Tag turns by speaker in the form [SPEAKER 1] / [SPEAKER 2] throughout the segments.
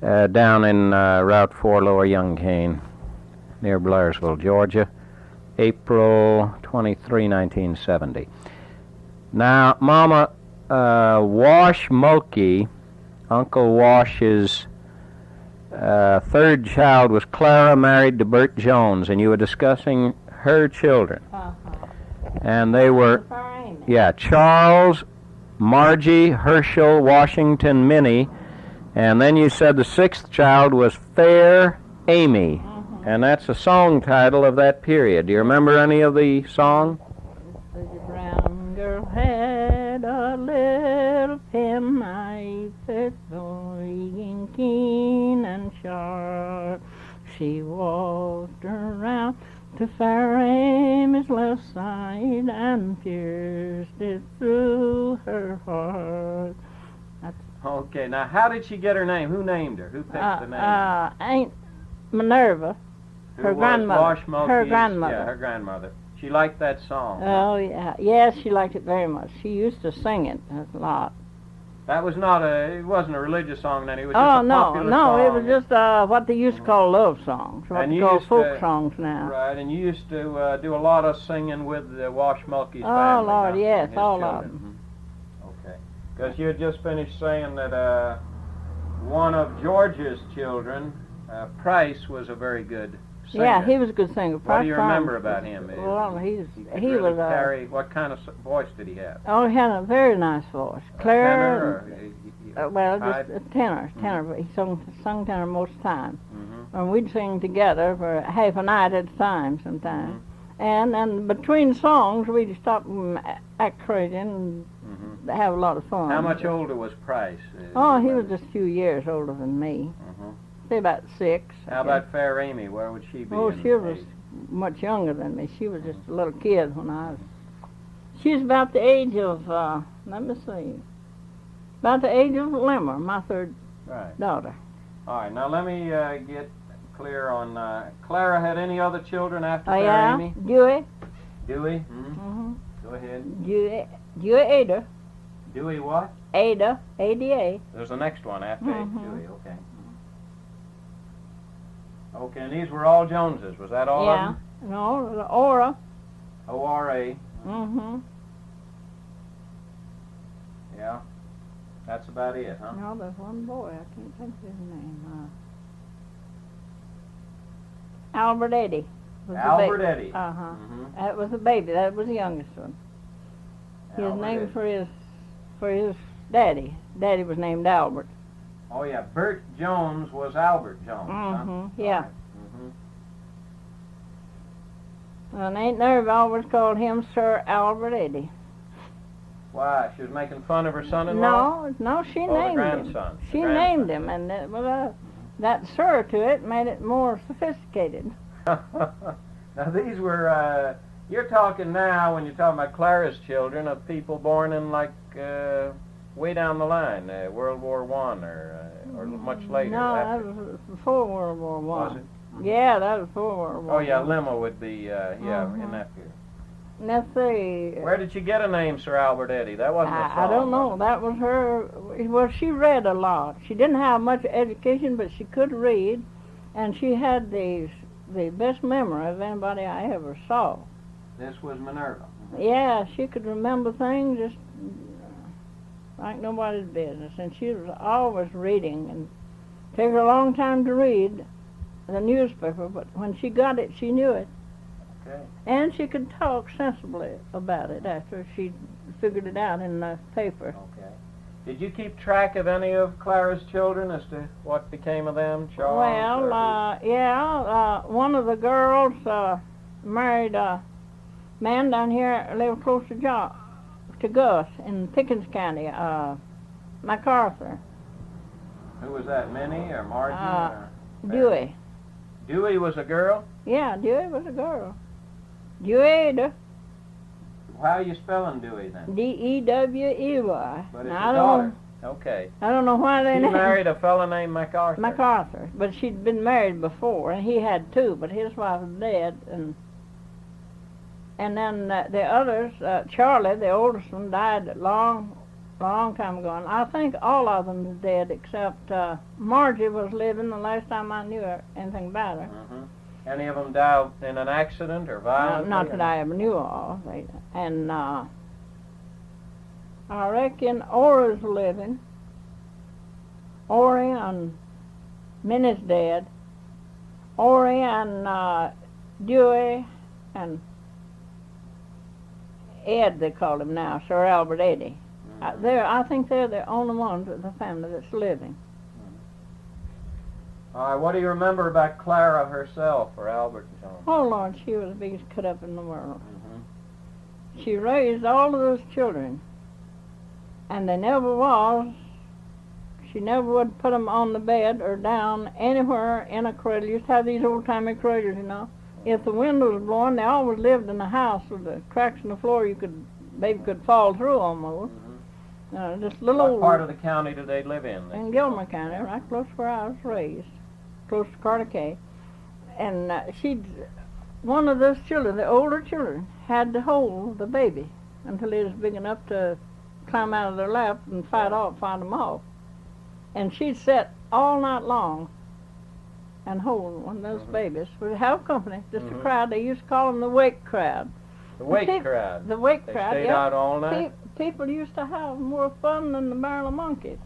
[SPEAKER 1] down in Route 4 Lower Young Cane near Blairsville, Georgia, April 23, 1970. Now, Mama, Wash Mulkey, Uncle Wash's third child was Clara, married to Bert Jones, and you were discussing her children. And they were, Charles, Margie, Herschel, Washington, Minnie, and then you said the sixth child was Fair Amy, and that's a song title of that period. Do you remember any of the song?
[SPEAKER 2] The brown girl had a little penknife that's very keen and sharp. She walked around to Fair Amy's left side and pierced it through her heart.
[SPEAKER 1] Okay, now how did she get her name? Who named her? Who picked the name?
[SPEAKER 2] Aunt Minerva, her grandmother. Her grandmother.
[SPEAKER 1] Yeah, her grandmother. She liked that song.
[SPEAKER 2] Oh, yeah. Yes, she liked it very much. She used to sing it a lot.
[SPEAKER 1] That was it wasn't a religious song then, it was just a popular song.
[SPEAKER 2] Oh, no, it was just what they used to call love songs, what they call folk songs now.
[SPEAKER 1] Right, and you used to do a lot of singing with Wash Mulkey's family.
[SPEAKER 2] Oh, Lord, yes, all
[SPEAKER 1] children.
[SPEAKER 2] of them.
[SPEAKER 1] Okay, because you had just finished saying that one of George's children, Price, was a very good singer.
[SPEAKER 2] Yeah, he was a good singer.
[SPEAKER 1] What do you remember about him?
[SPEAKER 2] Well, he
[SPEAKER 1] really
[SPEAKER 2] was
[SPEAKER 1] what kind of voice did he have?
[SPEAKER 2] Oh, he had a very nice voice. Clear. Well,
[SPEAKER 1] type?
[SPEAKER 2] Just a tenor. But he sung tenor most of the time.
[SPEAKER 1] Mm-hmm.
[SPEAKER 2] And we'd sing together for half a night at a time sometimes. And then between songs, we'd stop and act crazy and have a lot of fun.
[SPEAKER 1] How much older was Price?
[SPEAKER 2] Oh, he was just a few years older than me. Say about 6.
[SPEAKER 1] How about Fair Amy? Where would she be?
[SPEAKER 2] Oh, she was much younger than me. She was just a little kid when I was. She was about the age of, let me see, about the age of Limmer, my third daughter.
[SPEAKER 1] All right, now let me get clear on, Clara had any other children after Fair Amy?
[SPEAKER 2] Dewey.
[SPEAKER 1] Dewey? Go ahead.
[SPEAKER 2] Dewey Ada.
[SPEAKER 1] Dewey what?
[SPEAKER 2] Ada, A-D-A.
[SPEAKER 1] There's the next one after Dewey, okay. Okay, and these were all Joneses. Was that all of them?
[SPEAKER 2] Yeah. No, Ora.
[SPEAKER 1] O-R-A. Yeah. That's about it, huh?
[SPEAKER 2] No, there's one boy. I can't think of his name. Albert Eddy.
[SPEAKER 1] Albert Eddy.
[SPEAKER 2] That was the baby. That was the youngest one. He was named for his daddy. Daddy was named Albert.
[SPEAKER 1] Oh, yeah. Bert Jones was Albert Jones, huh?
[SPEAKER 2] Yeah. And Aunt Nerve always called him Sir Albert Eddy.
[SPEAKER 1] Why? She was making fun of her son-in-law?
[SPEAKER 2] No, she named him. She named him, and that Sir to it made it more sophisticated.
[SPEAKER 1] Now, these were, you're talking now, when you're talking about Clara's children, of people born in, like, way down the line, World War I or much later.
[SPEAKER 2] No, that was before World War I.
[SPEAKER 1] Was it?
[SPEAKER 2] Yeah, that was before World War I.
[SPEAKER 1] Oh, yeah, Lima would be, in that period.
[SPEAKER 2] Let's see.
[SPEAKER 1] Where did you get a name, Sir Albert Eddy? That wasn't a song.
[SPEAKER 2] I don't know. That was her. Well, she read a lot. She didn't have much education, but she could read, and she had the best memory of anybody I ever saw.
[SPEAKER 1] This was Minerva.
[SPEAKER 2] Yeah, she could remember things just like nobody's business, and she was always reading, and it took her a long time to read the newspaper, but when she got it, she knew it.
[SPEAKER 1] Okay.
[SPEAKER 2] And she could talk sensibly about it after she figured it out in the paper.
[SPEAKER 1] Okay. Did you keep track of any of Clara's children as to what became of them, Charles?
[SPEAKER 2] Well, one of the girls married a man down here, lived close to Gus in Pickens County, MacArthur.
[SPEAKER 1] Who was that, Minnie or Margie?
[SPEAKER 2] Dewey.
[SPEAKER 1] Dewey was a girl?
[SPEAKER 2] Yeah, Dewey was a girl. Dewey.
[SPEAKER 1] How are you spelling Dewey then?
[SPEAKER 2] D-E-W-E-Y.
[SPEAKER 1] But it's a daughter. Okay.
[SPEAKER 2] I don't know why they
[SPEAKER 1] named. She married a fellow named MacArthur.
[SPEAKER 2] MacArthur, but she'd been married before, and he had 2, but his wife was dead, and then the others, Charlie, the oldest one, died long a long time ago. And I think all of them is dead except Margie was living the last time I knew anything about her.
[SPEAKER 1] Any of them died in an accident or violently?
[SPEAKER 2] Not that I ever knew of. And I reckon Ora's living. Ori and Minnie's dead. Ori and Dewey and Ed, they call him now, Sir Albert Eddy. I think they're the only ones of the family that's living.
[SPEAKER 1] All right, what do you remember about Clara herself, or Albert and John?
[SPEAKER 2] Oh, Lord, she was the biggest cut up in the world. She raised all of those children, and they never was. She never would put them on the bed or down anywhere in a cradle. You used to have these old-timey cradles, you know. If the wind was blowing, they always lived in the house with the cracks in the floor. Baby could fall through almost. Just little.
[SPEAKER 1] What part of the county do they live in?
[SPEAKER 2] In Gilmer County, right close to where I was raised, close to Carter Cay. And one of those children, the older children, had to hold the baby until he was big enough to climb out of their lap and fight them off. And she'd sit all night long and hold one of those babies. We'd have company, just a crowd. They used to call them the wake crowd.
[SPEAKER 1] The wake crowd?
[SPEAKER 2] The wake crowd,
[SPEAKER 1] They stayed out all night?
[SPEAKER 2] People used to have more fun than the barrel of monkeys.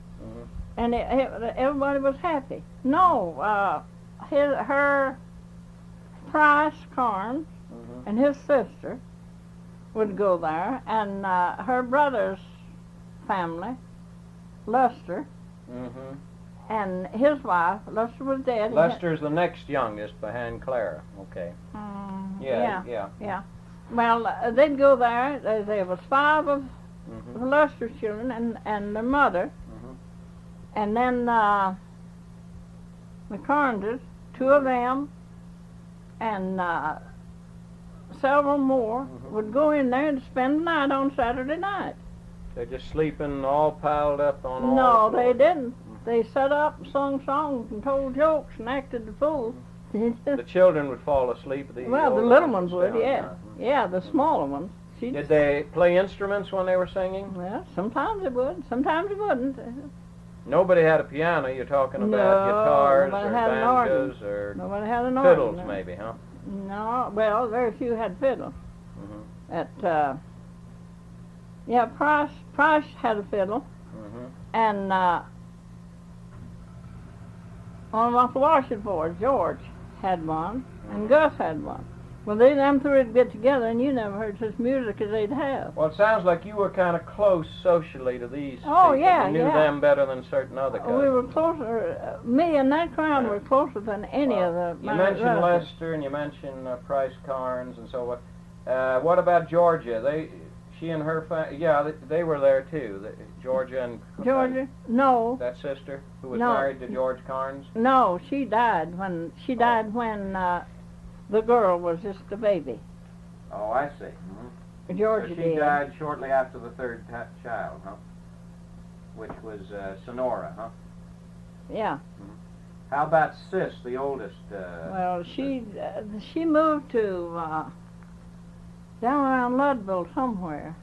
[SPEAKER 2] And everybody was happy. No, her Price Carnes and his sister would go there, and her brother's family, Luster, and his wife. Luster was dead.
[SPEAKER 1] Luster's the next youngest behind Clara. Okay. Yeah.
[SPEAKER 2] Well, they'd go there. There was 5 of Luster's children and their mother, and then the Carnes, 2 of them, and several more would go in there and spend the night on Saturday night.
[SPEAKER 1] They're just sleeping all piled up on all
[SPEAKER 2] No,
[SPEAKER 1] the
[SPEAKER 2] they
[SPEAKER 1] floors.
[SPEAKER 2] didn't. They sat up and sung songs and told jokes and acted the fool.
[SPEAKER 1] The children would fall asleep.
[SPEAKER 2] The little ones would, yeah. Yeah, the smaller ones.
[SPEAKER 1] Did they play instruments when they were singing?
[SPEAKER 2] Well, sometimes they would, sometimes they wouldn't.
[SPEAKER 1] Nobody had a piano. You're talking about guitars or
[SPEAKER 2] nobody had an organ.
[SPEAKER 1] banjos or
[SPEAKER 2] Nobody had an organ.
[SPEAKER 1] fiddles, maybe, huh?
[SPEAKER 2] No, well, very few had fiddles. Price had a fiddle, and one of Uncle Washington boys, George, had one, and Gus had one. Well, them 3 would get together, and you never heard such music as they'd have.
[SPEAKER 1] Well, it sounds like you were kind of close socially to these
[SPEAKER 2] Oh,
[SPEAKER 1] people.
[SPEAKER 2] yeah,
[SPEAKER 1] You knew them better than certain other cousins.
[SPEAKER 2] We were closer. Me and that crowd were closer than any of the.
[SPEAKER 1] You mentioned Lester, and you mentioned Price Carnes, and so what. What about Georgia? She and her they were there too. Georgia and
[SPEAKER 2] Georgia? No.
[SPEAKER 1] That sister who was
[SPEAKER 2] No.
[SPEAKER 1] married to George Carnes.
[SPEAKER 2] No, she died when the girl was just a baby.
[SPEAKER 1] Oh, I see.
[SPEAKER 2] Georgia
[SPEAKER 1] So she
[SPEAKER 2] did.
[SPEAKER 1] died shortly after the 3rd child, huh? Which was Sonora, huh?
[SPEAKER 2] Yeah.
[SPEAKER 1] How about Sis, the oldest?
[SPEAKER 2] Well, she moved to down around Ludville somewhere,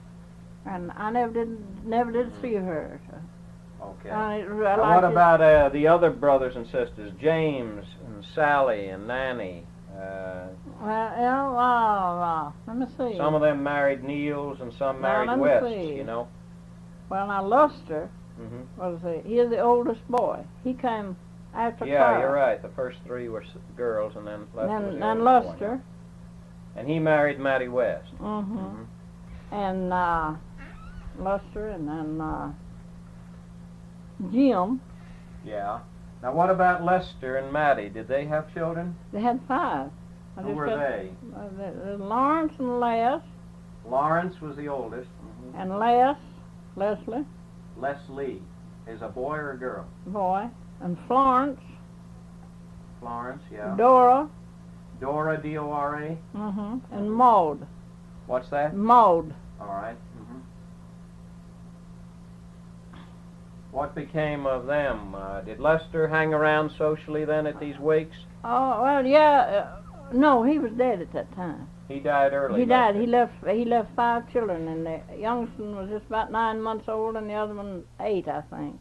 [SPEAKER 2] and I never did see her. So.
[SPEAKER 1] Okay.
[SPEAKER 2] Now,
[SPEAKER 1] what about the other brothers and sisters, James and Sally and Nanny?
[SPEAKER 2] Let me see.
[SPEAKER 1] Some of them married Neils and some married
[SPEAKER 2] let me
[SPEAKER 1] West,
[SPEAKER 2] see.
[SPEAKER 1] you know.
[SPEAKER 2] Well, now Luster he's the oldest boy. He came after Carl.
[SPEAKER 1] You're right. The first 3 were girls, and then Lester was the
[SPEAKER 2] Then
[SPEAKER 1] oldest
[SPEAKER 2] Luster.
[SPEAKER 1] one. And he married Mattie West.
[SPEAKER 2] And Luster, and then Jim.
[SPEAKER 1] Yeah. Now, what about Lester and Mattie? Did they have children?
[SPEAKER 2] They had 5.
[SPEAKER 1] Who were they?
[SPEAKER 2] Lawrence and Les.
[SPEAKER 1] Lawrence was the oldest.
[SPEAKER 2] And Leslie.
[SPEAKER 1] Leslie is a boy or a girl?
[SPEAKER 2] Boy. And Florence.
[SPEAKER 1] Florence, yeah.
[SPEAKER 2] Dora.
[SPEAKER 1] Dora, D-O-R-A.
[SPEAKER 2] And Maud.
[SPEAKER 1] What's that?
[SPEAKER 2] Maud.
[SPEAKER 1] All right. What became of them? Did Lester hang around socially then at these wakes?
[SPEAKER 2] Oh, well, yeah. No, he was dead at that time.
[SPEAKER 1] He died early.
[SPEAKER 2] He died. He left 5 children, and the youngest one was just about 9 months old, and the other one 8, I think.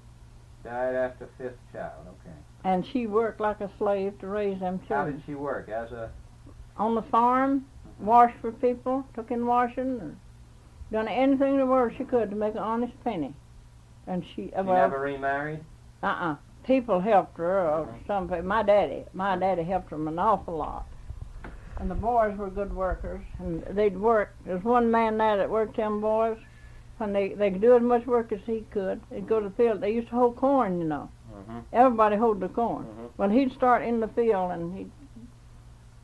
[SPEAKER 1] Died after 5th child. Okay.
[SPEAKER 2] And she worked like a slave to raise them
[SPEAKER 1] How
[SPEAKER 2] children.
[SPEAKER 1] did she work? As a
[SPEAKER 2] On the farm, washed for people, took in washing, or done anything in the world she could to make an honest penny. And she
[SPEAKER 1] never remarried?
[SPEAKER 2] People helped her, or some people. My daddy helped them an awful lot. And the boys were good workers, and they'd work. There's one man there that worked them boys. When they could do as much work as he could, they'd go to the field. They used to hold corn, you know. Everybody hoed the corn. Well, he'd start in the field, and he'd...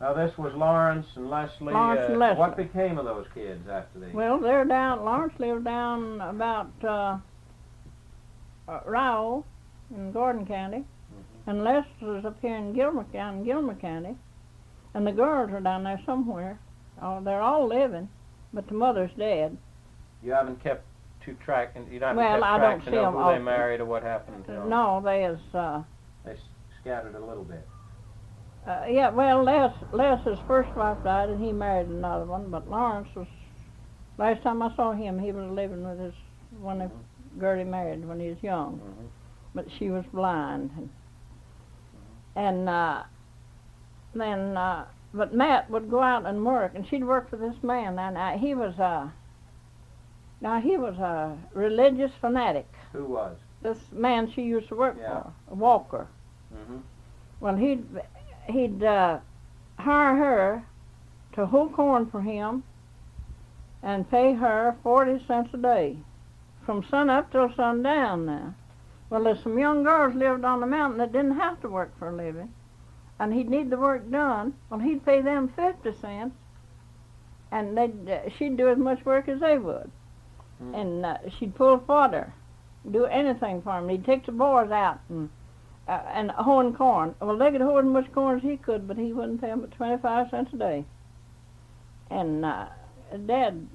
[SPEAKER 1] Now, this was Lawrence and Leslie.
[SPEAKER 2] Lawrence and Leslie.
[SPEAKER 1] What became of those kids after they...
[SPEAKER 2] Well, they're down... Lawrence lived down about Rowell in Gordon County, and Leslie's up here in Gilmer County, and the girls are down there somewhere. Oh, they're all living, but the mother's dead.
[SPEAKER 1] You haven't kept track, and you haven't
[SPEAKER 2] Well,
[SPEAKER 1] kept
[SPEAKER 2] I
[SPEAKER 1] track
[SPEAKER 2] don't
[SPEAKER 1] to
[SPEAKER 2] see
[SPEAKER 1] know
[SPEAKER 2] them
[SPEAKER 1] who
[SPEAKER 2] all.
[SPEAKER 1] they married or what happened to them?
[SPEAKER 2] No,
[SPEAKER 1] They scattered a little bit.
[SPEAKER 2] yeah, well, Les's first wife died, and he married another one, but Lawrence was... Last time I saw him, he was living with his one that Gertie married when he was young. But she was blind. And then, but Matt would go out and work, and she'd work for this man. And he was a religious fanatic.
[SPEAKER 1] Who was?
[SPEAKER 2] This man she used to work for, a Walker. Well, he'd hire her to hoe corn for him and pay her 40 cents a day from sun up till sundown now. Well, there's some young girls lived on the mountain that didn't have to work for a living, and he'd need the work done. Well, he'd pay them 50 cents, and she'd do as much work as they would. And she'd pull fodder, do anything for him. He'd take the boys out and hoeing corn. Well, they could hoe as much corn as he could, but he wouldn't pay them but 25 cents a day. And Dad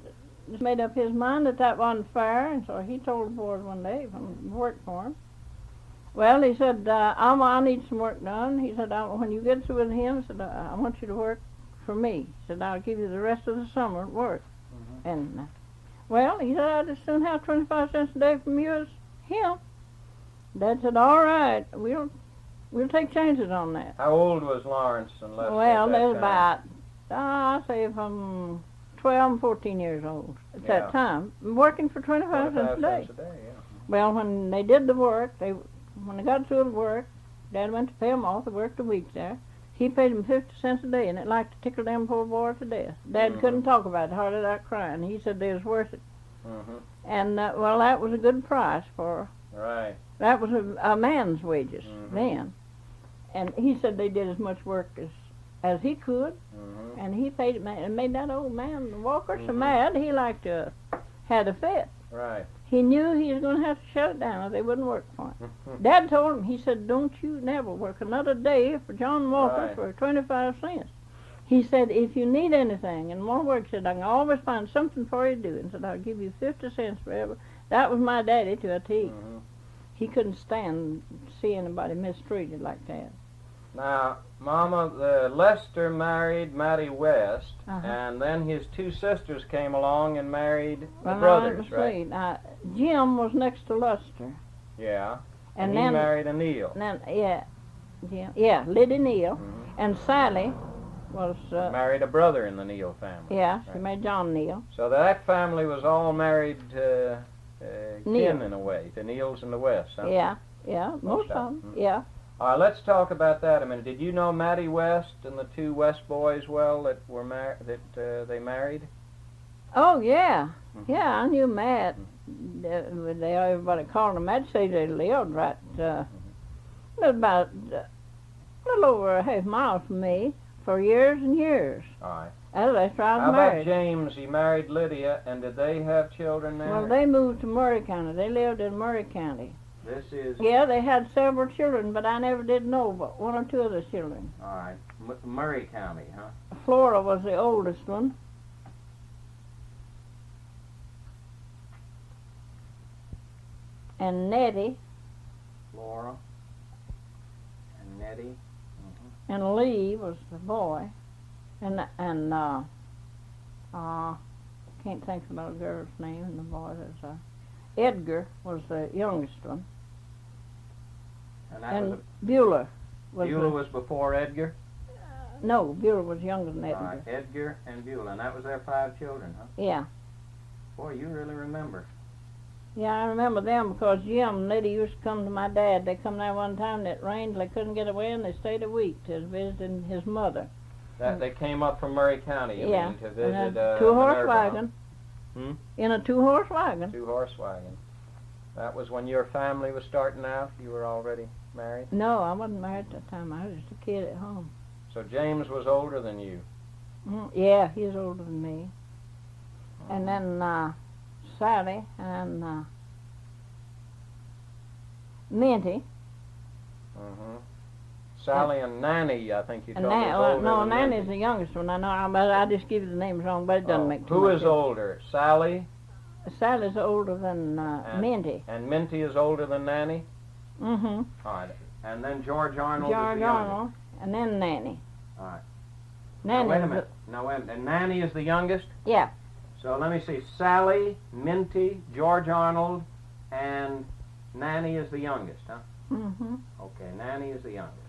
[SPEAKER 2] just made up his mind that wasn't fair, and so he told the boys one day, work for him. Well, he said, I need some work done. He said, when you get through with him, he said, I want you to work for me. He said, I'll give you the rest of the summer at work. And, well, he said, I'd as soon have 25 cents a day from you as him. Dad said, all right, we'll take chances on that.
[SPEAKER 1] How old was Lawrence and Leslie?
[SPEAKER 2] Well, they was about, I say from 12 and 14 years old at that time, working for 25 cents a day. Well, when they did the work, when they got through the work, Dad went to pay them off. They worked a week there. He paid them 50 cents a day, and it like to tickle them poor boys to death. Dad couldn't talk about it, hardly without crying. He said they was worth it. And, well, that was a good price for...
[SPEAKER 1] Right.
[SPEAKER 2] That was a man's wages then. And he said they did as much work as he could, and he paid it, and made that old man Walker so mad he like to had a fit.
[SPEAKER 1] Right.
[SPEAKER 2] He knew he was going to have to shut it down or they wouldn't work for him. Dad told him, he said, don't you never work another day for John Walker for 25 cents. He said, if you need anything and more work, said, I can always find something for you to do. And said, I'll give you 50 cents forever. That was my daddy to a T. He couldn't stand see anybody mistreated like that.
[SPEAKER 1] Now, Mama, Lester married Mattie West, and then his 2 sisters came along and married the brothers, right?
[SPEAKER 2] Jim was next to Lester.
[SPEAKER 1] Yeah.
[SPEAKER 2] And
[SPEAKER 1] he
[SPEAKER 2] then
[SPEAKER 1] married a Neal.
[SPEAKER 2] Then, Liddy Neal. And Sally was...
[SPEAKER 1] married a brother in the Neal family.
[SPEAKER 2] Yeah, she married John Neal.
[SPEAKER 1] So that family was all married to kin in a way, the Neals and the West. Huh?
[SPEAKER 2] Yeah, most of them, yeah.
[SPEAKER 1] All right, let's talk about that a minute. Did you know Mattie West and the 2 West boys well that were they married?
[SPEAKER 2] Oh yeah, yeah. I knew Matt. Everybody called him. I'd say they lived right about a little over a half mile from me for years and years.
[SPEAKER 1] All right.
[SPEAKER 2] That's where I was
[SPEAKER 1] How
[SPEAKER 2] married.
[SPEAKER 1] about James? He married Lydia, and did they have children there?
[SPEAKER 2] Well, they moved to Murray County. They lived in Murray County.
[SPEAKER 1] This is...
[SPEAKER 2] Yeah, they had several children, but I never did know but 1 or 2 of the children.
[SPEAKER 1] All right. Murray County, huh?
[SPEAKER 2] Flora was the oldest one. And Nettie.
[SPEAKER 1] Flora and Nettie.
[SPEAKER 2] And Lee was the boy. Can't think of the girl's name and the boy. Edgar was the youngest one.
[SPEAKER 1] And
[SPEAKER 2] Beulah was
[SPEAKER 1] Beulah was before Edgar?
[SPEAKER 2] No, Beulah was younger than Edgar.
[SPEAKER 1] All right, Edgar and Beulah, and that was their 5 children, huh?
[SPEAKER 2] Yeah.
[SPEAKER 1] Boy, you really remember.
[SPEAKER 2] Yeah, I remember them because Jim and Liddy used to come to my dad. They come there one time and it rained, they couldn't get away, and they stayed a week to visit his mother.
[SPEAKER 1] They came up from Murray County, you mean, to visit
[SPEAKER 2] in a two-horse
[SPEAKER 1] Minerva,
[SPEAKER 2] wagon.
[SPEAKER 1] huh?
[SPEAKER 2] In a two-horse wagon.
[SPEAKER 1] 2-horse wagon. That was when your family was starting out? You were already married?
[SPEAKER 2] No, I wasn't married at that time. I was just a kid at home.
[SPEAKER 1] So James was older than you?
[SPEAKER 2] Yeah, he's older than me. And then Sally and Minty.
[SPEAKER 1] Sally and Nanny, I think you told me, was older
[SPEAKER 2] No,
[SPEAKER 1] than
[SPEAKER 2] Nanny's
[SPEAKER 1] Minty.
[SPEAKER 2] the youngest one. I know, but I just give you the names wrong, but it doesn't make too
[SPEAKER 1] Who
[SPEAKER 2] much
[SPEAKER 1] is older, Sally?
[SPEAKER 2] Sally's older than Minty.
[SPEAKER 1] And Minty is older than Nanny?
[SPEAKER 2] Mm-hmm.
[SPEAKER 1] All right. And then George Arnold is
[SPEAKER 2] George
[SPEAKER 1] the youngest?
[SPEAKER 2] Arnold, and then Nanny.
[SPEAKER 1] All right.
[SPEAKER 2] Nanny
[SPEAKER 1] Now, wait a minute. Now, wait a minute. And Nanny is the youngest?
[SPEAKER 2] Yeah.
[SPEAKER 1] So let me see. Sally, Minty, George Arnold, and Nanny is the youngest, huh?
[SPEAKER 2] Mm-hmm.
[SPEAKER 1] Okay, Nanny is the youngest.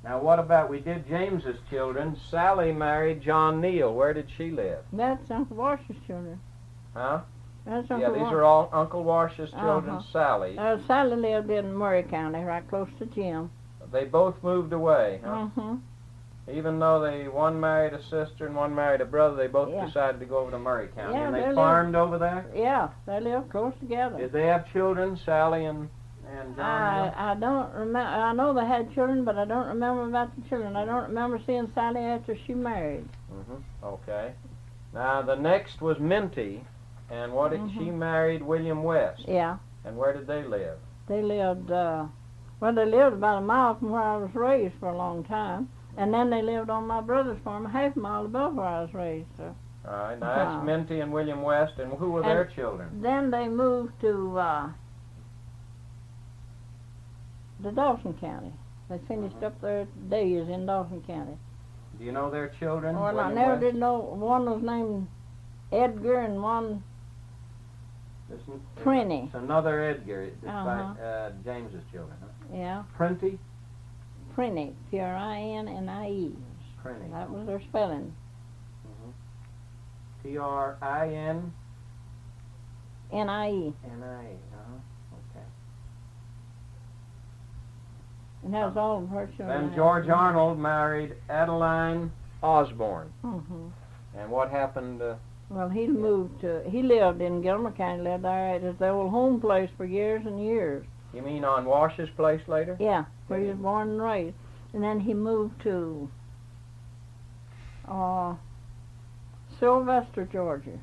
[SPEAKER 1] Now what about, we did James's children. Sally married John Neal. Where did she live?
[SPEAKER 2] That's Uncle Wash's children.
[SPEAKER 1] Huh?
[SPEAKER 2] That's
[SPEAKER 1] Yeah,
[SPEAKER 2] Uncle
[SPEAKER 1] these
[SPEAKER 2] Wash.
[SPEAKER 1] are all Uncle Wash's children,
[SPEAKER 2] Uh-huh.
[SPEAKER 1] Sally.
[SPEAKER 2] Sally lived in Murray County, right close to Jim.
[SPEAKER 1] They both moved away, huh?
[SPEAKER 2] Mm-hmm.
[SPEAKER 1] Even though one married a sister and one married a brother, they both
[SPEAKER 2] Yeah.
[SPEAKER 1] decided to go over to Murray County.
[SPEAKER 2] Yeah,
[SPEAKER 1] and
[SPEAKER 2] they
[SPEAKER 1] they
[SPEAKER 2] lived-
[SPEAKER 1] farmed over there?
[SPEAKER 2] Yeah, they lived close together.
[SPEAKER 1] Did they have children, Sally and John Neal?
[SPEAKER 2] I don't remember. I know they had children, but I don't remember about the children. I don't remember seeing Sally after she married.
[SPEAKER 1] Okay. Now the next was Minty, and what did she married William West?
[SPEAKER 2] Yeah,
[SPEAKER 1] And where did they live?
[SPEAKER 2] they lived. They lived about a mile from where I was raised for a long time, and then they lived on my brother's farm, half a mile above where I was raised. So.
[SPEAKER 1] All right. Now that's Minty and William West, and who were their children?
[SPEAKER 2] Then they moved to Dawson County. They finished up their days in Dawson County.
[SPEAKER 1] Do you know their children?
[SPEAKER 2] Well, I
[SPEAKER 1] William
[SPEAKER 2] never
[SPEAKER 1] West?
[SPEAKER 2] did know. One was named Edgar and one Prinny.
[SPEAKER 1] It's another Edgar. It's
[SPEAKER 2] Uh-huh.
[SPEAKER 1] by James's children, huh?
[SPEAKER 2] Yeah,
[SPEAKER 1] Printy?
[SPEAKER 2] Prinny, P-R-I-N-N-I-E.
[SPEAKER 1] Prinny.
[SPEAKER 2] That was their spelling.
[SPEAKER 1] P-R-I-N?
[SPEAKER 2] N-I-E.
[SPEAKER 1] N-I-E, okay.
[SPEAKER 2] And that was all of her children.
[SPEAKER 1] Then George Arnold married Adeline Osborne.
[SPEAKER 2] Mm-hmm.
[SPEAKER 1] And what happened?
[SPEAKER 2] Well, he lived in Gilmer County, lived there at his old home place for years and years.
[SPEAKER 1] You mean on Wash's place later?
[SPEAKER 2] Yeah, where he was born and raised. And then he moved to Sylvester, Georgia.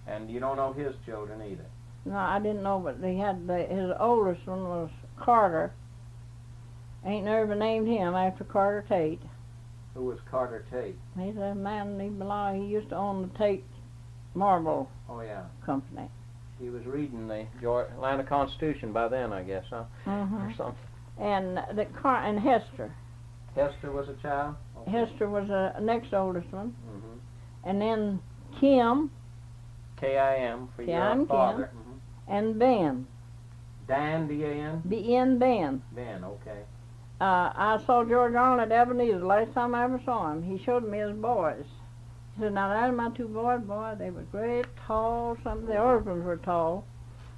[SPEAKER 1] And you don't know his children either?
[SPEAKER 2] No, I didn't know, but he had his oldest one was Carter. Ain't never named him after Carter Tate.
[SPEAKER 1] Who was Carter Tate?
[SPEAKER 2] He's a man, he used to own the Tate Marble
[SPEAKER 1] Oh, yeah.
[SPEAKER 2] Company.
[SPEAKER 1] He was reading the Atlanta Constitution by then, I guess, huh? Or something.
[SPEAKER 2] And and Hester.
[SPEAKER 1] Hester was a child? Okay.
[SPEAKER 2] Hester was the next oldest one.
[SPEAKER 1] Mm-hmm.
[SPEAKER 2] And then Kim
[SPEAKER 1] K-I-M for
[SPEAKER 2] Kim,
[SPEAKER 1] your father.
[SPEAKER 2] and Ben.
[SPEAKER 1] Dan, D-A-N?
[SPEAKER 2] Ben.
[SPEAKER 1] Ben, okay.
[SPEAKER 2] I saw George Arnold at Ebenezer the last time I ever saw him. He showed me his boys. He said, now that are my 2 boys, boy, they were great, tall, something. The orphans were tall.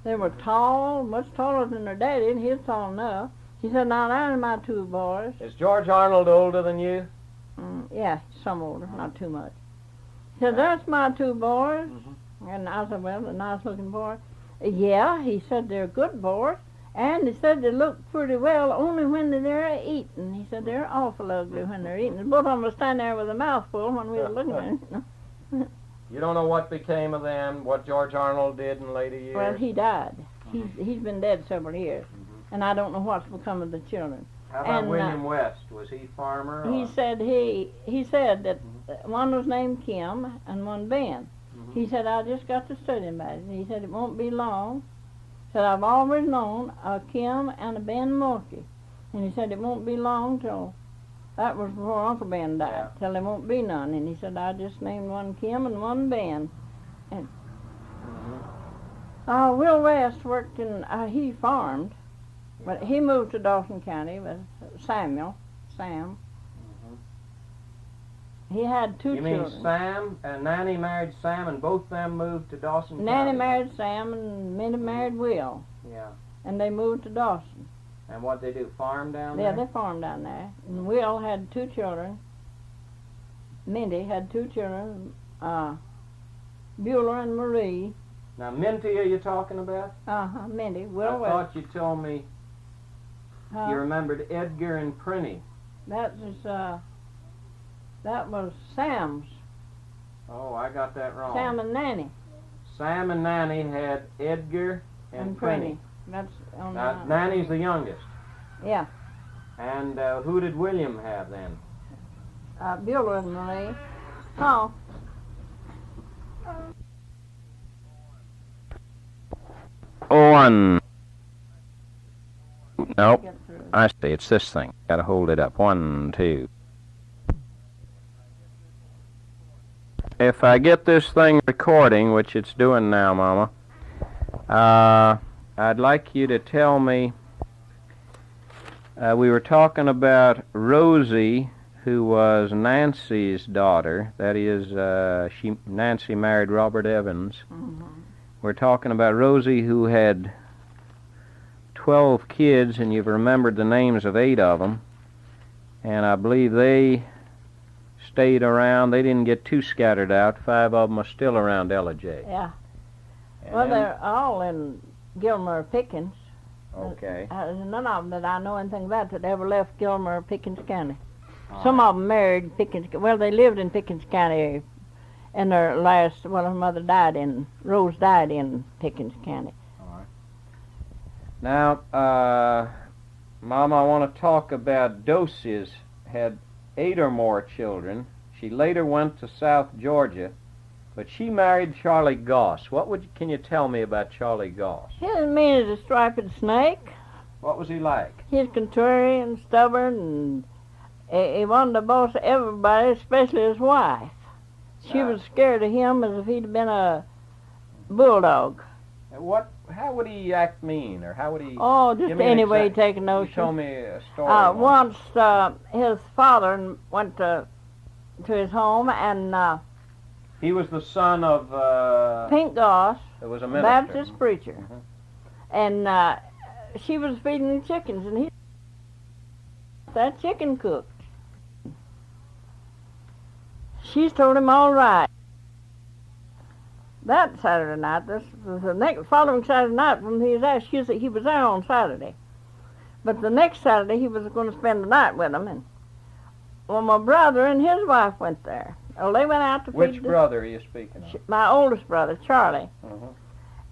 [SPEAKER 2] They were tall, much taller than their daddy, and he was tall enough. He said, now that are my 2 boys.
[SPEAKER 1] Is George Arnold older than you?
[SPEAKER 2] Yeah, some older, not too much. He said, that's my 2 boys. And I said, well, a nice looking boy. Yeah, he said, they're good boys. And he said they look pretty well only when they're eating. He said they're awful ugly when they're eating. Both of them were standing there with a mouthful when we were looking at them.
[SPEAKER 1] You don't know what became of them, what George Arnold did in later years?
[SPEAKER 2] Well, he died. He's been dead several years. And I don't know what's become of the children.
[SPEAKER 1] How about
[SPEAKER 2] and,
[SPEAKER 1] William West? Was he farmer?
[SPEAKER 2] He said he said that one was named Kim and one Ben. He said, I just got to studying about it. He said, it won't be long. He said, I've always known a Kim and a Ben Mulkey. And he said, it won't be long till, that was before Uncle Ben died, till there won't be none. And he said, I just named one Kim and one Ben. And Will West worked in, he farmed, but he moved to Dawson County with Sam. He had two children.
[SPEAKER 1] You mean Sam and Nanny married Sam, and both them moved to Dawson County?
[SPEAKER 2] Nanny married Sam, and Minnie married Will.
[SPEAKER 1] Yeah.
[SPEAKER 2] And they moved to Dawson.
[SPEAKER 1] And what they do, farm down there?
[SPEAKER 2] Yeah, they farmed down there. And Will had two children. Mindy had two children, Beulah and Marie.
[SPEAKER 1] Now, Minty, are you talking about?
[SPEAKER 2] Mindy. Will
[SPEAKER 1] I
[SPEAKER 2] West.
[SPEAKER 1] thought you told me you remembered Edgar and Prinny.
[SPEAKER 2] That was Sam's.
[SPEAKER 1] Oh, I got that wrong.
[SPEAKER 2] Sam and Nanny.
[SPEAKER 1] Sam and Nanny had Edgar and Prinny.
[SPEAKER 2] That's on
[SPEAKER 1] Now, Nanny's the youngest.
[SPEAKER 2] Yeah.
[SPEAKER 1] And who did William have then?
[SPEAKER 2] Beulah and Marie. Oh.
[SPEAKER 1] One. Nope. I see. It's this thing. Got to hold it up. 1, 2. If I get this thing recording, which it's doing now, Mama, I'd like you to tell me, we were talking about Rosie, who was Nancy's daughter. That is, Nancy married Robert Evans.
[SPEAKER 2] Mm-hmm.
[SPEAKER 1] We're talking about Rosie, who had 12 kids, and you've remembered the names of 8 of them. And I believe they stayed around. They didn't get too scattered out. 5 of them are still around Ella J.
[SPEAKER 2] Yeah.
[SPEAKER 1] And
[SPEAKER 2] Well, they're all in Gilmer Pickens.
[SPEAKER 1] Okay.
[SPEAKER 2] There's none of them that I know anything about that ever left Gilmer Pickens County. Some of them married Pickens. Well, they lived in Pickens County, and their last, well, her mother died in, Rose died in Pickens County.
[SPEAKER 1] All right. Now, Mama, I want to talk about Dosia's had 8 or more children. She later went to South Georgia, but she married Charlie Goss. Can you tell me about Charlie Goss?
[SPEAKER 2] He was mean as a striped snake.
[SPEAKER 1] What was he like?
[SPEAKER 2] He was contrary and stubborn, and he wanted to boss everybody, especially his wife. She was scared of him as if he'd been a bulldog.
[SPEAKER 1] How would he act mean, or how would he?
[SPEAKER 2] Oh, just any way he'd take a notion.
[SPEAKER 1] You told me a story.
[SPEAKER 2] Once his father went to his home, and
[SPEAKER 1] he was the son of
[SPEAKER 2] Pink Goss,
[SPEAKER 1] there was a minister.
[SPEAKER 2] Baptist preacher, and she was feeding the chickens, and he that chicken cooked. She's told him all right. That Saturday night, this was the following Saturday night when he was asked, he was there on Saturday. But the next Saturday he was going to spend the night with him. And well, my brother and his wife went there. Well, they went out to feed
[SPEAKER 1] Which brother are you speaking of?
[SPEAKER 2] My oldest brother, Charlie.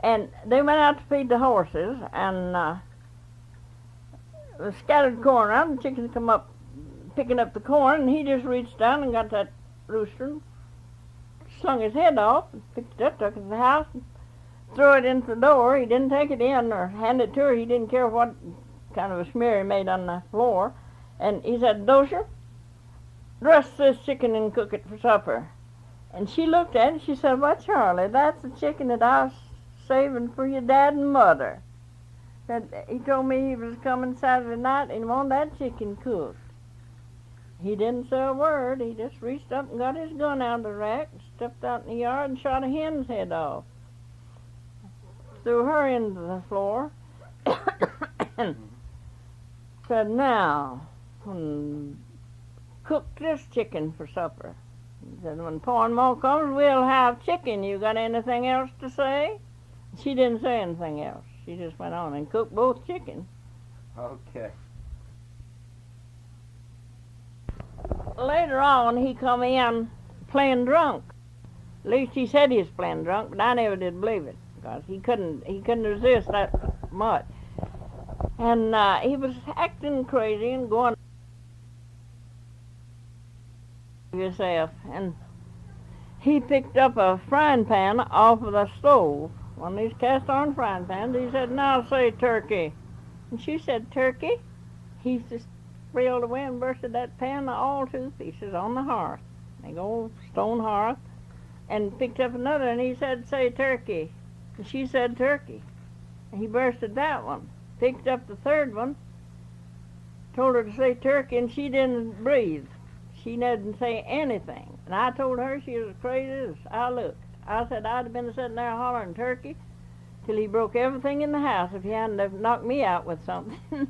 [SPEAKER 2] And they went out to feed the horses, and the scattered corn around. The chickens come up picking up the corn, and he just reached down and got that rooster and slung his head off and picked it up, took it to the house, and threw it into the door. He didn't take it in or hand it to her. He didn't care what kind of a smear he made on the floor. And he said, Dozier, dress this chicken and cook it for supper. And she looked at it and she said, well, Charlie, that's the chicken that I was saving for your dad and mother. That he told me he was coming Saturday night and he wanted that chicken cooked. He didn't say a word. He just reached up and got his gun out of the rack, stepped out in the yard and shot a hen's head off. Threw her into the floor and said, now, cook this chicken for supper. He said, when Pornmore comes, we'll have chicken. You got anything else to say? She didn't say anything else. She just went on and cooked both chickens.
[SPEAKER 1] Okay.
[SPEAKER 2] Later on, he come in playing drunk. At least he said he was playing drunk, but I never did believe it because he couldn't resist that much. And he was acting crazy and going yourself. And he picked up a frying pan off of the stove, one of these cast iron frying pans. He said, "Now say turkey." And she said, "Turkey?" He just reeled away and bursted that pan all to pieces on the hearth, big old stone hearth, and picked up another, and he said, "Say turkey." And she said, "Turkey." And he bursted that one, picked up the third one, told her to say turkey, and she didn't breathe. She didn't say anything. And I told her she was as crazy as I looked. I said I'd have been sitting there hollering turkey till he broke everything in the house if he hadn't have knocked me out with something.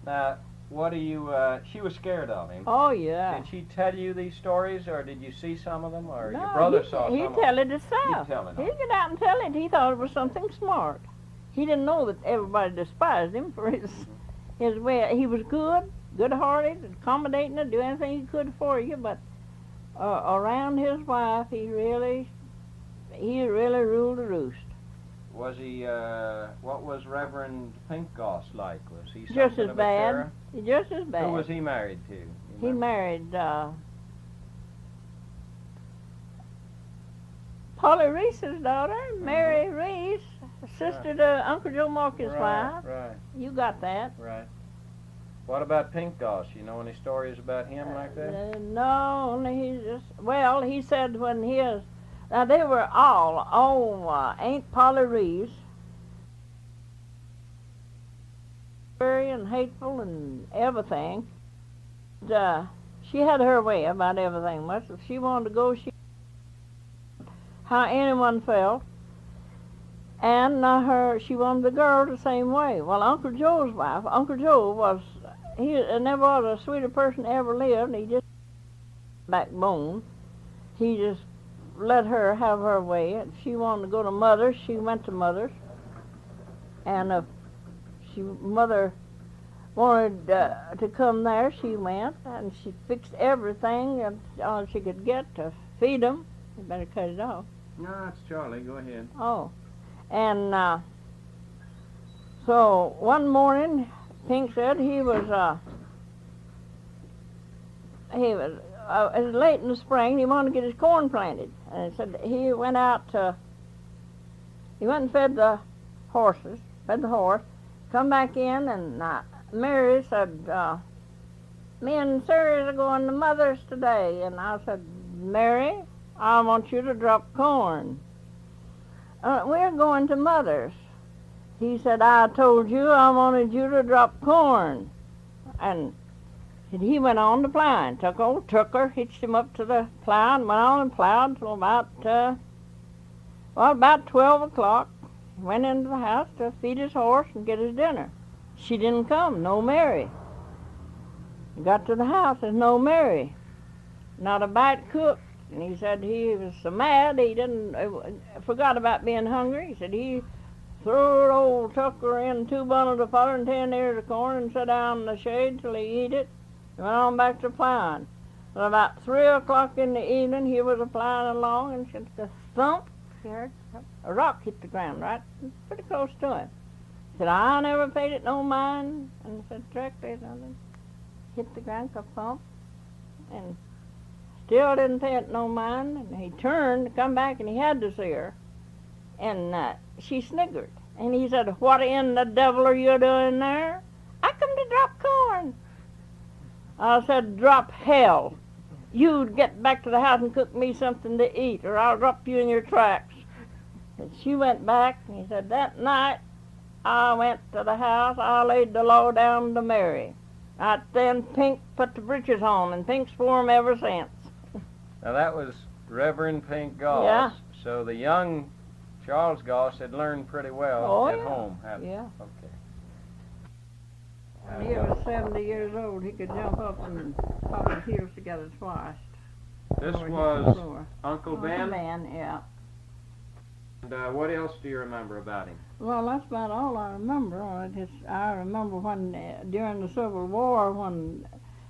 [SPEAKER 1] Now, what do you, she was scared of him.
[SPEAKER 2] Oh, yeah.
[SPEAKER 1] Did she tell you these stories, or did you see some of them, or
[SPEAKER 2] No,
[SPEAKER 1] your brother saw some
[SPEAKER 2] he'd
[SPEAKER 1] of
[SPEAKER 2] tell
[SPEAKER 1] them?
[SPEAKER 2] it himself.
[SPEAKER 1] He'd tell it.
[SPEAKER 2] He'd get out and tell it. He thought it was something smart. He didn't know that everybody despised him for his way. He was good-hearted, accommodating, to do anything he could for you, but around his wife, he really ruled the roost.
[SPEAKER 1] Was he, what was Reverend Pinkgoss like? Was he something
[SPEAKER 2] Just as
[SPEAKER 1] of a
[SPEAKER 2] bad.
[SPEAKER 1] terror?
[SPEAKER 2] Just as bad.
[SPEAKER 1] Who was he married to? You
[SPEAKER 2] He
[SPEAKER 1] remember?
[SPEAKER 2] married Polly Reese's daughter, Mary Reese, sister to Uncle Joe Marcus' wife.
[SPEAKER 1] Right,
[SPEAKER 2] You got that.
[SPEAKER 1] right. What about Pinkgoss? You know any stories about him like that?
[SPEAKER 2] No, only he said when now they were all Aunt Polly Reese, very and hateful and everything. She had her way about everything. Much if she wanted to go, how anyone felt, and she wanted the girl the same way. Well, Uncle Joe's wife, Uncle Joe never was a sweeter person ever lived. He just backbone. He just let her have her way. If she wanted to go to Mother's, she went to Mother's, and if Mother wanted to come there, she went, and she fixed everything and all she could get to feed them. You better cut it off.
[SPEAKER 1] No, it's Charlie. Go ahead.
[SPEAKER 2] Oh, and so one morning, Pink said it was late in the spring. He wanted to get his corn planted, and he said he went and fed the horse, come back in, and Mary said, "Me and Sir are going to Mother's today," and I said, "Mary, I want you to drop corn." "We're going to Mother's." He said, "I told you I wanted you to drop corn." And he went on to plowing. Took old Tucker, hitched him up to the plow, and went on and plowed until about 12 o'clock. Went into the house to feed his horse and get his dinner. She didn't come, no Mary. He got to the house, there's no Mary. Not a bite cooked. And he said he was so mad he forgot about being hungry. He said he threw old Tucker in 2 bundles of fodder and 10 ears of corn and sat down in the shade till he eat it. He went on back to plowing. But about 3 o'clock in the evening, he was plowing along, and just a thump, he heard a rock hit the ground right pretty close to him. He said, "I never paid it no mind." And he said, directly, hit the ground, thump, and still didn't pay it no mind. And he turned to come back, and he had to see her. And she sniggered. And he said, "What in the devil are you doing there?" "I come to drop corn." I said, "Drop hell. You'd get back to the house and cook me something to eat, or I'll drop you in your tracks." And she went back, and he said, "That night I went to the house, I laid the law down to Mary. Right then Pink put the breeches on, and Pink's for 'em ever since."
[SPEAKER 1] Now that was Reverend Pinkgoss.
[SPEAKER 2] Yeah.
[SPEAKER 1] So the young Charles Goss had learned pretty well at
[SPEAKER 2] yeah.
[SPEAKER 1] home, hadn't he?
[SPEAKER 2] Yeah.
[SPEAKER 1] Okay.
[SPEAKER 2] When he was 70 years old, he could jump up and pop his heels together twice.
[SPEAKER 1] This
[SPEAKER 2] Before he hit the
[SPEAKER 1] was
[SPEAKER 2] floor.
[SPEAKER 1] Uncle Ben.
[SPEAKER 2] Uncle Ben, yeah.
[SPEAKER 1] And what else do you remember about him?
[SPEAKER 2] Well, that's about all I remember. I remember when, during the Civil War, when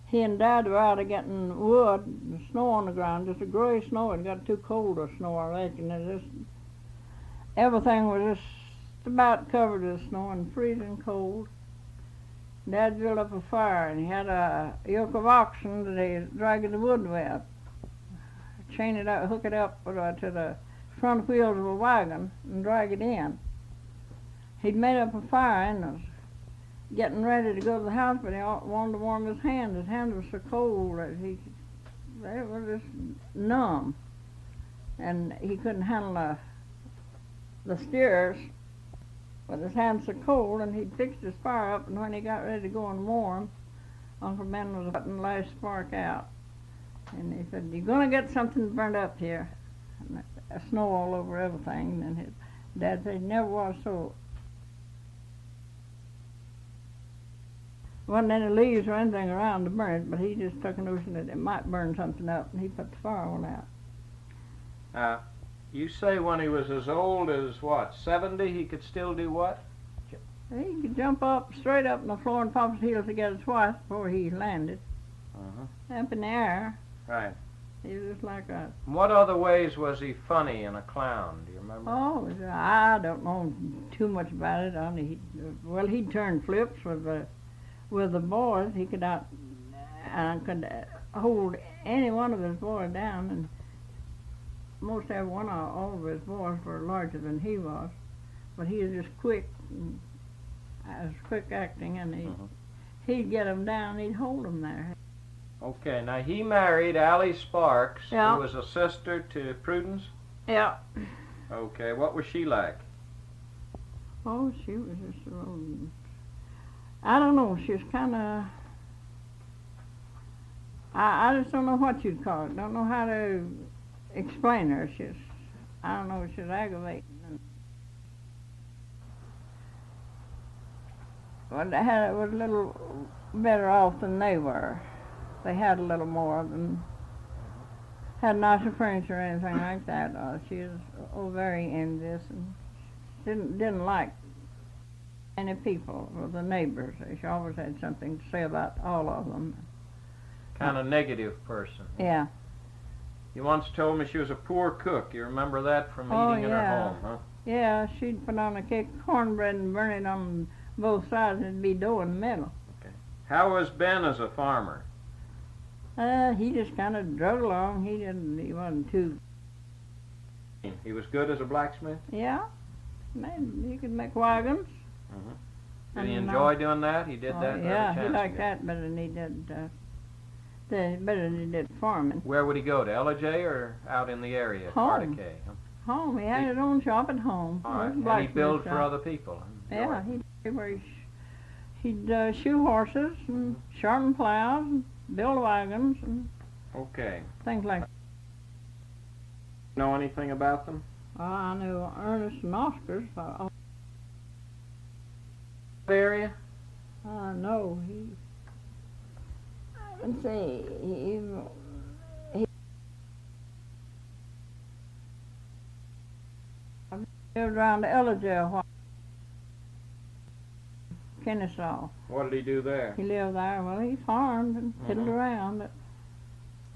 [SPEAKER 2] he and Dad were out getting wood, and snow on the ground, just a gray snow. It got too cold to snow, I reckon. Everything was just about covered with snow and freezing cold. Dad built up a fire, and he had a yoke of oxen that he was dragging the wood with. chain it up, hook it up to the front wheels of a wagon and drag it in. He'd made up a fire and was getting ready to go to the house, but he wanted to warm his hands. His hands were so cold that they were just numb, and he couldn't handle the steers with his hands so cold. And he'd fixed his fire up, and when he got ready to go and warm, Uncle Ben was putting the last spark out, and he said, "You're going to get something burnt up here." And snow all over everything. And his dad said he never was so. Wasn't any leaves or anything around to burn it, but he just took a notion that it might burn something up, and he put the fire one out.
[SPEAKER 1] You say when he was as old as, what, 70, he could still do what?
[SPEAKER 2] He could jump up, straight up on the floor and pop his heels together twice before he landed. Up in the air.
[SPEAKER 1] Right.
[SPEAKER 2] He was just like a...
[SPEAKER 1] What other ways was he funny and a clown? Do you remember?
[SPEAKER 2] Oh, I don't know too much about it. He'd turn flips with the boys. He could could hold any one of his boys down, and most every one of all of his boys were larger than he was. But he was just quick, quick acting, and he'd get them down. He'd hold them there.
[SPEAKER 1] Okay, now he married Allie Sparks,
[SPEAKER 2] Yeah.
[SPEAKER 1] who was a sister to Prudence?
[SPEAKER 2] Yeah.
[SPEAKER 1] Okay, what was she like?
[SPEAKER 2] Oh, she was just a little... I don't know, she was kind of... I just don't know what you'd call it. Don't know how to explain her. I don't know, she's aggravating. Well, they was a little better off than they were. They had a little more than... Had nicer furniture or anything like that. She was very envious and didn't like any people or the neighbors. She always had something to say about all of them.
[SPEAKER 1] Kind of negative person.
[SPEAKER 2] Yeah.
[SPEAKER 1] You once told me she was a poor cook. You remember that from eating in her home, huh?
[SPEAKER 2] Yeah, she'd put on a cake of cornbread and burn it on both sides, and it'd be dough in the middle.
[SPEAKER 1] Okay. How was Ben as a farmer?
[SPEAKER 2] He just kind of drug along. He wasn't too...
[SPEAKER 1] He was good as a blacksmith?
[SPEAKER 2] Yeah. He could make wagons.
[SPEAKER 1] Did he enjoy doing that? He did that?
[SPEAKER 2] Yeah, he liked that better than he did farming.
[SPEAKER 1] Where would he go, to LJ or out in the area?
[SPEAKER 2] Home.
[SPEAKER 1] Cartacay, huh?
[SPEAKER 2] Home. He had his own shop at home.
[SPEAKER 1] All right. And he built for other people?
[SPEAKER 2] Yeah, he'd shoe horses and sharpen plows and build wagons and things like that.
[SPEAKER 1] Know anything about them?
[SPEAKER 2] I knew Ernest and Oscar's.
[SPEAKER 1] Area?
[SPEAKER 2] No, let's see, he lived around the Ellijay a while. Kennesaw.
[SPEAKER 1] What did he do there?
[SPEAKER 2] He lived there. Well, he farmed and fiddled around.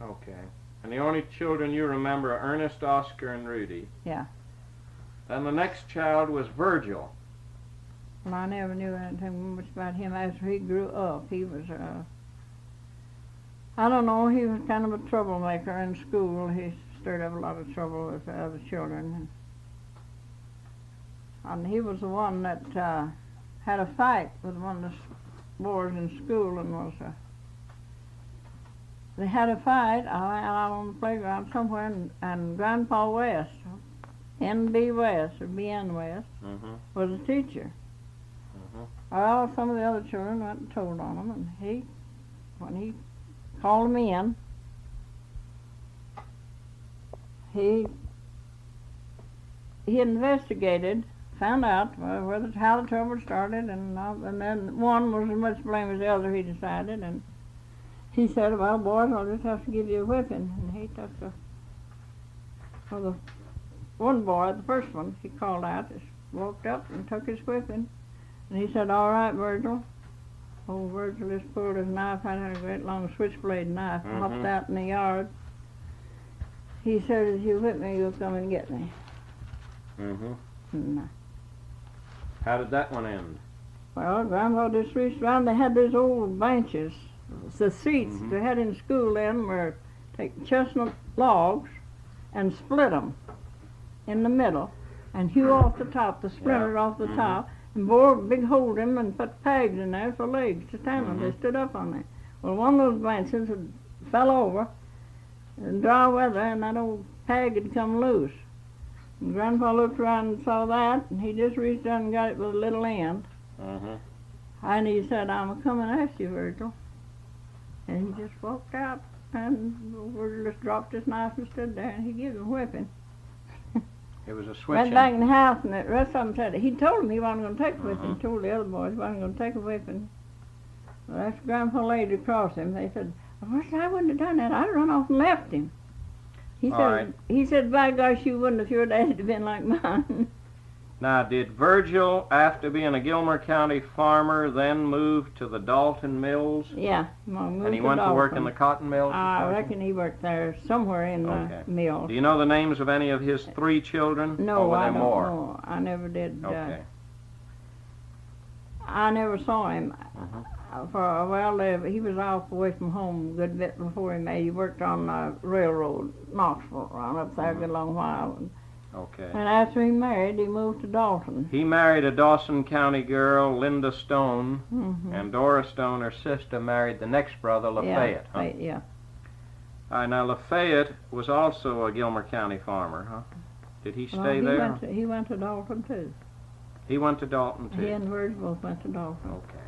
[SPEAKER 1] Okay. And the only children you remember are Ernest, Oscar, and Rudy.
[SPEAKER 2] Yeah.
[SPEAKER 1] And the next child was Virgil.
[SPEAKER 2] Well, I never knew anything much about him after he grew up. He was, I don't know, he was kind of a troublemaker in school. He stirred up a lot of trouble with the other children. And he was the one that had a fight with one of the boys in school and they had a fight out on the playground somewhere, and Grandpa West, N.B. West, or B.N. West, was a teacher. Well, some of the other children went and told on him, and when he called them in, he investigated, found out how the trouble started, and then one was as much blame as the other, he decided, and he said, "Well, boys, I'll just have to give you a whipping." And he took the one boy, the first one, he called out, just walked up and took his whipping. And he said, "All right, Virgil." Old Virgil just pulled his knife out, had a great long switchblade knife, hopped out in the yard. He said, "If you whip me, you'll come and get me." And,
[SPEAKER 1] how did that one end?
[SPEAKER 2] well, Grandpa just reached around. They had these old benches. The seats they had in school then were take chestnut logs, and split them in the middle and hew off the top, the splinters off the top, and bore a big hole in them and put pegs in there for legs to stand on. They stood up on there. Well, one of those branches had fell over in dry weather, and that old peg had come loose. And Grandpa looked around and saw that, and he just reached down and got it with a little end. And he said, "I'm coming after you, Virgil." And he just walked out, and Virgil just dropped his knife and stood there, and he gave him a whipping.
[SPEAKER 1] It was a switching.
[SPEAKER 2] Went back in the house, and the rest of them said, he told them he wasn't going to take a whipping. He told the other boys he wasn't going to take a whipping. Well, after Grandpa laid across him, they said, "I wish I wouldn't have done that. I'd run off and left him." He said, "By gosh, you wouldn't if your dad had been like mine."
[SPEAKER 1] Now, did Virgil, after being a Gilmer County farmer, then move to the Dalton Mills?
[SPEAKER 2] Yeah.
[SPEAKER 1] And he went to work in the cotton mills?
[SPEAKER 2] I reckon he worked there somewhere in the mill.
[SPEAKER 1] Do you know the names of any of his 3 children?
[SPEAKER 2] No,
[SPEAKER 1] I
[SPEAKER 2] don't
[SPEAKER 1] more?
[SPEAKER 2] know. I never did.
[SPEAKER 1] Okay.
[SPEAKER 2] I never saw him. He was off away from home a good bit before he worked on the railroad, Knoxville, around up there a good long while.
[SPEAKER 1] Okay.
[SPEAKER 2] And after he married, he moved to Dalton.
[SPEAKER 1] He married a Dawson County girl, Linda Stone, and Dora Stone, her sister, married the next brother, Lafayette.
[SPEAKER 2] Yeah.
[SPEAKER 1] Now, Lafayette was also a Gilmer County farmer, huh? Did he stay there?
[SPEAKER 2] He went to Dalton, too.
[SPEAKER 1] He went to Dalton, too?
[SPEAKER 2] He and Virgil both went to Dalton.
[SPEAKER 1] Okay.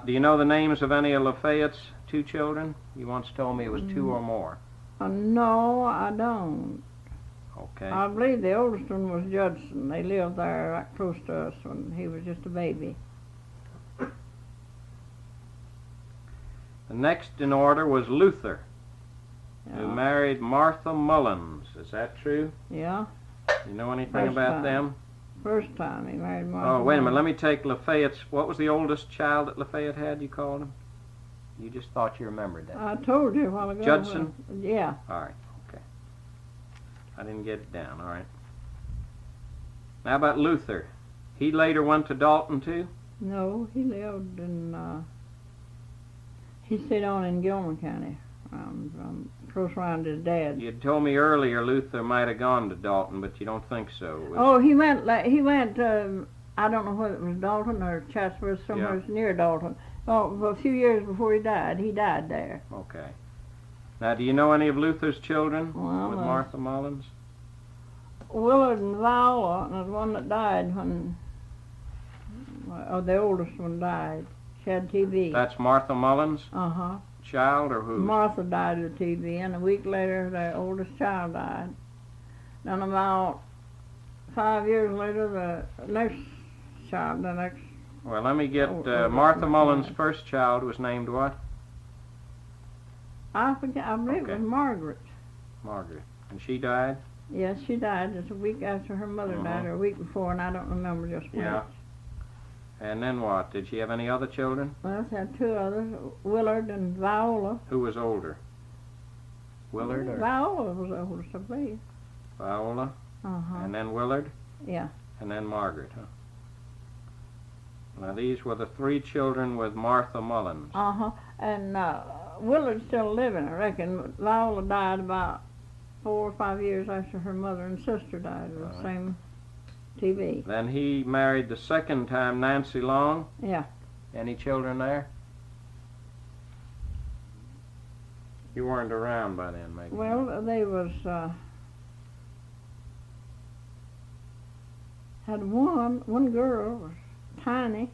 [SPEAKER 1] Do you know the names of any of Lafayette's 2 children? You once told me it was 2 or more.
[SPEAKER 2] No, I don't.
[SPEAKER 1] Okay.
[SPEAKER 2] I believe the oldest one was Judson. They lived there right close to us when he was just a baby.
[SPEAKER 1] The next in order was Luther, who married Martha Mullins. Is that true?
[SPEAKER 2] Yeah.
[SPEAKER 1] You know anything about them?
[SPEAKER 2] First time he married Martha.
[SPEAKER 1] Oh, wait a minute. Let me take Lafayette's. What was the oldest child that Lafayette had, you called him? You just thought you remembered that.
[SPEAKER 2] I told you a while ago.
[SPEAKER 1] Judson?
[SPEAKER 2] Yeah.
[SPEAKER 1] All right. Okay. I didn't get it down. All right. How about Luther? He later went to Dalton, too?
[SPEAKER 2] No, he lived in, he stayed on in Gilmer County, close around his dad.
[SPEAKER 1] You told me earlier Luther might have gone to Dalton, but you don't think so.
[SPEAKER 2] He went, I don't know whether it was Dalton or Chatsworth, somewhere near Dalton. Oh, a few years before he died there.
[SPEAKER 1] Okay. Now, do you know any of Luther's children with Martha Mullins?
[SPEAKER 2] Willard and Viola, and there's one that died when, the oldest one died. She had TB.
[SPEAKER 1] That's Martha Mullins?
[SPEAKER 2] Uh-huh.
[SPEAKER 1] Child or who?
[SPEAKER 2] Martha died of TB, and a week later, the oldest child died. Then about 5 years later, the next child,
[SPEAKER 1] Well, let me get Martha Mullins' first child was named what?
[SPEAKER 2] I forget. I believe it was Margaret.
[SPEAKER 1] Margaret. And she died?
[SPEAKER 2] Yes, she died just a week after her mother died, or a week before, and I don't remember just when.
[SPEAKER 1] Yeah. And then what? Did she have any other children?
[SPEAKER 2] Well, she had 2 others, Willard and Viola.
[SPEAKER 1] Who was older? Willard or?
[SPEAKER 2] Viola was the oldest, I believe.
[SPEAKER 1] Viola? And then Willard?
[SPEAKER 2] Yeah.
[SPEAKER 1] And then Margaret, huh? Now, these were the 3 children with Martha Mullins.
[SPEAKER 2] And Willard's still living, I reckon. Viola died about 4 or 5 years after her mother and sister died of the same TB.
[SPEAKER 1] Then he married the second time Nancy Long?
[SPEAKER 2] Yeah.
[SPEAKER 1] Any children there? You weren't around by then, maybe.
[SPEAKER 2] Well, they was, had one girl, was tiny,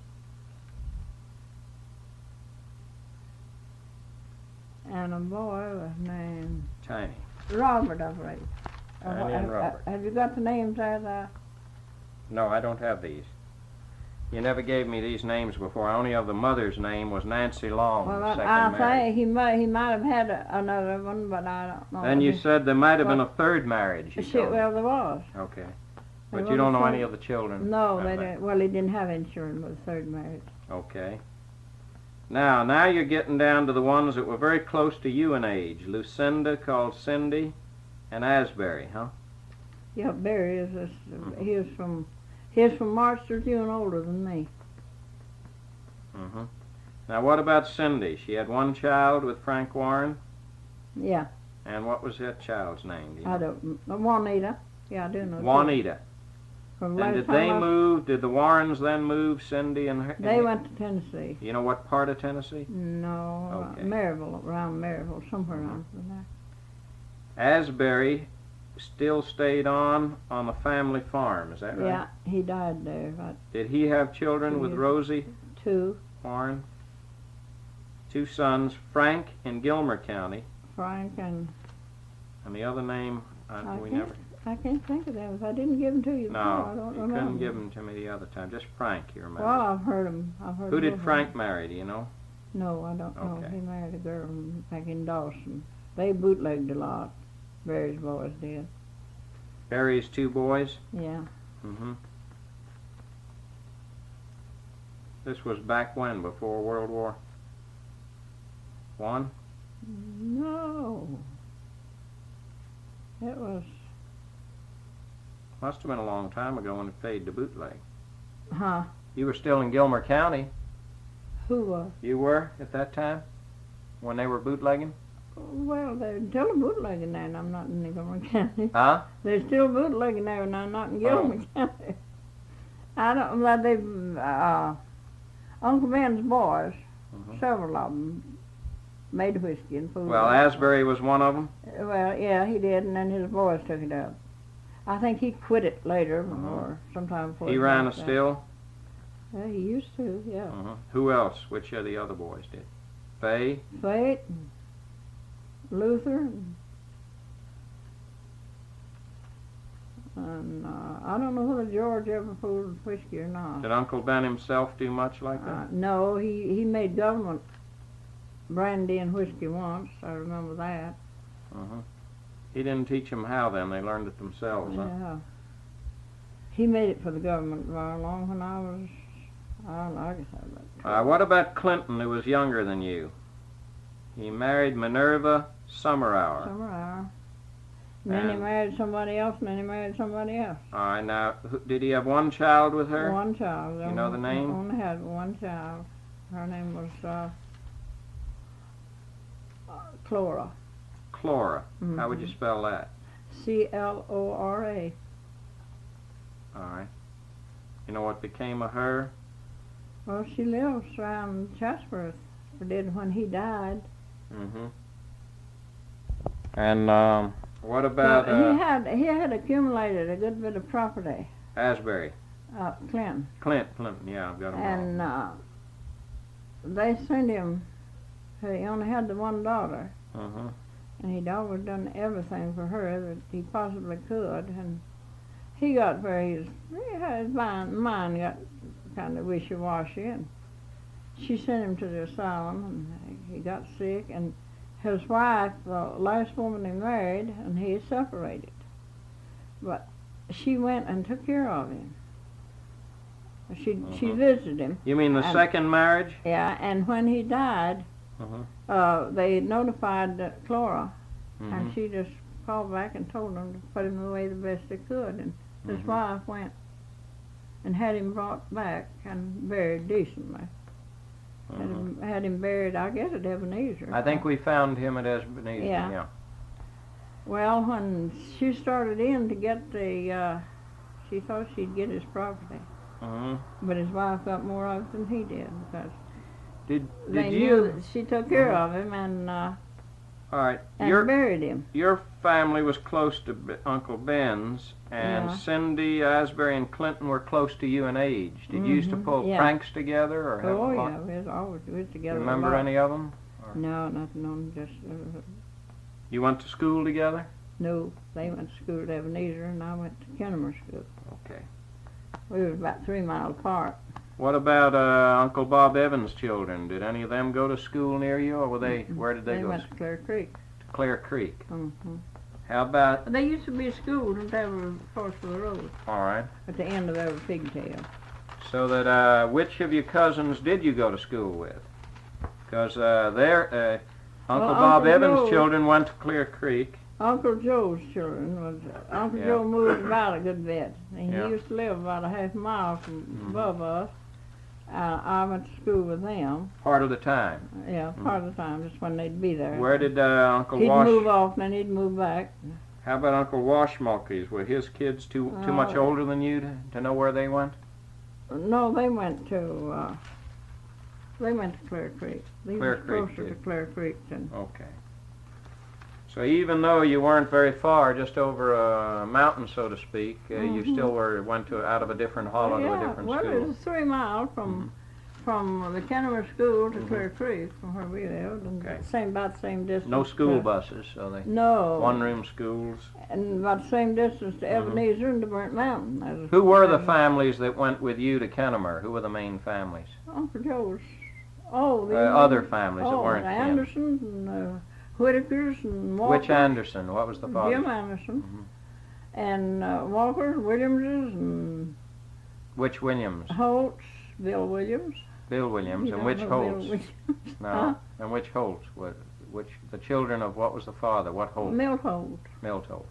[SPEAKER 2] and a boy was named
[SPEAKER 1] Tiny.
[SPEAKER 2] Robert, I believe.
[SPEAKER 1] Tiny and Robert.
[SPEAKER 2] Have you got the names there?
[SPEAKER 1] No, I don't have these. You never gave me these names before. I only have the mother's name was Nancy Long,
[SPEAKER 2] Well,
[SPEAKER 1] the second
[SPEAKER 2] I
[SPEAKER 1] marriage.
[SPEAKER 2] say he might have had another one, but I don't know.
[SPEAKER 1] Then you said there might have been a third marriage.
[SPEAKER 2] Well, there was.
[SPEAKER 1] Okay. But you don't know any of the children?
[SPEAKER 2] No, they didn't. Well, he didn't have any children with the third marriage.
[SPEAKER 1] Okay. Now you're getting down to the ones that were very close to you in age. Lucinda, called Cindy, and Asbury, huh?
[SPEAKER 2] Yeah, Barry is. He is from March to June older than me.
[SPEAKER 1] Now, what about Cindy? She had one child with Frank Warren,
[SPEAKER 2] Yeah,
[SPEAKER 1] and what was that child's name? Do you know?
[SPEAKER 2] I don't. Juanita. Yeah, I do know.
[SPEAKER 1] Juanita.
[SPEAKER 2] From
[SPEAKER 1] And
[SPEAKER 2] last
[SPEAKER 1] did
[SPEAKER 2] time
[SPEAKER 1] they
[SPEAKER 2] I-
[SPEAKER 1] move? Did the Warrens then move Cindy and her?
[SPEAKER 2] They went to Tennessee.
[SPEAKER 1] You know what part of Tennessee?
[SPEAKER 2] No,
[SPEAKER 1] Okay.
[SPEAKER 2] Maryville, around Maryville, somewhere around there.
[SPEAKER 1] Asbury still stayed on the family farm. Is that right?
[SPEAKER 2] Yeah, he died there. About
[SPEAKER 1] Did he have children
[SPEAKER 2] 2
[SPEAKER 1] with
[SPEAKER 2] years.
[SPEAKER 1] Rosie
[SPEAKER 2] 2,
[SPEAKER 1] Warren? 2 sons, Frank in Gilmer County,
[SPEAKER 2] Frank and
[SPEAKER 1] and the other name we never.
[SPEAKER 2] I can't think of them. If I didn't give them to you before, I
[SPEAKER 1] No,
[SPEAKER 2] don't
[SPEAKER 1] you
[SPEAKER 2] remember.
[SPEAKER 1] couldn't give them to me the other time. Just Frank, you remember?
[SPEAKER 2] Well, I've heard him.
[SPEAKER 1] Who did
[SPEAKER 2] both of
[SPEAKER 1] Frank
[SPEAKER 2] them.
[SPEAKER 1] marry? Do you know?
[SPEAKER 2] No, I don't know.
[SPEAKER 1] Okay.
[SPEAKER 2] He married a girl back in Dawson. They bootlegged a lot. Barry's boys did.
[SPEAKER 1] Barry's 2 boys.
[SPEAKER 2] Yeah.
[SPEAKER 1] Mm-hmm. This was back when? Before World War I?
[SPEAKER 2] No. It was.
[SPEAKER 1] Must have been a long time ago when it paid to bootleg.
[SPEAKER 2] Huh?
[SPEAKER 1] You were still in Gilmer County.
[SPEAKER 2] Who was?
[SPEAKER 1] You were at that time? When they were bootlegging?
[SPEAKER 2] Well, they're still bootlegging there, and I'm not in Gilmer County.
[SPEAKER 1] Huh?
[SPEAKER 2] They're still bootlegging there, and I'm not in Gilmer County. I don't. Well, they. Uncle Ben's boys,
[SPEAKER 1] Mhm.
[SPEAKER 2] several of them, made whiskey and food.
[SPEAKER 1] Well, Asbury was one of them.
[SPEAKER 2] Well, yeah, he did, and then his boys took it up. I think he quit it later,
[SPEAKER 1] Mhm.
[SPEAKER 2] or sometime before.
[SPEAKER 1] He ran a
[SPEAKER 2] died.
[SPEAKER 1] still.
[SPEAKER 2] Yeah, he used to, yeah.
[SPEAKER 1] Mhm. Who else? Which of the other boys did? Fay?
[SPEAKER 2] Fate, and Luther, and I don't know whether George ever pulled whiskey or not.
[SPEAKER 1] Did Uncle Ben himself do much like that?
[SPEAKER 2] No, he made government brandy and whiskey once. I remember that.
[SPEAKER 1] Mhm. He didn't teach them how then. They learned it themselves, huh?
[SPEAKER 2] Yeah. He made it for the government very long when I was, I don't know, I guess I was about
[SPEAKER 1] What about Clinton, who was younger than you? He married Minerva Summerhour.
[SPEAKER 2] summer hour. And then he
[SPEAKER 1] And-
[SPEAKER 2] married somebody else, and then he married somebody else.
[SPEAKER 1] All right, now, did he have one child with her?
[SPEAKER 2] One child.
[SPEAKER 1] You know the name?
[SPEAKER 2] Only had one child. Her name was Clora.
[SPEAKER 1] Clora. How would you
[SPEAKER 2] Mhm.
[SPEAKER 1] spell that?
[SPEAKER 2] Clora.
[SPEAKER 1] All right. You know what became of her?
[SPEAKER 2] Well, she lives around Chatsworth. Or did when he died.
[SPEAKER 1] Mm-hmm. And what about
[SPEAKER 2] So he had accumulated a good bit of property.
[SPEAKER 1] Asbury?
[SPEAKER 2] Clinton.
[SPEAKER 1] Clinton, yeah, I've got him all.
[SPEAKER 2] And they sent him. He only had the one daughter,
[SPEAKER 1] Mm-hmm.
[SPEAKER 2] and he'd always done everything for her that he possibly could. And he got his mind got kind of wishy-washy, and she sent him to the asylum, and he got sick, and his wife, the last woman he married, and he separated. But she went and took care of him. She
[SPEAKER 1] Mhm.
[SPEAKER 2] visited him.
[SPEAKER 1] You mean the
[SPEAKER 2] And-
[SPEAKER 1] second marriage?
[SPEAKER 2] Yeah, and when he died, they notified Clora,
[SPEAKER 1] Mm-hmm.
[SPEAKER 2] and she just called back and told them to put him away the best they could. And his
[SPEAKER 1] Mhm.
[SPEAKER 2] wife went and had him brought back and buried decently. Had him buried, I guess, at Ebenezer.
[SPEAKER 1] I think we found him at Ebenezer,
[SPEAKER 2] Yeah.
[SPEAKER 1] yeah.
[SPEAKER 2] Well, when she started in to get she thought she'd get his property,
[SPEAKER 1] Mm-hmm.
[SPEAKER 2] but his wife got more of it than he did because
[SPEAKER 1] Did
[SPEAKER 2] they knew
[SPEAKER 1] you?
[SPEAKER 2] that she took care of him and
[SPEAKER 1] All right. Your
[SPEAKER 2] buried him.
[SPEAKER 1] family was close to Uncle Ben's, and
[SPEAKER 2] Yeah.
[SPEAKER 1] Cindy, Asbury, and Clinton were close to you in age. Did you used to
[SPEAKER 2] Mhm,
[SPEAKER 1] pull
[SPEAKER 2] yeah.
[SPEAKER 1] pranks together, or have
[SPEAKER 2] Oh
[SPEAKER 1] a lot?
[SPEAKER 2] yeah, we was together.
[SPEAKER 1] Remember
[SPEAKER 2] a lot.
[SPEAKER 1] any of them?
[SPEAKER 2] No, nothing on just.
[SPEAKER 1] You went to school together?
[SPEAKER 2] No, they went to school at Ebenezer, and I went to Kennemer School.
[SPEAKER 1] Okay.
[SPEAKER 2] We were about 3 miles apart.
[SPEAKER 1] What about Uncle Bob Evans' children? Did any of them go to school near you, or were they?
[SPEAKER 2] Mm-mm.
[SPEAKER 1] Where did they go?
[SPEAKER 2] went to Clear Creek.
[SPEAKER 1] To Clear Creek.
[SPEAKER 2] hmm
[SPEAKER 1] How about?
[SPEAKER 2] They used to be schools and they were across the road
[SPEAKER 1] All right.
[SPEAKER 2] at the end of every pigtail.
[SPEAKER 1] So that which of your cousins did you go to school with? Because Uncle Bob
[SPEAKER 2] Uncle
[SPEAKER 1] Evans'
[SPEAKER 2] Joe-
[SPEAKER 1] children went to Clear Creek.
[SPEAKER 2] Uncle Joe's children was Uncle
[SPEAKER 1] Yeah.
[SPEAKER 2] Joe moved about a good bit, and
[SPEAKER 1] Yeah.
[SPEAKER 2] he used to live about a half mile from
[SPEAKER 1] Mhm.
[SPEAKER 2] above us. I went to school with them.
[SPEAKER 1] Part of the time.
[SPEAKER 2] Yeah, part of the time, just when they'd be there.
[SPEAKER 1] Where did Uncle
[SPEAKER 2] He'd
[SPEAKER 1] Wash?
[SPEAKER 2] move off, and then he'd move back.
[SPEAKER 1] How about Uncle Washmulkeys? Were his kids too much older than you to know where they went?
[SPEAKER 2] No, they went to Clear Creek. They
[SPEAKER 1] Clear
[SPEAKER 2] was
[SPEAKER 1] Creek
[SPEAKER 2] closer to
[SPEAKER 1] did.
[SPEAKER 2] Clear Creek than.
[SPEAKER 1] Okay. So even though you weren't very far, just over a mountain, so to speak, you still went out of a different hollow to a different
[SPEAKER 2] well,
[SPEAKER 1] school.
[SPEAKER 2] it was 3 miles from the Kennemer School to Clear Creek, from where we lived, and about the same distance.
[SPEAKER 1] No school buses, so they one-room schools.
[SPEAKER 2] And about the same distance to Ebenezer and to Burnt Mountain.
[SPEAKER 1] Who were the families that went with you to Kennemer? Who were the main families?
[SPEAKER 2] Uncle Joe's. Oh, the
[SPEAKER 1] other families that weren't
[SPEAKER 2] the
[SPEAKER 1] kin.
[SPEAKER 2] Andersons and Whitakers and Walkers.
[SPEAKER 1] Which Anderson? What was the father?
[SPEAKER 2] Jim Anderson. And Walkers, Williamses, and
[SPEAKER 1] Which Williams?
[SPEAKER 2] Holtz, Bill Williams.
[SPEAKER 1] Bill Williams.
[SPEAKER 2] You
[SPEAKER 1] And
[SPEAKER 2] don't
[SPEAKER 1] which
[SPEAKER 2] know
[SPEAKER 1] Holtz?
[SPEAKER 2] Bill Williams.
[SPEAKER 1] No.
[SPEAKER 2] Huh?
[SPEAKER 1] And which Holtz? Which the children of what was the father? What Holtz?
[SPEAKER 2] Milt Holt.
[SPEAKER 1] Milt Holtz.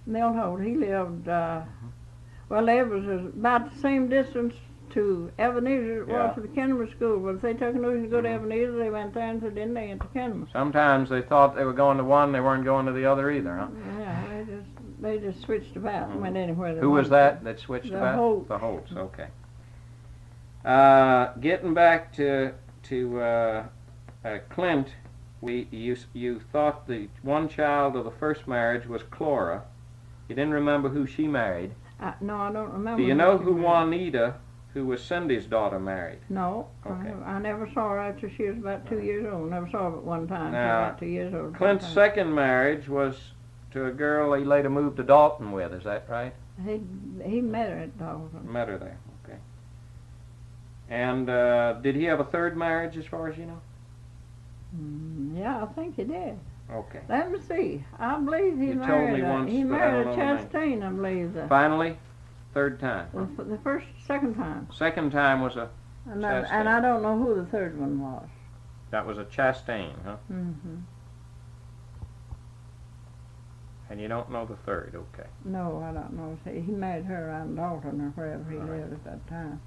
[SPEAKER 2] Milt Holt. He lived. Well, they was about the same distance to Ebenezer as it was to the Kennemer School. But if they took a notion to go to Ebenezer, they went there, and so then they went to Kennemer.
[SPEAKER 1] Sometimes they thought they were going to one, they weren't going to the other either, huh?
[SPEAKER 2] Yeah, they just switched about and went anywhere they
[SPEAKER 1] Who was
[SPEAKER 2] wanted
[SPEAKER 1] that switched
[SPEAKER 2] The
[SPEAKER 1] about?
[SPEAKER 2] Holtz.
[SPEAKER 1] The Holtz, okay. Getting back to Clint, you thought the one child of the first marriage was Clora. You didn't remember who she married.
[SPEAKER 2] No, I don't remember.
[SPEAKER 1] Do you know who Juanita, who was Cindy's daughter, married?
[SPEAKER 2] No.
[SPEAKER 1] Okay.
[SPEAKER 2] I never saw her after she was about 2 years old. Never saw her but one time. She was
[SPEAKER 1] Now,
[SPEAKER 2] about 2 years old.
[SPEAKER 1] Clint's second marriage was to a girl he later moved to Dalton with, is that right?
[SPEAKER 2] He met her at Dalton.
[SPEAKER 1] Met her there, okay. And did he have a third marriage as far as you know?
[SPEAKER 2] Yeah, I think he did.
[SPEAKER 1] Okay.
[SPEAKER 2] Let me see. I believe he
[SPEAKER 1] You
[SPEAKER 2] married
[SPEAKER 1] told me once,
[SPEAKER 2] he
[SPEAKER 1] but I
[SPEAKER 2] married
[SPEAKER 1] don't
[SPEAKER 2] a
[SPEAKER 1] know the name.
[SPEAKER 2] Chastain, I believe.
[SPEAKER 1] Finally, third time.
[SPEAKER 2] The second time.
[SPEAKER 1] Second time was
[SPEAKER 2] And
[SPEAKER 1] Chastain.
[SPEAKER 2] I don't know who the third one was.
[SPEAKER 1] that was a Chastain, huh?
[SPEAKER 2] Mm-hmm.
[SPEAKER 1] And you don't know the third, okay.
[SPEAKER 2] No, I don't know. He married her around Dalton or wherever he lived at that time.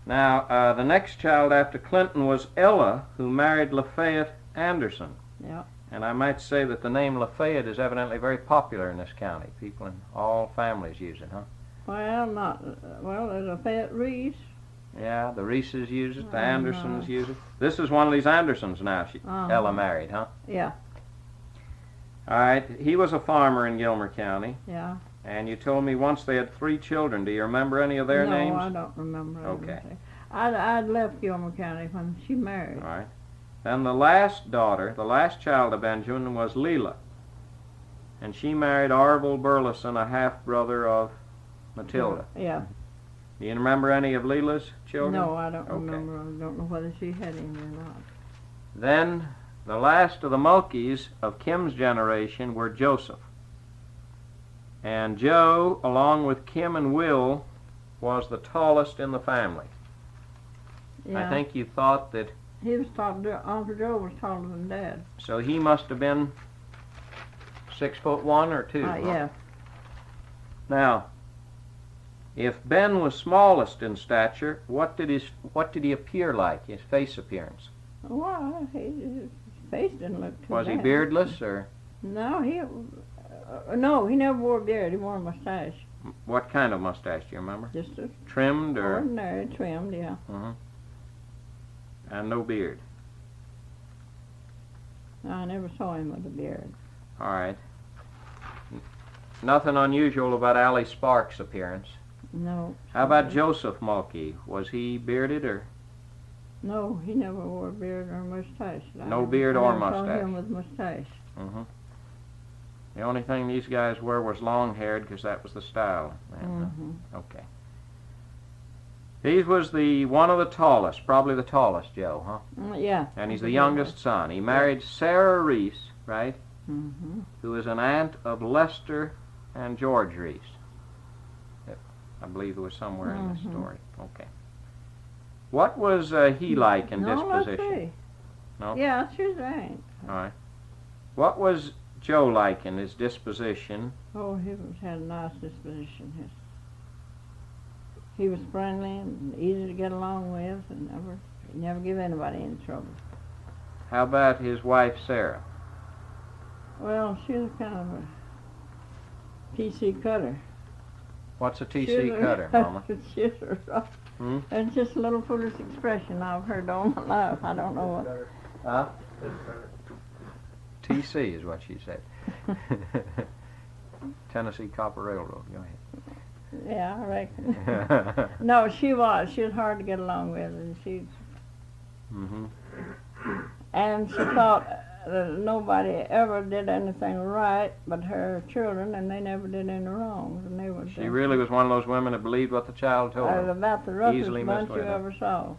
[SPEAKER 1] Now, the next child after Clinton was Ella, who married Lafayette Anderson.
[SPEAKER 2] Yeah.
[SPEAKER 1] And I might say that the name Lafayette is evidently very popular in this county. People in all families use it, huh?
[SPEAKER 2] Well, there's a Fayette Reese.
[SPEAKER 1] Yeah, the Reeses use it, the Andersons use it. This is one of these Andersons now Ella married, huh?
[SPEAKER 2] Yeah.
[SPEAKER 1] All right, he was a farmer in Gilmer County.
[SPEAKER 2] Yeah.
[SPEAKER 1] And you told me once they had 3 children. Do you remember any of their names?
[SPEAKER 2] No, I don't remember.
[SPEAKER 1] Okay.
[SPEAKER 2] I'd left Gilmer County when she married.
[SPEAKER 1] All right. Then the last daughter, the last child of Benjamin, was Leela. And she married Orville Burleson, a half-brother of Matilda.
[SPEAKER 2] Yeah.
[SPEAKER 1] Do you remember any of Leela's children?
[SPEAKER 2] No, I don't remember. I don't know whether she had any or not.
[SPEAKER 1] Then the last of the Mulkeys of Kim's generation were Joseph. And Joe, along with Kim and Will, was the tallest in the family.
[SPEAKER 2] Yeah.
[SPEAKER 1] I think you thought that,
[SPEAKER 2] He was taller. Uncle Joe was taller than Dad.
[SPEAKER 1] so he must have been 6'1" or 2. huh?
[SPEAKER 2] Yeah.
[SPEAKER 1] Now, if Ben was smallest in stature, what did he appear like? His face appearance?
[SPEAKER 2] Well, his face didn't look too
[SPEAKER 1] Was he
[SPEAKER 2] bad.
[SPEAKER 1] beardless or
[SPEAKER 2] No, no, he never wore a beard. He wore a mustache.
[SPEAKER 1] what kind of mustache? Do you remember?
[SPEAKER 2] Just a
[SPEAKER 1] Trimmed or?
[SPEAKER 2] ordinary, trimmed, yeah.
[SPEAKER 1] And no beard.
[SPEAKER 2] I never saw him with a beard.
[SPEAKER 1] All right. Nothing unusual about Allie Sparks' appearance.
[SPEAKER 2] No.
[SPEAKER 1] How about Joseph Mulkey? Was he bearded or?
[SPEAKER 2] No, he never wore a beard or a mustache.
[SPEAKER 1] No beard or
[SPEAKER 2] I never
[SPEAKER 1] mustache.
[SPEAKER 2] saw him with mustache.
[SPEAKER 1] The only thing these guys were was long-haired because that was the style. Okay. He was one of the tallest, probably the tallest, Joe, huh?
[SPEAKER 2] Yeah.
[SPEAKER 1] And he's the youngest son. He married Sarah Reese, right? Who is an aunt of Lester and George Reese. I believe it was somewhere in the story. Okay. What was he like in disposition?
[SPEAKER 2] Let's see.
[SPEAKER 1] No?
[SPEAKER 2] Yeah, she's right.
[SPEAKER 1] All right. What was Joe like in his disposition?
[SPEAKER 2] Oh, he had a nice disposition. He was friendly and easy to get along with, and never give anybody any trouble.
[SPEAKER 1] How about his wife, Sarah?
[SPEAKER 2] Well, she was kind of a T.C. cutter.
[SPEAKER 1] What's a T.C. cutter, Mama?
[SPEAKER 2] She's rough. It's just a little foolish expression I've heard all my life. I don't know what.
[SPEAKER 1] Huh? T.C. is what she said. Tennessee Copper Railroad. Go ahead.
[SPEAKER 2] Yeah, I reckon. No, she was. She was hard to get along with, and she. And she thought that nobody ever did anything right but her children, and they never did any wrong. And they were.
[SPEAKER 1] She really was one of those women that believed what the child told her.
[SPEAKER 2] About the roughest
[SPEAKER 1] Easily
[SPEAKER 2] bunch you
[SPEAKER 1] misled her.
[SPEAKER 2] ever saw.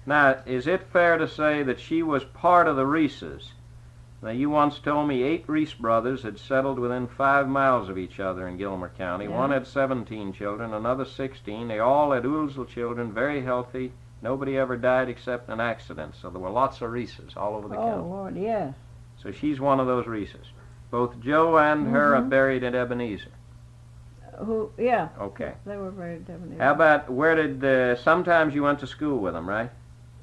[SPEAKER 1] Now, is it fair to say that she was part of the Reeses? Now, you once told me 8 Reese brothers had settled within 5 miles of each other in Gilmer County.
[SPEAKER 2] Yeah.
[SPEAKER 1] One had 17 children, another 16. They all had oolsel children, very healthy. Nobody ever died except in an accident. So there were lots of Reeses all over the
[SPEAKER 2] Oh,
[SPEAKER 1] county.
[SPEAKER 2] Lord, yes.
[SPEAKER 1] So she's one of those Reeses. Both Joe and her are buried at Ebenezer.
[SPEAKER 2] Who? Yeah.
[SPEAKER 1] Okay.
[SPEAKER 2] They were very definitely.
[SPEAKER 1] How about, where did, sometimes you went to school with them, right?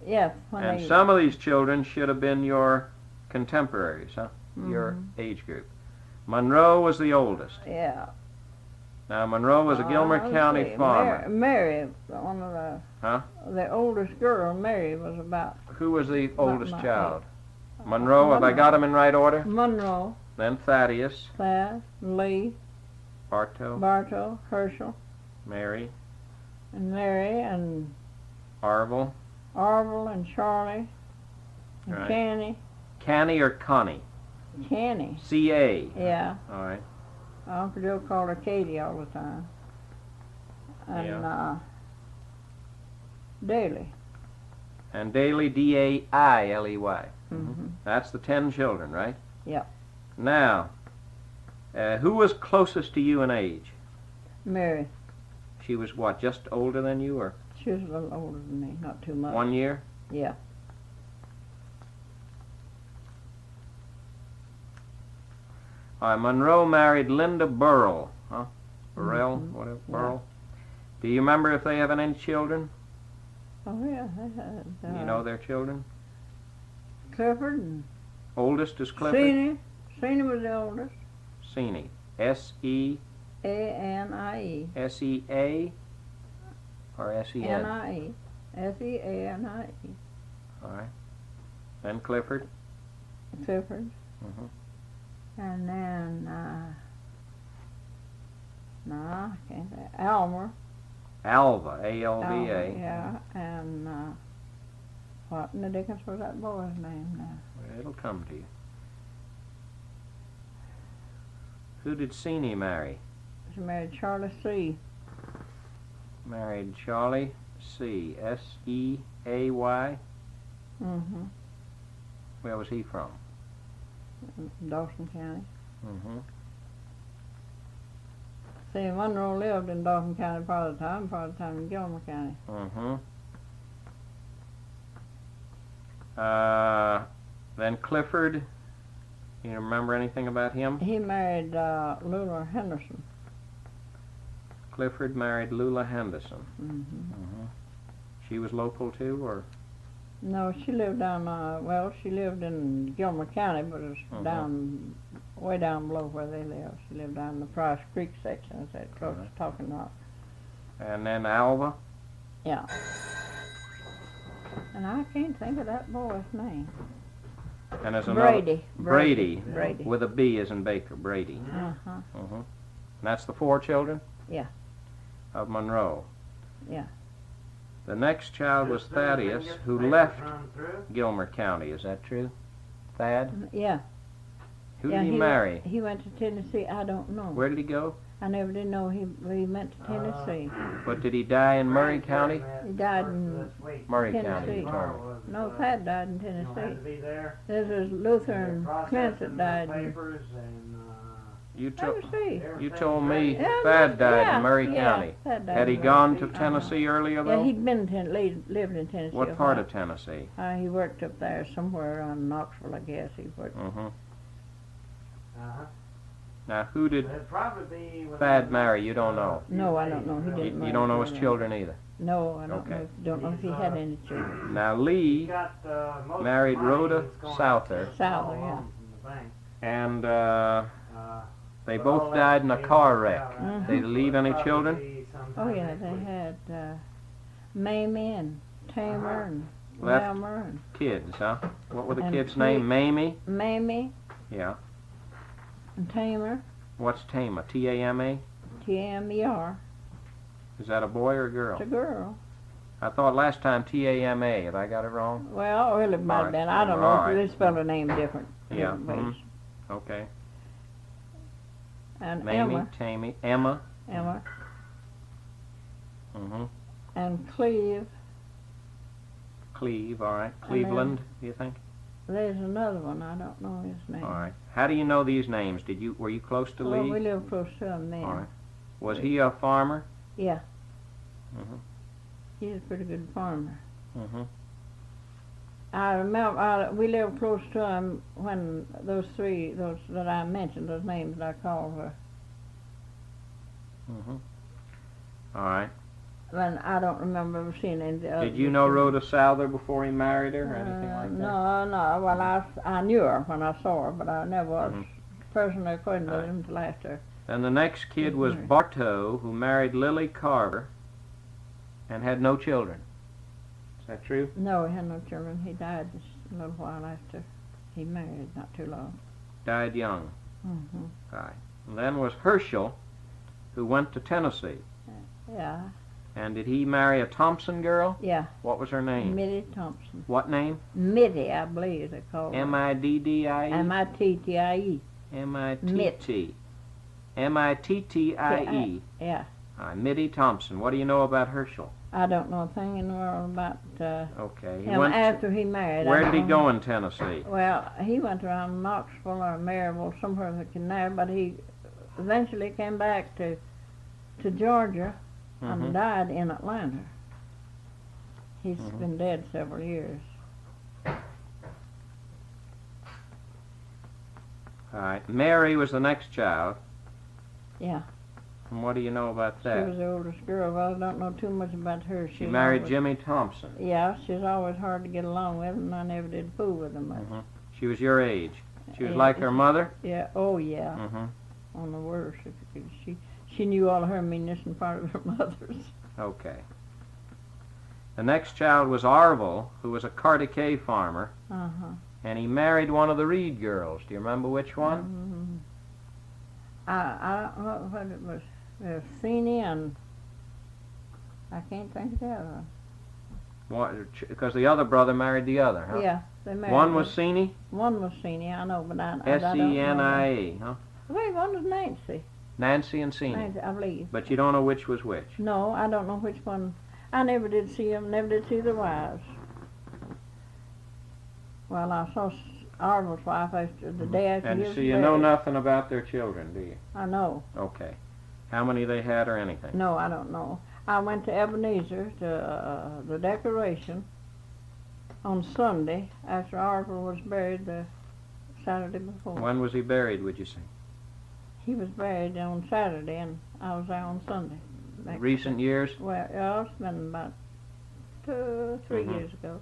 [SPEAKER 2] Yes. When
[SPEAKER 1] And
[SPEAKER 2] they,
[SPEAKER 1] some of these children should have been your contemporaries, huh? Your age group. Monroe was the oldest.
[SPEAKER 2] Yeah.
[SPEAKER 1] Now, Monroe was a Gilmer
[SPEAKER 2] let's
[SPEAKER 1] County
[SPEAKER 2] see.
[SPEAKER 1] farmer.
[SPEAKER 2] Mary, one of the oldest girl, Mary, was about
[SPEAKER 1] Who was the oldest
[SPEAKER 2] my
[SPEAKER 1] child? Monroe, have I got them in right order?
[SPEAKER 2] Monroe,
[SPEAKER 1] Then Thaddeus,
[SPEAKER 2] Thad, Lee,
[SPEAKER 1] Bartow,
[SPEAKER 2] Herschel,
[SPEAKER 1] Mary,
[SPEAKER 2] and Mary, and
[SPEAKER 1] Arvil,
[SPEAKER 2] and Charlie, and
[SPEAKER 1] Right.
[SPEAKER 2] Canny.
[SPEAKER 1] Canny or Connie?
[SPEAKER 2] Canny.
[SPEAKER 1] C-A.
[SPEAKER 2] Yeah.
[SPEAKER 1] All right.
[SPEAKER 2] Uncle Joe called her Katie all the time. And Daly.
[SPEAKER 1] And Daly, D-A-I-L-E-Y.
[SPEAKER 2] Mm-hmm.
[SPEAKER 1] That's the 10 children, right?
[SPEAKER 2] Yep.
[SPEAKER 1] Now, who was closest to you in age?
[SPEAKER 2] Mary.
[SPEAKER 1] She was what, just older than you, or
[SPEAKER 2] She was a little older than me, not too much.
[SPEAKER 1] 1 year?
[SPEAKER 2] Yeah.
[SPEAKER 1] All right, Monroe married Linda Burrell, huh? Burrell, whatever,
[SPEAKER 2] Yeah.
[SPEAKER 1] Burrell. Do you remember if they have any children?
[SPEAKER 2] Oh, yeah. They had,
[SPEAKER 1] You know their children?
[SPEAKER 2] Clifford and
[SPEAKER 1] Oldest is Clifford?
[SPEAKER 2] Seanie. Seanie was the oldest.
[SPEAKER 1] Seanie. S-E...
[SPEAKER 2] A-N-I-E.
[SPEAKER 1] S-E-A or S-E-N?
[SPEAKER 2] N-I-E. S-E-A-N-I-E.
[SPEAKER 1] All right. Then Clifford.
[SPEAKER 2] Clifford.
[SPEAKER 1] Mhm.
[SPEAKER 2] And then, no, I can't say. Alva,
[SPEAKER 1] Alva, A-L-V-A.
[SPEAKER 2] yeah. And, what in the dickens was that boy's name now?
[SPEAKER 1] Well, it'll come to you. Who did Seanie marry?
[SPEAKER 2] She married Charlie C.
[SPEAKER 1] Married Charlie C. S-E-A-Y.
[SPEAKER 2] Mm-hmm.
[SPEAKER 1] Where was he from?
[SPEAKER 2] Dawson County.
[SPEAKER 1] Mm-hmm.
[SPEAKER 2] See, Monroe lived in Dawson County part of the time in Gilmer County.
[SPEAKER 1] Mm-hmm. Then Clifford. You remember anything about him?
[SPEAKER 2] He married Lula Henderson.
[SPEAKER 1] Clifford married Lula Henderson.
[SPEAKER 2] Mm-hmm.
[SPEAKER 1] Mm-hmm. She was local too, or?
[SPEAKER 2] No, she lived down, she lived in Gilmer County, but it was down, way down below where they live. She lived down in the Price Creek section, is that close to Talking Rock.
[SPEAKER 1] And then Alva?
[SPEAKER 2] Yeah. And I can't think of that boy's name.
[SPEAKER 1] And there's another...
[SPEAKER 2] Brady.
[SPEAKER 1] Brady. With a B as in Baker, Brady.
[SPEAKER 2] Uh-huh.
[SPEAKER 1] Mm-hmm. And that's the 4 children?
[SPEAKER 2] Yeah.
[SPEAKER 1] Of Monroe.
[SPEAKER 2] Yeah.
[SPEAKER 1] The next child was Thaddeus, who left Gilmer County. Is that true? Thad?
[SPEAKER 2] Yeah.
[SPEAKER 1] Who did he marry?
[SPEAKER 2] He went to Tennessee. I don't know.
[SPEAKER 1] Where did he go?
[SPEAKER 2] I never did know he went to Tennessee.
[SPEAKER 1] But did he die in Murray County?
[SPEAKER 2] He died in
[SPEAKER 1] Murray
[SPEAKER 2] Tennessee.
[SPEAKER 1] County, you told me.
[SPEAKER 2] No, Thad died in Tennessee. There's Luther and Clint that died in
[SPEAKER 1] You
[SPEAKER 2] Tennessee.
[SPEAKER 1] told me
[SPEAKER 2] Yeah,
[SPEAKER 1] Thad died
[SPEAKER 2] yeah,
[SPEAKER 1] in Murray
[SPEAKER 2] yeah,
[SPEAKER 1] County.
[SPEAKER 2] Thad died
[SPEAKER 1] Had he
[SPEAKER 2] in
[SPEAKER 1] gone to
[SPEAKER 2] Tennessee.
[SPEAKER 1] Tennessee earlier,
[SPEAKER 2] Yeah,
[SPEAKER 1] though?
[SPEAKER 2] he'd been lived in Tennessee.
[SPEAKER 1] What
[SPEAKER 2] a
[SPEAKER 1] part
[SPEAKER 2] while.
[SPEAKER 1] of Tennessee?
[SPEAKER 2] He worked up there somewhere around Knoxville, I guess. He worked.
[SPEAKER 1] Mm-hmm. Now, who did
[SPEAKER 3] It'd probably be when
[SPEAKER 1] Thad marry? You don't know.
[SPEAKER 2] No, I don't know. He didn't
[SPEAKER 1] You
[SPEAKER 2] marry
[SPEAKER 1] don't know his
[SPEAKER 2] children.
[SPEAKER 1] children either.
[SPEAKER 2] No, I don't
[SPEAKER 1] Okay.
[SPEAKER 2] know. Don't know if he had any children.
[SPEAKER 1] Now,
[SPEAKER 3] he
[SPEAKER 1] Lee
[SPEAKER 3] got most
[SPEAKER 1] married
[SPEAKER 3] of the money
[SPEAKER 1] Rhoda
[SPEAKER 3] that's going
[SPEAKER 1] Souther.
[SPEAKER 3] to
[SPEAKER 2] Souther, yeah.
[SPEAKER 3] loans from the bank.
[SPEAKER 1] and they
[SPEAKER 3] But all
[SPEAKER 1] both
[SPEAKER 3] that
[SPEAKER 1] died in a
[SPEAKER 3] came
[SPEAKER 1] car
[SPEAKER 3] out
[SPEAKER 1] wreck.
[SPEAKER 2] Mhm.
[SPEAKER 1] Did they leave any
[SPEAKER 3] Probably
[SPEAKER 1] children?
[SPEAKER 3] be sometime
[SPEAKER 2] Oh yeah,
[SPEAKER 3] next
[SPEAKER 2] they
[SPEAKER 3] week.
[SPEAKER 2] had Mamie and Tamer and
[SPEAKER 1] Left
[SPEAKER 2] Wilmer and
[SPEAKER 1] kids, huh? What were the
[SPEAKER 2] And
[SPEAKER 1] kids'
[SPEAKER 2] three-
[SPEAKER 1] name? Mamie?
[SPEAKER 2] Mamie
[SPEAKER 1] Yeah.
[SPEAKER 2] and Tamer,
[SPEAKER 1] What's Tama? T-A-M-A?
[SPEAKER 2] T-A-M-E-R.
[SPEAKER 1] Is that a boy or a girl?
[SPEAKER 2] It's a girl.
[SPEAKER 1] I thought last time T-A-M-A. Have I got it wrong?
[SPEAKER 2] Well, really might have
[SPEAKER 1] Alright.
[SPEAKER 2] been. I don't know.
[SPEAKER 1] Alright.
[SPEAKER 2] They spell her name different.
[SPEAKER 1] Yeah,
[SPEAKER 2] different ways.
[SPEAKER 1] Okay.
[SPEAKER 2] And
[SPEAKER 1] Mamie,
[SPEAKER 2] Emma,
[SPEAKER 1] Tammy, Emma. Mm-hmm.
[SPEAKER 2] and Cleve.
[SPEAKER 1] Cleve, all right.
[SPEAKER 2] then-
[SPEAKER 1] Cleveland, do you think?
[SPEAKER 2] There's another one. I don't know his name.
[SPEAKER 1] All right. How do you know these names? Were you close to
[SPEAKER 2] Well,
[SPEAKER 1] Lee?
[SPEAKER 2] we live close to him then.
[SPEAKER 1] All right. Was he a farmer?
[SPEAKER 2] Yeah.
[SPEAKER 1] Mhm.
[SPEAKER 2] He's a pretty good farmer.
[SPEAKER 1] Mm-hmm.
[SPEAKER 2] I remember we lived close to him when those that I mentioned, those names that I called her.
[SPEAKER 1] Mm-hmm. All right.
[SPEAKER 2] And I don't remember ever seeing any of the others.
[SPEAKER 1] Did you know Rhoda Souther before he married her or anything like that?
[SPEAKER 2] No. Well, I knew her when I saw her, but I never was
[SPEAKER 1] Mhm.
[SPEAKER 2] personally acquainted with
[SPEAKER 1] Right.
[SPEAKER 2] him until after.
[SPEAKER 1] And the next kid was
[SPEAKER 2] Mhm.
[SPEAKER 1] Bartow, who married Lily Carver and had no children. Is that true?
[SPEAKER 2] No, he had no children. He died just a little while after he married, not too long.
[SPEAKER 1] Died young.
[SPEAKER 2] Hmm.
[SPEAKER 1] Right. And then was Herschel, who went to Tennessee.
[SPEAKER 2] Yeah,
[SPEAKER 1] And did he marry a Thompson girl?
[SPEAKER 2] yeah.
[SPEAKER 1] What was her name?
[SPEAKER 2] Mittie Thompson.
[SPEAKER 1] What name?
[SPEAKER 2] Mittie, I believe they call her.
[SPEAKER 1] M-I-D-D-I-E?
[SPEAKER 2] M-I-T-T-I-E.
[SPEAKER 1] M-I-T-T. M-I-T-T-I-E.
[SPEAKER 2] Yeah.
[SPEAKER 1] Mittie Thompson. What do you know about Herschel?
[SPEAKER 2] I don't know a thing in the world about
[SPEAKER 1] Okay. He
[SPEAKER 2] him
[SPEAKER 1] went
[SPEAKER 2] after he married.
[SPEAKER 1] where
[SPEAKER 2] I
[SPEAKER 1] did he
[SPEAKER 2] don't
[SPEAKER 1] go
[SPEAKER 2] know.
[SPEAKER 1] in Tennessee?
[SPEAKER 2] Well, he went around Knoxville or Maryville, somewhere that can there, but he eventually came back to Georgia
[SPEAKER 1] Mhm.
[SPEAKER 2] and died in Atlanta. He's
[SPEAKER 1] Mhm.
[SPEAKER 2] been dead several years.
[SPEAKER 1] All right. Mary was the next child.
[SPEAKER 2] Yeah.
[SPEAKER 1] And what do you know about
[SPEAKER 2] She
[SPEAKER 1] that?
[SPEAKER 2] was the oldest girl. Well, I don't know too much about her.
[SPEAKER 1] She
[SPEAKER 2] was
[SPEAKER 1] married
[SPEAKER 2] always,
[SPEAKER 1] Jimmy Thompson.
[SPEAKER 2] Yeah, she's always hard to get along with, and I never did fool with her much.
[SPEAKER 1] Mhm. She was your age. She was
[SPEAKER 2] Yeah,
[SPEAKER 1] like her mother?
[SPEAKER 2] Yeah. Oh, yeah.
[SPEAKER 1] Mm-hmm.
[SPEAKER 2] On the worst. If you could. She knew all her meanness and part of her mother's.
[SPEAKER 1] Okay. The next child was Arville, who was a Carticay farmer,
[SPEAKER 2] Uh-huh.
[SPEAKER 1] and he married one of the Reed girls. Do you remember which one?
[SPEAKER 2] Mm-hmm. I don't know what it was. Feeney and I can't think of the other one.
[SPEAKER 1] Because the other brother married the other, huh?
[SPEAKER 2] Yeah, they married.
[SPEAKER 1] One was Senie?
[SPEAKER 2] One was Feeney, I know, but I don't know.
[SPEAKER 1] S-E-N-I-E, huh?
[SPEAKER 2] I believe one was Nancy.
[SPEAKER 1] Nancy and Senie.
[SPEAKER 2] Nancy, I believe.
[SPEAKER 1] But you don't know which was which.
[SPEAKER 2] No, I don't know which one. I never did see them. Never did see the wives. Well, I saw Arville's wife after the day after
[SPEAKER 1] And
[SPEAKER 2] he was
[SPEAKER 1] so you know
[SPEAKER 2] buried.
[SPEAKER 1] nothing about their children, do you?
[SPEAKER 2] I know.
[SPEAKER 1] Okay. How many they had or anything?
[SPEAKER 2] No, I don't know. I went to Ebenezer to the decoration on Sunday after Arville was buried the Saturday before.
[SPEAKER 1] When was he buried, would you say?
[SPEAKER 2] He was buried on Saturday, and I was there on Sunday.
[SPEAKER 1] Recent years?
[SPEAKER 2] Well, yeah, it's been about 3
[SPEAKER 1] Mhm.
[SPEAKER 2] years ago.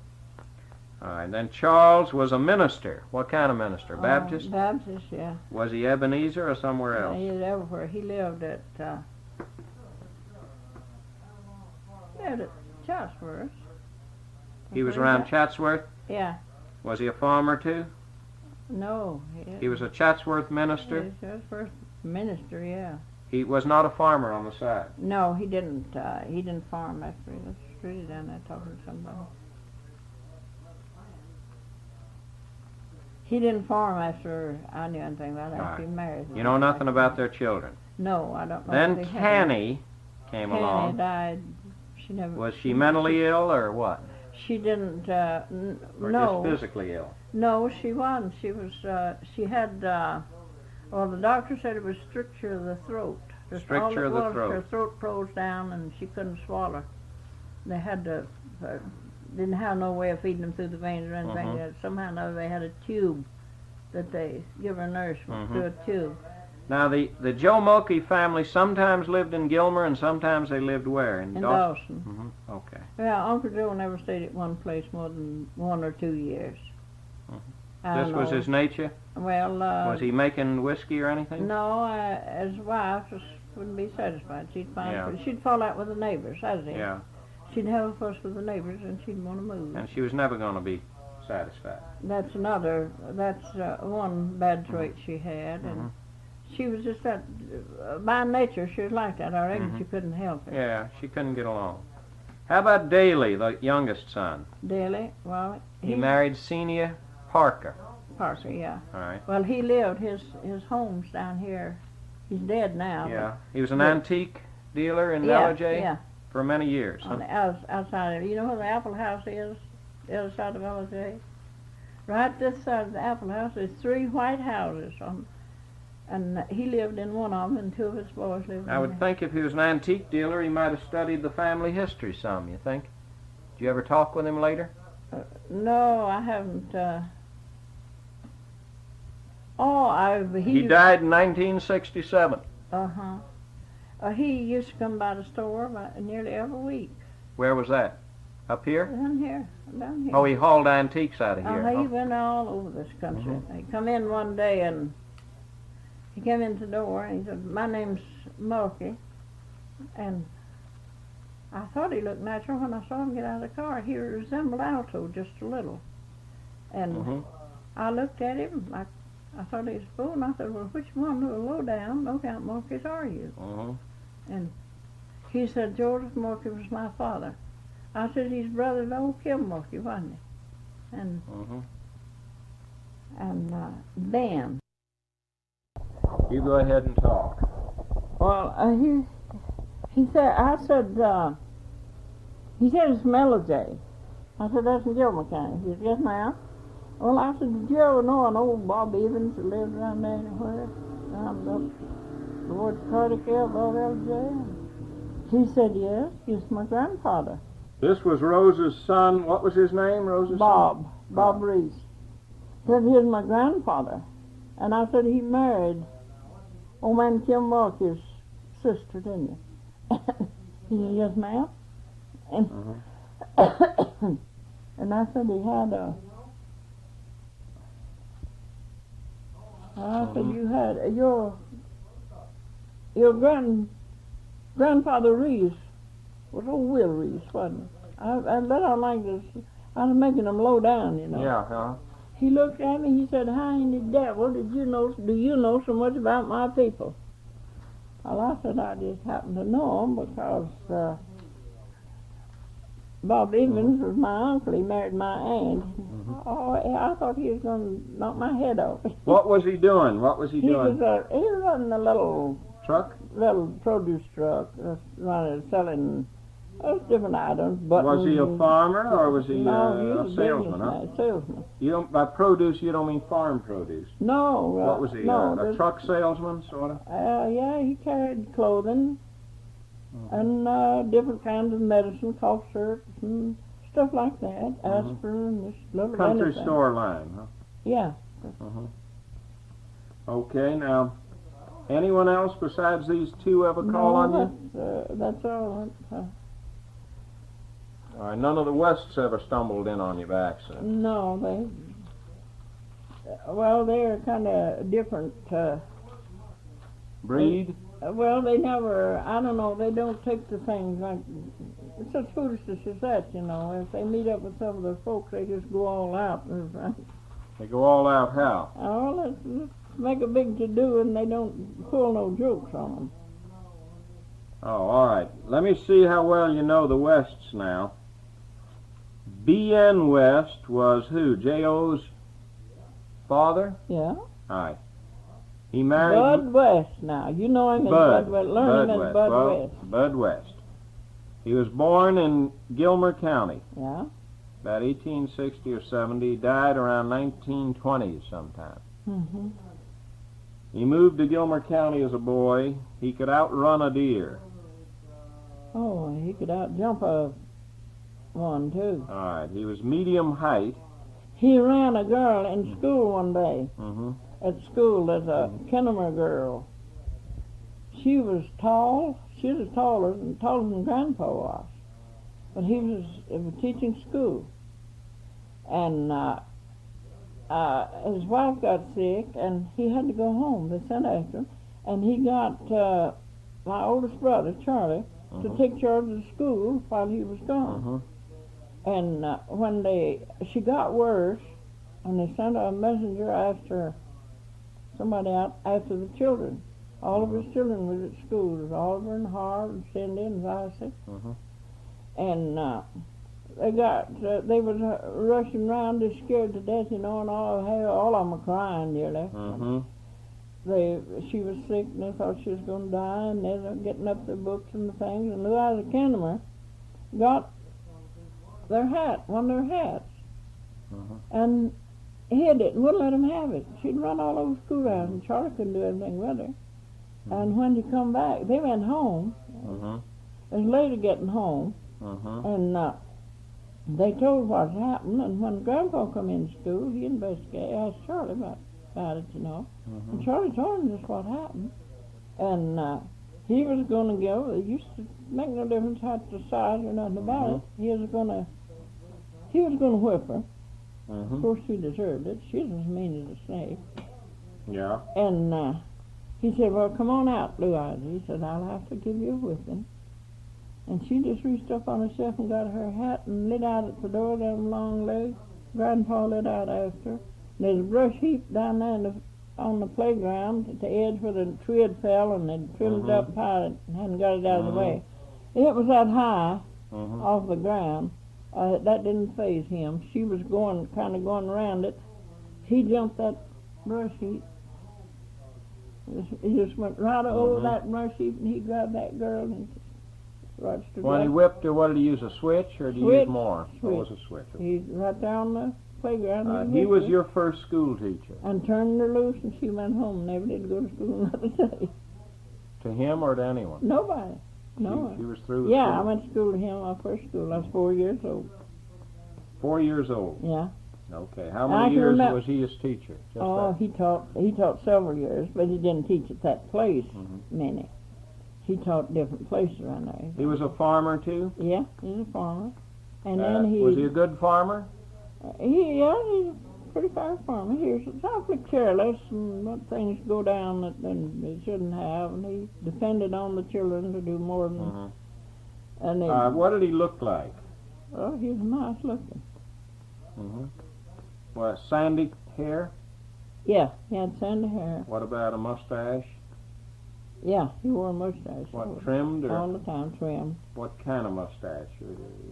[SPEAKER 1] All right. Then Charles was a minister. What kind of minister? Baptist?
[SPEAKER 2] Baptist, yeah.
[SPEAKER 1] Was he Ebenezer or somewhere else?
[SPEAKER 2] He was everywhere. He lived at Chatsworth.
[SPEAKER 1] He was around Chatsworth?
[SPEAKER 2] Yeah.
[SPEAKER 1] Was he a farmer too?
[SPEAKER 2] No.
[SPEAKER 1] He was a Chatsworth minister?
[SPEAKER 2] He was first minister, yeah.
[SPEAKER 1] He was not a farmer on the side.
[SPEAKER 2] No, he didn't. He didn't farm after he was really down there talking to somebody. He didn't farm after I knew anything about it. After he married.
[SPEAKER 1] You know nothing about their children.
[SPEAKER 2] No, I don't know.
[SPEAKER 1] Then
[SPEAKER 2] if they had
[SPEAKER 1] Canny came
[SPEAKER 2] Canny
[SPEAKER 1] along.
[SPEAKER 2] died. She never.
[SPEAKER 1] Was she mentally ill or what?
[SPEAKER 2] She didn't.
[SPEAKER 1] Or
[SPEAKER 2] No.
[SPEAKER 1] just physically ill?
[SPEAKER 2] No, she wasn't. She was. She had. Well, the doctor said it was stricture of the throat. Just all
[SPEAKER 1] Stricture
[SPEAKER 2] it
[SPEAKER 1] of the
[SPEAKER 2] was,
[SPEAKER 1] throat.
[SPEAKER 2] Her throat closed down and she couldn't swallow. They had to. Didn't have no way of feeding them through the veins or anything.
[SPEAKER 1] Mhm.
[SPEAKER 2] Somehow or another they had a tube that they give her nourishment
[SPEAKER 1] Mhm.
[SPEAKER 2] through a tube.
[SPEAKER 1] Now, the Joe Mulkey family sometimes lived in Gilmer and sometimes they lived where?
[SPEAKER 2] In Dawson.
[SPEAKER 1] Okay.
[SPEAKER 2] Yeah, Uncle Joe never stayed at one place more than 1 or 2 years. I
[SPEAKER 1] This was
[SPEAKER 2] know.
[SPEAKER 1] his nature?
[SPEAKER 2] Well,
[SPEAKER 1] Was he making whiskey or anything?
[SPEAKER 2] No, his wife just wouldn't be satisfied.
[SPEAKER 1] Yeah.
[SPEAKER 2] She'd fall out with the neighbors, that's it.
[SPEAKER 1] Yeah.
[SPEAKER 2] She'd have a fuss with the neighbors and she'd want to move.
[SPEAKER 1] And she was never going to be satisfied.
[SPEAKER 2] That's one bad trait she had, and she was just that, by nature she was like that. I reckon she couldn't help it.
[SPEAKER 1] Yeah, she couldn't get along. How about Daley, the youngest son?
[SPEAKER 2] Daley, well,
[SPEAKER 1] He married Senior Parker.
[SPEAKER 2] Parker, yeah.
[SPEAKER 1] All right.
[SPEAKER 2] Well, he lived, his home's down here. He's dead now.
[SPEAKER 1] Yeah. He was an
[SPEAKER 2] but-
[SPEAKER 1] antique dealer in
[SPEAKER 2] Yeah,
[SPEAKER 1] LJ
[SPEAKER 2] yeah.
[SPEAKER 1] for many years.
[SPEAKER 2] On
[SPEAKER 1] Huh?
[SPEAKER 2] the outside of, you know where the Apple House is? The other side of LJ? Right this side of the Apple House, there's 3 white houses on, and he lived in one of them, and 2 of his boys lived
[SPEAKER 1] I
[SPEAKER 2] in
[SPEAKER 1] would
[SPEAKER 2] there.
[SPEAKER 1] think if he was an antique dealer, he might have studied the family history some, you think? Did you ever talk with him later?
[SPEAKER 2] No, I haven't.
[SPEAKER 1] He died in 1967.
[SPEAKER 2] He used to come by the store nearly every week.
[SPEAKER 1] Where was that? Up here?
[SPEAKER 2] Down here.
[SPEAKER 1] Oh, he hauled antiques out of here.
[SPEAKER 2] He went all over this country. He come in one day and he came into the door and he said, "My name's Mulkey," and I thought he looked natural when I saw him get out of the car. He resembled Alto just a little, and I looked at him like I thought he was a fool, and I said, "Well, which one of the low-down, no-count Mulkeys are you?" And he said, "Joseph Mulkey was my father." I said, "He's brother to old Kim Mulkey, wasn't he?" And Ben.
[SPEAKER 1] You go ahead and talk.
[SPEAKER 2] Well, he said, he said it's Melody. I said, "That's in Gilmer County." He said, "Yes, ma'am." Well, I said, "Did you ever know an old Bob Evans that lived around there anywhere? Around up towards Cardiac above LJ?" He said, "Yes, he's my grandfather."
[SPEAKER 1] This was Rose's son. What was his name, Rose's
[SPEAKER 2] Bob.
[SPEAKER 1] son?
[SPEAKER 2] Bob Reese. He said, "He's my grandfather." And I said, "He married old man Kim Mulkey's sister, didn't you?" He said, "Yes, ma'am." And, and I said he had a... I said, "You had your grandfather Reese was old Will Reese, wasn't it?" I let out like this. I was making him low down, you know.
[SPEAKER 1] Yeah,
[SPEAKER 2] He looked at me. He said, "How in the devil do you know so much about my people?" Well, I said I just happened to know him because Bob Evans was my uncle. He married my aunt. Oh, I thought he was going to knock my head off.
[SPEAKER 1] What was he doing? What was he
[SPEAKER 2] He
[SPEAKER 1] doing?
[SPEAKER 2] was running a little
[SPEAKER 1] Truck?
[SPEAKER 2] produce truck, selling different items.
[SPEAKER 1] Was he a farmer or was he
[SPEAKER 2] No, he was
[SPEAKER 1] a salesman? Huh?
[SPEAKER 2] Salesman.
[SPEAKER 1] You don't, by produce, you don't mean farm produce.
[SPEAKER 2] No.
[SPEAKER 1] What was he?
[SPEAKER 2] No,
[SPEAKER 1] A truck salesman, sort of?
[SPEAKER 2] Yeah, he carried clothing and different kinds of medicine, cough syrups and stuff like that. Aspirin, this little
[SPEAKER 1] Country
[SPEAKER 2] anything.
[SPEAKER 1] store line, huh?
[SPEAKER 2] Yeah.
[SPEAKER 1] Okay, now, anyone else besides these 2 ever call on you?
[SPEAKER 2] That's all.
[SPEAKER 1] All right, none of the Wests ever stumbled in on you by accident.
[SPEAKER 2] No, they're kind of different.
[SPEAKER 1] Breed?
[SPEAKER 2] Well, they never, I don't know, they don't take the things like, such foolishness as that, you know. If they meet up with some of their folks, they just go all out.
[SPEAKER 1] They go all out how?
[SPEAKER 2] Oh, let's make a big to-do and they don't pull no jokes on them.
[SPEAKER 1] Oh, all right. Let me see how well you know the Wests now. B.N. West was who? J.O.'s father?
[SPEAKER 2] Yeah.
[SPEAKER 1] All right. He married...
[SPEAKER 2] Bud West now. You know him as Bud West. Learn him as Bud West.
[SPEAKER 1] Bud West. He was born in Gilmer County.
[SPEAKER 2] Yeah.
[SPEAKER 1] About 1860 or 70. He died around 1920 sometime. He moved to Gilmer County as a boy. He could outrun a deer.
[SPEAKER 2] Oh, he could outjump one, too.
[SPEAKER 1] All right. He was medium height.
[SPEAKER 2] He ran a girl in school one day.
[SPEAKER 1] Mm-hmm.
[SPEAKER 2] At school, there's a Kennemer girl. she was tall. She was taller than Grandpa was, but he was teaching school, and his wife got sick, and he had to go home. They sent after him, and he got my oldest brother, Charlie, to take charge of the school while he was gone. And when she got worse, and they sent a messenger after somebody out after the children. All of his children was at school. There was Oliver and Harv and Cindy and Vicey. And they was rushing around just scared to death, you know, and all of them were crying nearly. She was sick, and they thought she was going to die, and they were getting up their books and the things, and Louisa Kinnemer got one of their hats, and hid it and wouldn't let him have it. She'd run all over school grounds, and Charlie couldn't do anything with her. And when they come back, they went home. It was later getting home, and they told what happened, and when Grandpa come in school, he asked Charlie about it, you know. And Charlie told him just what happened. And he was going to go. It used to make no difference how the size or nothing about it. He was going to whip her. Of course, she deserved it. She was as mean as a snake.
[SPEAKER 1] Yeah.
[SPEAKER 2] And he said, well, come on out, Louisa. He said, I'll have to give you a whipping. And she just reached up on herself and got her hat and lit out at the door, them long legs. Grandpa lit out after her. There's a brush heap down there on the playground at the edge where the tree had fell, and they'd trimmed it up high and hadn't got it out of the way. It was that high off the ground. That didn't faze him. She was kind of going around it. He jumped that brush heap. He just went right over that brush heap, and he grabbed that girl and rushed her.
[SPEAKER 1] When he whipped her, what did he use, a switch, or did he use more? What was a switch?
[SPEAKER 2] He's right there on the playground.
[SPEAKER 1] He was your first school teacher?
[SPEAKER 2] And turned her loose, and she went home and never did go to school another day.
[SPEAKER 1] To him or to anyone?
[SPEAKER 2] Nobody. No.
[SPEAKER 1] She was through with
[SPEAKER 2] Yeah,
[SPEAKER 1] school?
[SPEAKER 2] I went to school to him, my first school. I was 4 years old.
[SPEAKER 1] 4 years old?
[SPEAKER 2] Yeah.
[SPEAKER 1] Okay. How many years was he his teacher?
[SPEAKER 2] He taught several years, but he didn't teach at that place many. He taught different places around there.
[SPEAKER 1] He was a farmer too?
[SPEAKER 2] Yeah, he's a farmer. And then
[SPEAKER 1] was he a good farmer?
[SPEAKER 2] He's a pretty fair farmer. He was awfully careless and let things go down that they shouldn't have, and he depended on the children to do more than. And
[SPEAKER 1] what did he look like?
[SPEAKER 2] Oh, he was nice looking.
[SPEAKER 1] Well, sandy hair?
[SPEAKER 2] Yeah, he had sandy hair.
[SPEAKER 1] What about a mustache?
[SPEAKER 2] Yeah, he wore a mustache.
[SPEAKER 1] What, trimmed? Or
[SPEAKER 2] all the time, trimmed.
[SPEAKER 1] What kind of mustache?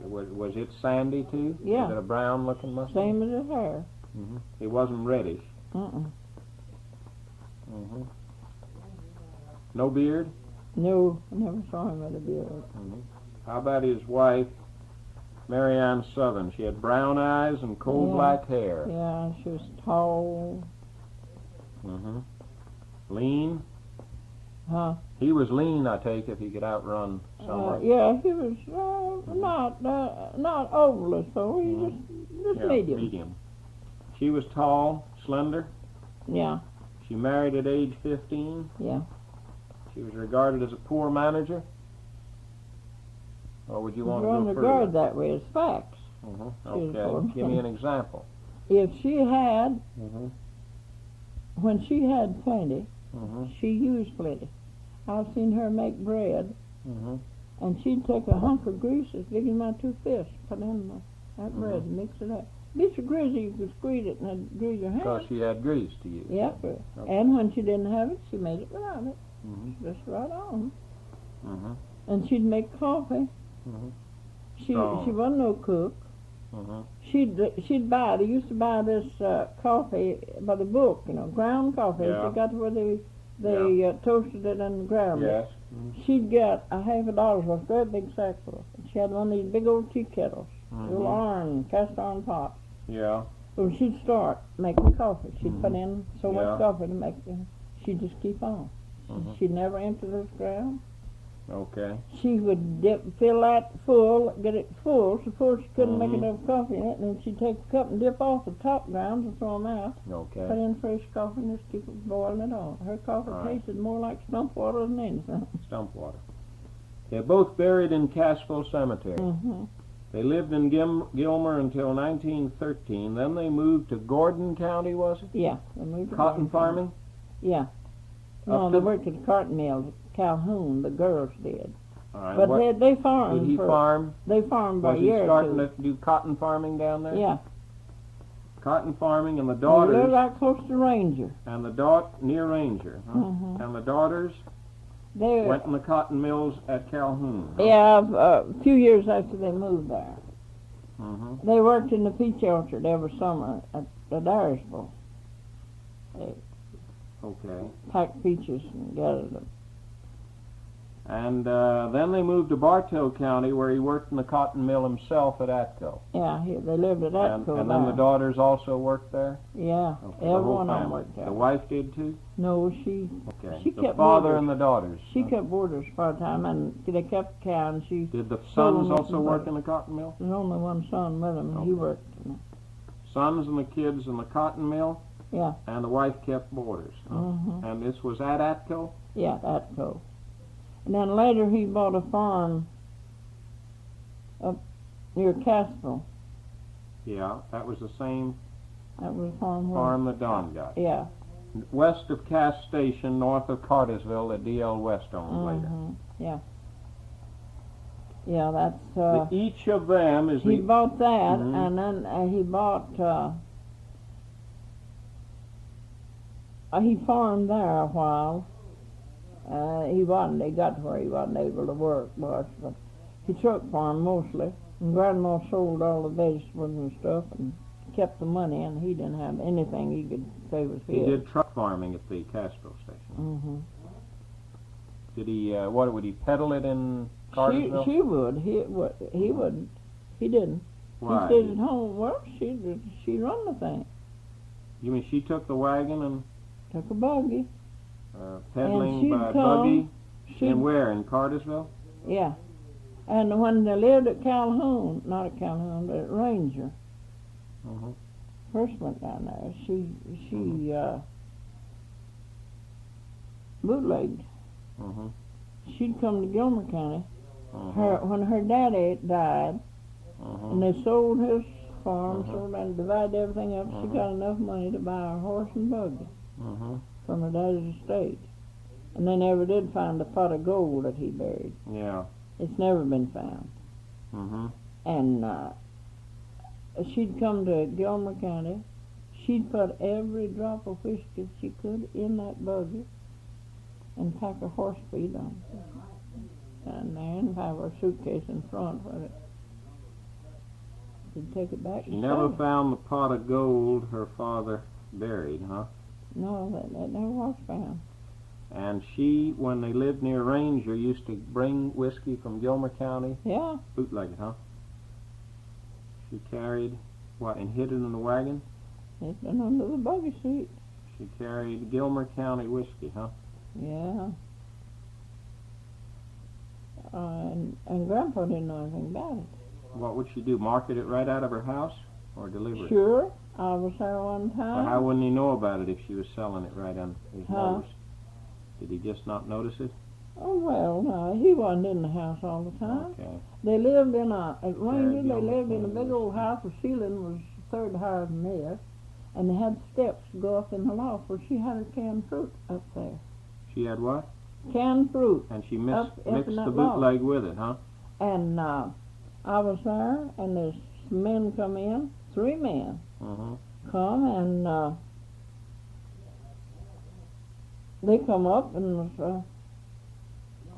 [SPEAKER 1] Was it sandy too?
[SPEAKER 2] Yeah.
[SPEAKER 1] Was it a brown looking mustache?
[SPEAKER 2] Same as his hair.
[SPEAKER 1] He wasn't reddish? No beard?
[SPEAKER 2] No, I never saw him with a beard.
[SPEAKER 1] How about his wife, Mary Ann Southern? She had brown eyes and coal black hair.
[SPEAKER 2] Yeah, she was tall.
[SPEAKER 1] Lean?
[SPEAKER 2] Huh?
[SPEAKER 1] He was lean, I take it, if he could outrun someone.
[SPEAKER 2] Yeah, he was not overly so. He just medium.
[SPEAKER 1] She was tall, slender.
[SPEAKER 2] Yeah.
[SPEAKER 1] She married at age 15.
[SPEAKER 2] Yeah.
[SPEAKER 1] She was regarded as a poor manager. Or would you want to go further?
[SPEAKER 2] regard that way as facts.
[SPEAKER 1] Okay. Give me an example.
[SPEAKER 2] If she had, when she had plenty, she used plenty. I've seen her make bread, and she'd take a hunk of grease as big as my two fists, put in that bread and mix it up. Be so greasy you could squeeze it and it'd grease your hands.
[SPEAKER 1] Because she had grease to use.
[SPEAKER 2] Yeah, and when she didn't have it, she made it without it. Just right on. And she'd make coffee. She wasn't no cook. She'd buy. They used to buy this coffee by the book, you know, ground coffee.
[SPEAKER 1] Yeah.
[SPEAKER 2] They got to where they toasted it and ground
[SPEAKER 1] Yes.
[SPEAKER 2] it. She'd get a $50 worth, great big sack full. And she had one of these big old tea kettles, little iron, cast iron pots.
[SPEAKER 1] Yeah.
[SPEAKER 2] So she'd start making coffee. She'd put in so much coffee to make it. She'd just keep on. She'd never empty those ground.
[SPEAKER 1] Okay.
[SPEAKER 2] She would fill that full, get it full. Suppose she couldn't make enough coffee in it, and then she'd take a cup and dip off the top grounds and throw them out.
[SPEAKER 1] Okay.
[SPEAKER 2] Put in fresh coffee and just keep it boiling it on. Her coffee
[SPEAKER 1] All right.
[SPEAKER 2] tasted more like stump water than anything.
[SPEAKER 1] Stump water. They're both buried in Cassville Cemetery.
[SPEAKER 2] Mm-hmm.
[SPEAKER 1] They lived in Gilmer until 1913. Then they moved to Gordon County, was it?
[SPEAKER 2] Yeah. They moved to
[SPEAKER 1] Cotton
[SPEAKER 2] Gordon
[SPEAKER 1] farming?
[SPEAKER 2] County. Yeah. No,
[SPEAKER 1] Up
[SPEAKER 2] they
[SPEAKER 1] to-
[SPEAKER 2] worked at the cotton mills at Calhoun. The girls did.
[SPEAKER 1] All right.
[SPEAKER 2] But
[SPEAKER 1] What,
[SPEAKER 2] they farmed.
[SPEAKER 1] did he farm?
[SPEAKER 2] They farmed by
[SPEAKER 1] Was
[SPEAKER 2] a
[SPEAKER 1] he
[SPEAKER 2] year or
[SPEAKER 1] starting
[SPEAKER 2] two.
[SPEAKER 1] to do cotton farming down there?
[SPEAKER 2] Yeah.
[SPEAKER 1] Cotton farming, and the
[SPEAKER 2] They lived
[SPEAKER 1] daughters,
[SPEAKER 2] right close to Ranger.
[SPEAKER 1] and near Ranger, huh?
[SPEAKER 2] Mm-hmm.
[SPEAKER 1] And the daughters
[SPEAKER 2] They
[SPEAKER 1] went in the cotton mills at Calhoun. Huh?
[SPEAKER 2] Yeah, a few years after they moved there.
[SPEAKER 1] Mm-hmm.
[SPEAKER 2] They worked in the peach orchard every summer at Dyersville. They
[SPEAKER 1] Okay.
[SPEAKER 2] packed peaches and gathered them.
[SPEAKER 1] And then they moved to Bartow County, where he worked in the cotton mill himself at Atco.
[SPEAKER 2] Yeah, they lived at that
[SPEAKER 1] And then the daughters also worked there?
[SPEAKER 2] Yeah,
[SPEAKER 1] Okay, the
[SPEAKER 2] every
[SPEAKER 1] whole
[SPEAKER 2] one of them
[SPEAKER 1] family.
[SPEAKER 2] worked there.
[SPEAKER 1] The wife did too?
[SPEAKER 2] No, she
[SPEAKER 1] Okay. The
[SPEAKER 2] kept
[SPEAKER 1] father
[SPEAKER 2] boarders.
[SPEAKER 1] and the daughters.
[SPEAKER 2] She
[SPEAKER 1] huh?
[SPEAKER 2] kept boarders part time, and they kept the cow, and she
[SPEAKER 1] Did the
[SPEAKER 2] sold
[SPEAKER 1] sons
[SPEAKER 2] them up
[SPEAKER 1] also
[SPEAKER 2] and
[SPEAKER 1] work
[SPEAKER 2] bought-
[SPEAKER 1] in the cotton mill?
[SPEAKER 2] There's only one son with him, and he
[SPEAKER 1] Okay.
[SPEAKER 2] worked.
[SPEAKER 1] Sons and the kids in the cotton mill?
[SPEAKER 2] Yeah.
[SPEAKER 1] And the wife kept boarders. Huh?
[SPEAKER 2] Mm-hmm.
[SPEAKER 1] And this was at Atco?
[SPEAKER 2] Yeah, at Atco. And then later he bought a farm up near Cassville.
[SPEAKER 1] Yeah, that was the same
[SPEAKER 2] That was a farm.
[SPEAKER 1] farm that Don got.
[SPEAKER 2] Yeah.
[SPEAKER 1] West of Cass Station, north of Cartersville, that D.L. West owned later.
[SPEAKER 2] Mm-hmm. Yeah. Yeah, that's.
[SPEAKER 1] Each of them is
[SPEAKER 2] He
[SPEAKER 1] the...
[SPEAKER 2] bought that,
[SPEAKER 1] Mhm.
[SPEAKER 2] and then he bought. He farmed there a while. He got to where he wasn't able to work much, but he truck farmed mostly. And Grandma sold all the vegetables and stuff, and kept the money, and he didn't have anything he could say was his.
[SPEAKER 1] He did truck farming at the Cassville station.
[SPEAKER 2] Mm-hmm.
[SPEAKER 1] Did he, what, would he peddle it in Cartersville?
[SPEAKER 2] She would. He wouldn't. He didn't.
[SPEAKER 1] Why?
[SPEAKER 2] He stayed at home. Well, she run the thing.
[SPEAKER 1] You mean she took the wagon and
[SPEAKER 2] Took a buggy.
[SPEAKER 1] peddling
[SPEAKER 2] she'd
[SPEAKER 1] by
[SPEAKER 2] come,
[SPEAKER 1] buggy?
[SPEAKER 2] She,
[SPEAKER 1] And where, in Cartersville?
[SPEAKER 2] yeah. And when they lived at Calhoun, not at Calhoun, but at Ranger,
[SPEAKER 1] Mm-hmm.
[SPEAKER 2] first went down there, she bootlegged.
[SPEAKER 1] Mm-hmm.
[SPEAKER 2] She'd come to Gilmer County.
[SPEAKER 1] Mm-hmm.
[SPEAKER 2] When her daddy died,
[SPEAKER 1] Mm-hmm.
[SPEAKER 2] and they sold his farm,
[SPEAKER 1] Mhm.
[SPEAKER 2] sold and divided everything up, she
[SPEAKER 1] Mhm.
[SPEAKER 2] got enough money to buy a horse and buggy
[SPEAKER 1] Mm-hmm.
[SPEAKER 2] from her daddy's estate. And they never did find the pot of gold that he buried.
[SPEAKER 1] Yeah.
[SPEAKER 2] It's never been found.
[SPEAKER 1] Mm-hmm.
[SPEAKER 2] And she'd come to Gilmer County. She'd put every drop of whiskey she could in that buggy and pack a horse feed on it. And then have her suitcase in front with it. She'd take it back
[SPEAKER 1] She
[SPEAKER 2] and
[SPEAKER 1] never
[SPEAKER 2] sell it.
[SPEAKER 1] found the pot of gold her father buried, huh?
[SPEAKER 2] No, that never was found.
[SPEAKER 1] And she, when they lived near Ranger, used to bring whiskey from Gilmer County,
[SPEAKER 2] Yeah,
[SPEAKER 1] bootleg it, huh? She carried, what, and hid it in the wagon?
[SPEAKER 2] it's been under the buggy seat.
[SPEAKER 1] She carried Gilmer County whiskey, huh?
[SPEAKER 2] Yeah. And Grandpa didn't know anything about it.
[SPEAKER 1] What would she do, market it right out of her house or deliver it?
[SPEAKER 2] Sure, I was there one
[SPEAKER 1] Well,
[SPEAKER 2] time.
[SPEAKER 1] how wouldn't he know about it if she was selling it right on his
[SPEAKER 2] Huh?
[SPEAKER 1] nose? Did he just not notice it?
[SPEAKER 2] Oh, well, no, he wasn't in the house all the time.
[SPEAKER 1] Okay.
[SPEAKER 2] They lived at Ranger, they
[SPEAKER 1] Gilmer
[SPEAKER 2] lived in a
[SPEAKER 1] County
[SPEAKER 2] big old house. The ceiling was a third higher than this. And they had steps to go up in the loft where she had her canned fruit up there.
[SPEAKER 1] She had what?
[SPEAKER 2] Canned fruit.
[SPEAKER 1] And she
[SPEAKER 2] Up in
[SPEAKER 1] mixed
[SPEAKER 2] that
[SPEAKER 1] the
[SPEAKER 2] loft.
[SPEAKER 1] bootleg with it, huh?
[SPEAKER 2] And I was there, and there's men come in, 3 men
[SPEAKER 1] Mm-hmm.
[SPEAKER 2] come, and they come up, and was,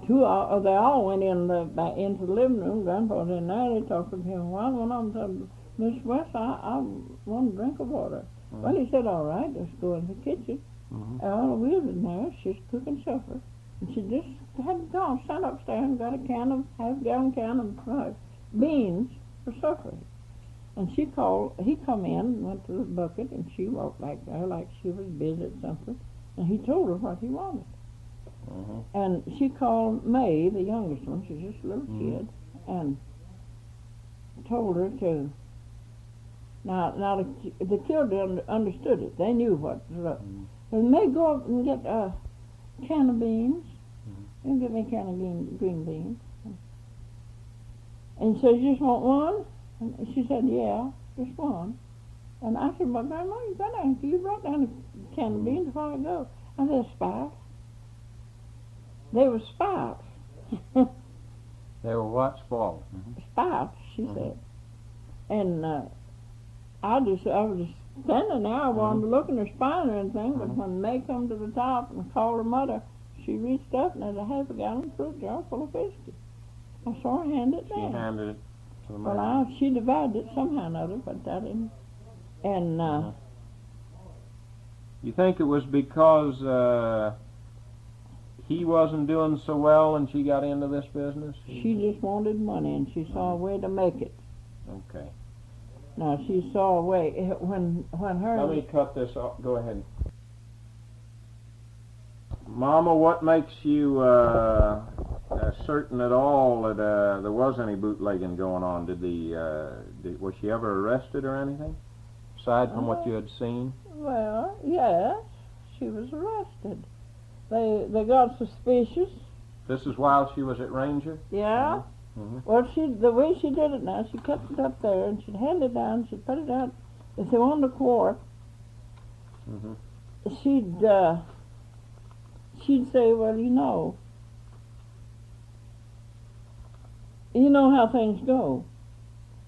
[SPEAKER 2] they all went back into the living room. Grandpa was in there. They talked to him a while. One of them said, "Miss West, I want a drink of water."
[SPEAKER 1] Mhm.
[SPEAKER 2] Well, he said, "All right, let's go in the kitchen."
[SPEAKER 1] Mm-hmm.
[SPEAKER 2] All we was in there, she's cooking supper. And she just had gone, stand upstairs and got a half-gallon can of beans for supper. And he come in, went to the bucket, and she walked back there like she was busy at something. And he told her what he wanted. And she called May, the youngest one, she's just a little kid, and told her to. Now the children understood it. They knew what was up. They may go up and get a can of beans. You give me a can of green beans. And so you just want one? And she said, yeah, just one. And I said, well, Grandma, you brought down a can of beans a while ago. I said, sprouts. They were sprouts.
[SPEAKER 1] They were what? Sprouts.
[SPEAKER 2] Sprouts, she said. And I was just standing there. I wanted to look in her spine or anything, but when May come to the top and called her mother, she reached up and there's a half a gallon fruit jar full of whiskey. I saw her hand it down.
[SPEAKER 1] She handed it to the mother.
[SPEAKER 2] Well, she divided it somehow or another, but I didn't. And
[SPEAKER 1] you think it was because he wasn't doing so well and she got into this business?
[SPEAKER 2] she just wanted money, and she saw a way to make it.
[SPEAKER 1] Okay.
[SPEAKER 2] Now, she saw a way, when her...
[SPEAKER 1] Let me cut this off. Go ahead. Mama, what makes you certain at all that there was any bootlegging going on? Was she ever arrested or anything? Aside from what you had seen?
[SPEAKER 2] Well, yes, she was arrested. They got suspicious.
[SPEAKER 1] This is while she was at Ranger?
[SPEAKER 2] Yeah. Well, the way she did it now, she kept it up there, and she'd hand it down, she'd put it out. If they wanted a quart, she'd say, well, you know how things go.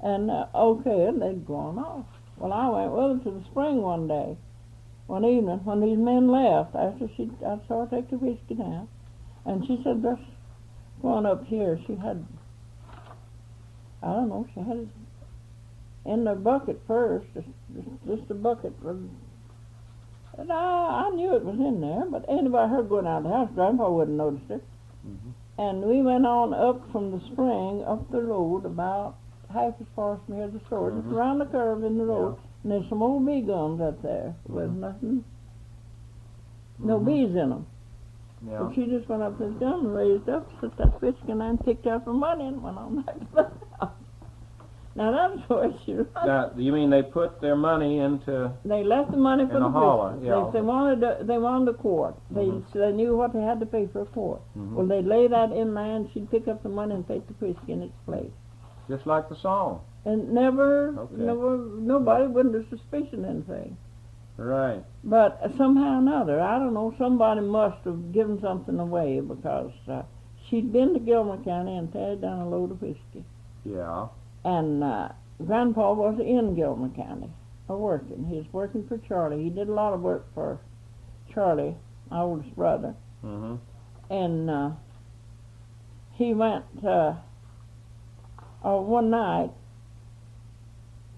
[SPEAKER 2] And, okay, and they'd gone off. Well, I went with her to the spring one day, one evening, when these men left, after I saw her take the whiskey down, and she said, let's go on up here. She had, I don't know, she had it in the bucket first, just a bucket. And I knew it was in there, but anybody heard going out of the house, Grandpa wouldn't have noticed it. And we went on up from the spring, up the road, about half as far from here as the store, just around the curve in the road, and there's some old bee gums up there with nothing, no bees in them. So she just went up to the gum and raised up, set that whiskey in there, and picked out her money and went on back to the house. Now that's the way she run.
[SPEAKER 1] Now, you mean they put their money into...
[SPEAKER 2] They left the money for
[SPEAKER 1] in
[SPEAKER 2] the
[SPEAKER 1] a holler,
[SPEAKER 2] whiskey.
[SPEAKER 1] yeah.
[SPEAKER 2] They wanted a quart. They knew what they had to pay for a quart. Well, they'd lay that in there, and she'd pick up the money and take the whiskey in its place.
[SPEAKER 1] Just like the song.
[SPEAKER 2] And nobody wouldn't have suspicioned anything.
[SPEAKER 1] Right.
[SPEAKER 2] But somehow or another, I don't know, somebody must have given something away, because she'd been to Gilmer County and carried down a load of whiskey.
[SPEAKER 1] Yeah.
[SPEAKER 2] And Grandpa was in Gilmer County, working. He was working for Charlie. He did a lot of work for Charlie, my oldest brother. And he went one night.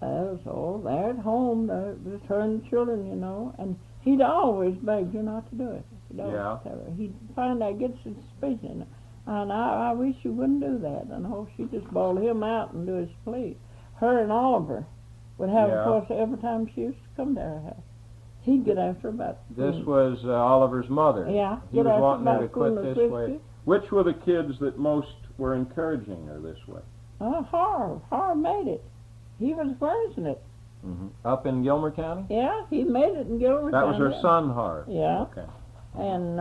[SPEAKER 2] That was all there at home, just her and the children, and he'd always begged her not to do it. He'd always tell her. He'd find out, get suspicion. And I wish you wouldn't do that. And she'd just bawl him out and do his plea. Her and Oliver would have a fuss every time she used to come to our house. He'd get after about...
[SPEAKER 1] This was Oliver's mother.
[SPEAKER 2] Yeah.
[SPEAKER 1] He was wanting her to quit this way. Which were the kids that most were encouraging her this way?
[SPEAKER 2] Harv. Harv made it. He was furnishing it.
[SPEAKER 1] Up in Gilmer County?
[SPEAKER 2] Yeah, he made it in Gilmer County.
[SPEAKER 1] That was her son, Harv?
[SPEAKER 2] Yeah.
[SPEAKER 1] Okay.
[SPEAKER 2] And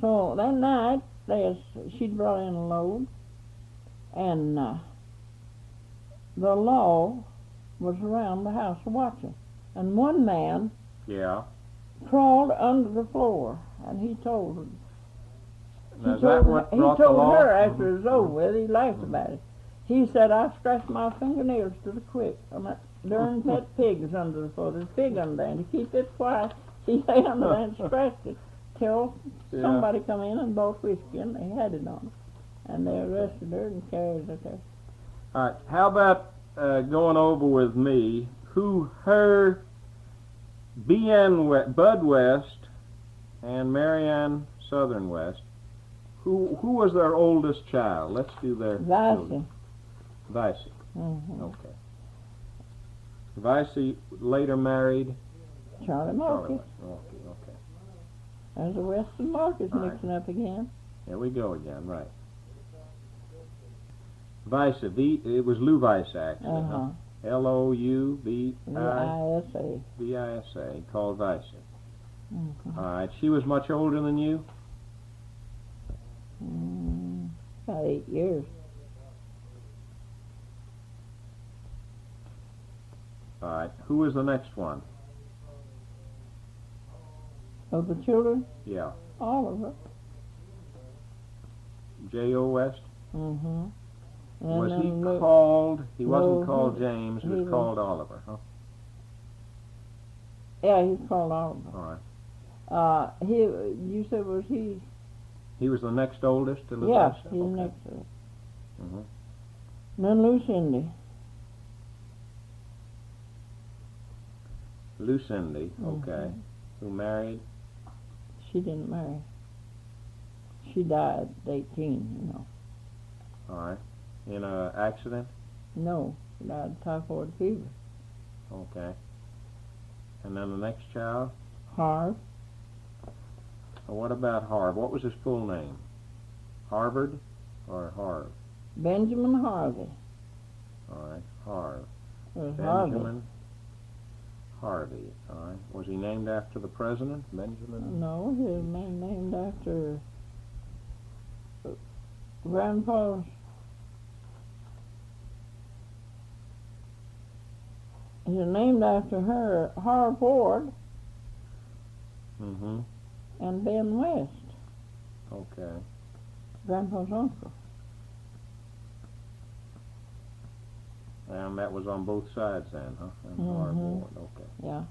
[SPEAKER 2] so that night, she'd brought in a load, and the law was around the house watching. And one man crawled under the floor, and he told her.
[SPEAKER 1] Now, he
[SPEAKER 2] told her after it was over with, he laughed about it. He said, I scratched my fingernails to the quick. That darn pet pig is under the floor. There's a pig under there. And to keep it quiet, he lay under there and scratched it till somebody come in and bought whiskey, and they had it on them. And they arrested her and carried her there.
[SPEAKER 1] All right. How about going over with me who her Bud West and Marianne Southern West, who was their oldest child? Let's do their children. Vicey. Okay. Vicey later married
[SPEAKER 2] Charlie Mulkey.
[SPEAKER 1] Okay.
[SPEAKER 2] There's the Western Market's
[SPEAKER 1] All right.
[SPEAKER 2] mixing up again.
[SPEAKER 1] Here we go again, right. Weisse, it was Lou Weisse, actually.
[SPEAKER 2] Uh-huh.
[SPEAKER 1] Louvisa,
[SPEAKER 2] V-I-S-A.
[SPEAKER 1] called Weisse.
[SPEAKER 2] Mm-hmm.
[SPEAKER 1] All right. She was much older than you?
[SPEAKER 2] About 8 years.
[SPEAKER 1] All right. Who was the next one?
[SPEAKER 2] Of the children,
[SPEAKER 1] Yeah.
[SPEAKER 2] Oliver.
[SPEAKER 1] J.O. West?
[SPEAKER 2] Mm-hmm.
[SPEAKER 1] Was he called? He wasn't
[SPEAKER 2] No,
[SPEAKER 1] called
[SPEAKER 2] he-
[SPEAKER 1] James. He
[SPEAKER 2] he
[SPEAKER 1] was
[SPEAKER 2] was-
[SPEAKER 1] called Oliver. Huh?
[SPEAKER 2] Yeah, he's called Oliver.
[SPEAKER 1] All right.
[SPEAKER 2] You said was he?
[SPEAKER 1] He was the next oldest to Lou
[SPEAKER 2] Yeah,
[SPEAKER 1] Weisse?
[SPEAKER 2] he's
[SPEAKER 1] Okay.
[SPEAKER 2] next to it.
[SPEAKER 1] Mhm.
[SPEAKER 2] Then Lucindy.
[SPEAKER 1] Lucindy. Okay.
[SPEAKER 2] Mhm.
[SPEAKER 1] Who married?
[SPEAKER 2] She didn't marry. She died at 18, you know.
[SPEAKER 1] All right. In a accident?
[SPEAKER 2] No, she died of typhoid fever.
[SPEAKER 1] Okay. And then the next child?
[SPEAKER 2] Harv.
[SPEAKER 1] What about Harv? What was his full name? Harvard or Harv?
[SPEAKER 2] Benjamin Harvey.
[SPEAKER 1] All right. Harv.
[SPEAKER 2] It was Harvey.
[SPEAKER 1] Benjamin Harvey. All right. Was he named after the president? Benjamin?
[SPEAKER 2] No, his name named after Grandpa's. He's named after her, Harv Ward
[SPEAKER 1] Mm-hmm.
[SPEAKER 2] and Ben West,
[SPEAKER 1] Okay.
[SPEAKER 2] Grandpa's uncle.
[SPEAKER 1] And that was on both sides then, huh? And Harv
[SPEAKER 2] Mhm.
[SPEAKER 1] Ward. Okay.
[SPEAKER 2] Yeah.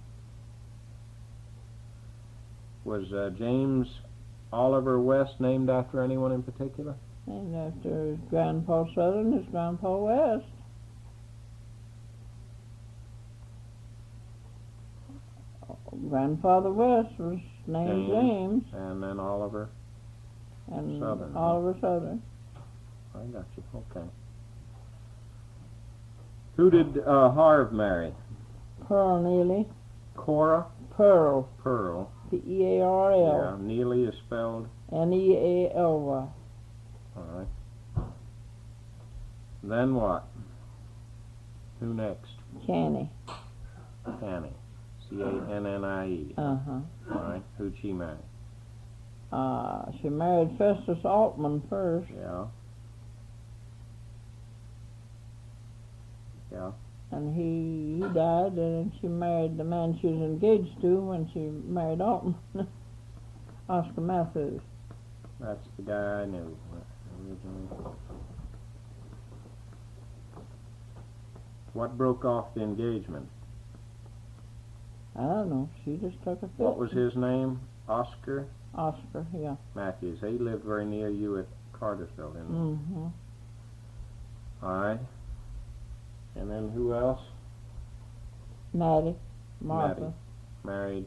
[SPEAKER 1] Was James Oliver West named after anyone in particular?
[SPEAKER 2] Named after his Grandpa Southern, his Grandpa West. Grandfather West was named James,
[SPEAKER 1] And then Oliver.
[SPEAKER 2] and
[SPEAKER 1] Southern, huh?
[SPEAKER 2] Oliver Southern.
[SPEAKER 1] I got you. Okay. Who did Harv marry?
[SPEAKER 2] Pearl Neely.
[SPEAKER 1] Cora
[SPEAKER 2] Pearl.
[SPEAKER 1] Pearl.
[SPEAKER 2] P-E-A-R-L.
[SPEAKER 1] Yeah. Neely is spelled.
[SPEAKER 2] N-E-A-L-Y.
[SPEAKER 1] All right. Then what? Who next?
[SPEAKER 2] Canny.
[SPEAKER 1] Cannie. C-A-N-N-I-E.
[SPEAKER 2] Uh-huh.
[SPEAKER 1] All right. Who'd she marry?
[SPEAKER 2] She married Festus Altman first,
[SPEAKER 1] Yeah. Yeah.
[SPEAKER 2] and he died, and then she married the man she was engaged to when she married Altman, Oscar Matthews.
[SPEAKER 1] That's the guy I knew originally. What broke off the engagement?
[SPEAKER 2] I don't know, she just took a fit.
[SPEAKER 1] What was his name? Oscar
[SPEAKER 2] Oscar, yeah.
[SPEAKER 1] Matthews. He lived very near you at Cartersville, didn't he?
[SPEAKER 2] Mm-hmm.
[SPEAKER 1] All right. And then who else?
[SPEAKER 2] Maddie. Martha.
[SPEAKER 1] Maddie. Married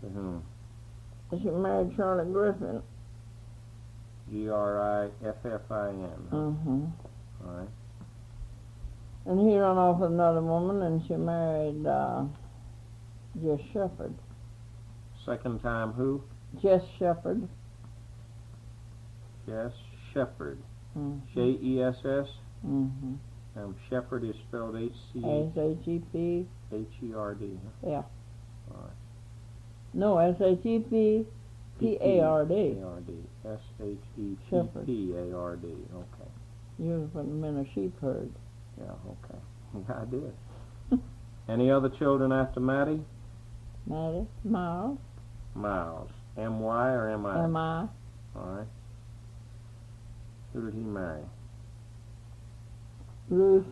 [SPEAKER 1] to whom?
[SPEAKER 2] She married Charlotte Griffin.
[SPEAKER 1] Griffin.
[SPEAKER 2] Mm-hmm.
[SPEAKER 1] All right.
[SPEAKER 2] And he run off with another woman, and she married Jess Shepherd.
[SPEAKER 1] Second time who?
[SPEAKER 2] Jess Shepherd.
[SPEAKER 1] Yes, Shepherd.
[SPEAKER 2] Mm-hmm.
[SPEAKER 1] J-E-S-S.
[SPEAKER 2] Mm-hmm.
[SPEAKER 1] And Shepherd is spelled
[SPEAKER 2] S-H-E-P.
[SPEAKER 1] H-E-R-D.
[SPEAKER 2] Yeah.
[SPEAKER 1] All right.
[SPEAKER 2] No, S-H-E-P. P-A-R-D.
[SPEAKER 1] A-R-D. S-H-E-P-P-A-R-D. Okay.
[SPEAKER 2] You was putting them in a sheep herd.
[SPEAKER 1] Yeah, okay. I did. Any other children after Maddie?
[SPEAKER 2] Maddie. Miles.
[SPEAKER 1] Miles. M-Y or M-I?
[SPEAKER 2] M-I.
[SPEAKER 1] All right. Who did he marry?
[SPEAKER 2] Ruth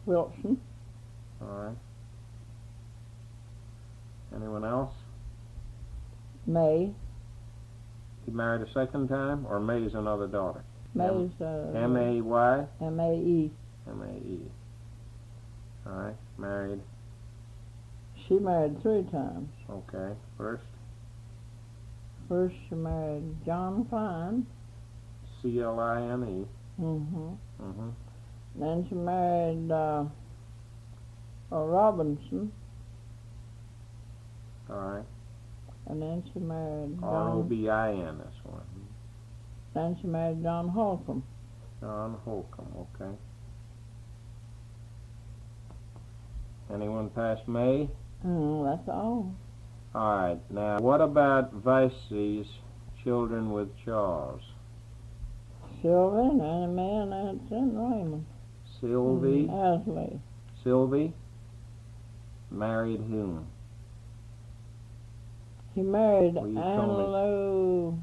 [SPEAKER 2] Wilson.
[SPEAKER 1] All right. Anyone else?
[SPEAKER 2] May.
[SPEAKER 1] He married a second time, or May's another daughter?
[SPEAKER 2] May's
[SPEAKER 1] M-A-Y?
[SPEAKER 2] M-A-E.
[SPEAKER 1] M-A-E. All right. Married.
[SPEAKER 2] She married 3 times.
[SPEAKER 1] Okay. First,
[SPEAKER 2] First she married John Klein.
[SPEAKER 1] C-L-I-N-E.
[SPEAKER 2] Mm-hmm.
[SPEAKER 1] Mm-hmm.
[SPEAKER 2] Then she married Robinson.
[SPEAKER 1] All right.
[SPEAKER 2] And then she married
[SPEAKER 1] R-O-B-I-N, this one.
[SPEAKER 2] Then she married John Holcomb.
[SPEAKER 1] John Holcomb, okay. Anyone past May?
[SPEAKER 2] That's all.
[SPEAKER 1] All right. Now, what about Vicey's children with Charles?
[SPEAKER 2] Sylvie and Annie Mae and Nancy and Raymond.
[SPEAKER 1] Sylvie.
[SPEAKER 2] Asley.
[SPEAKER 1] Sylvie married whom?
[SPEAKER 2] He married
[SPEAKER 1] Well, you
[SPEAKER 2] Anna
[SPEAKER 1] told me.
[SPEAKER 2] Lou.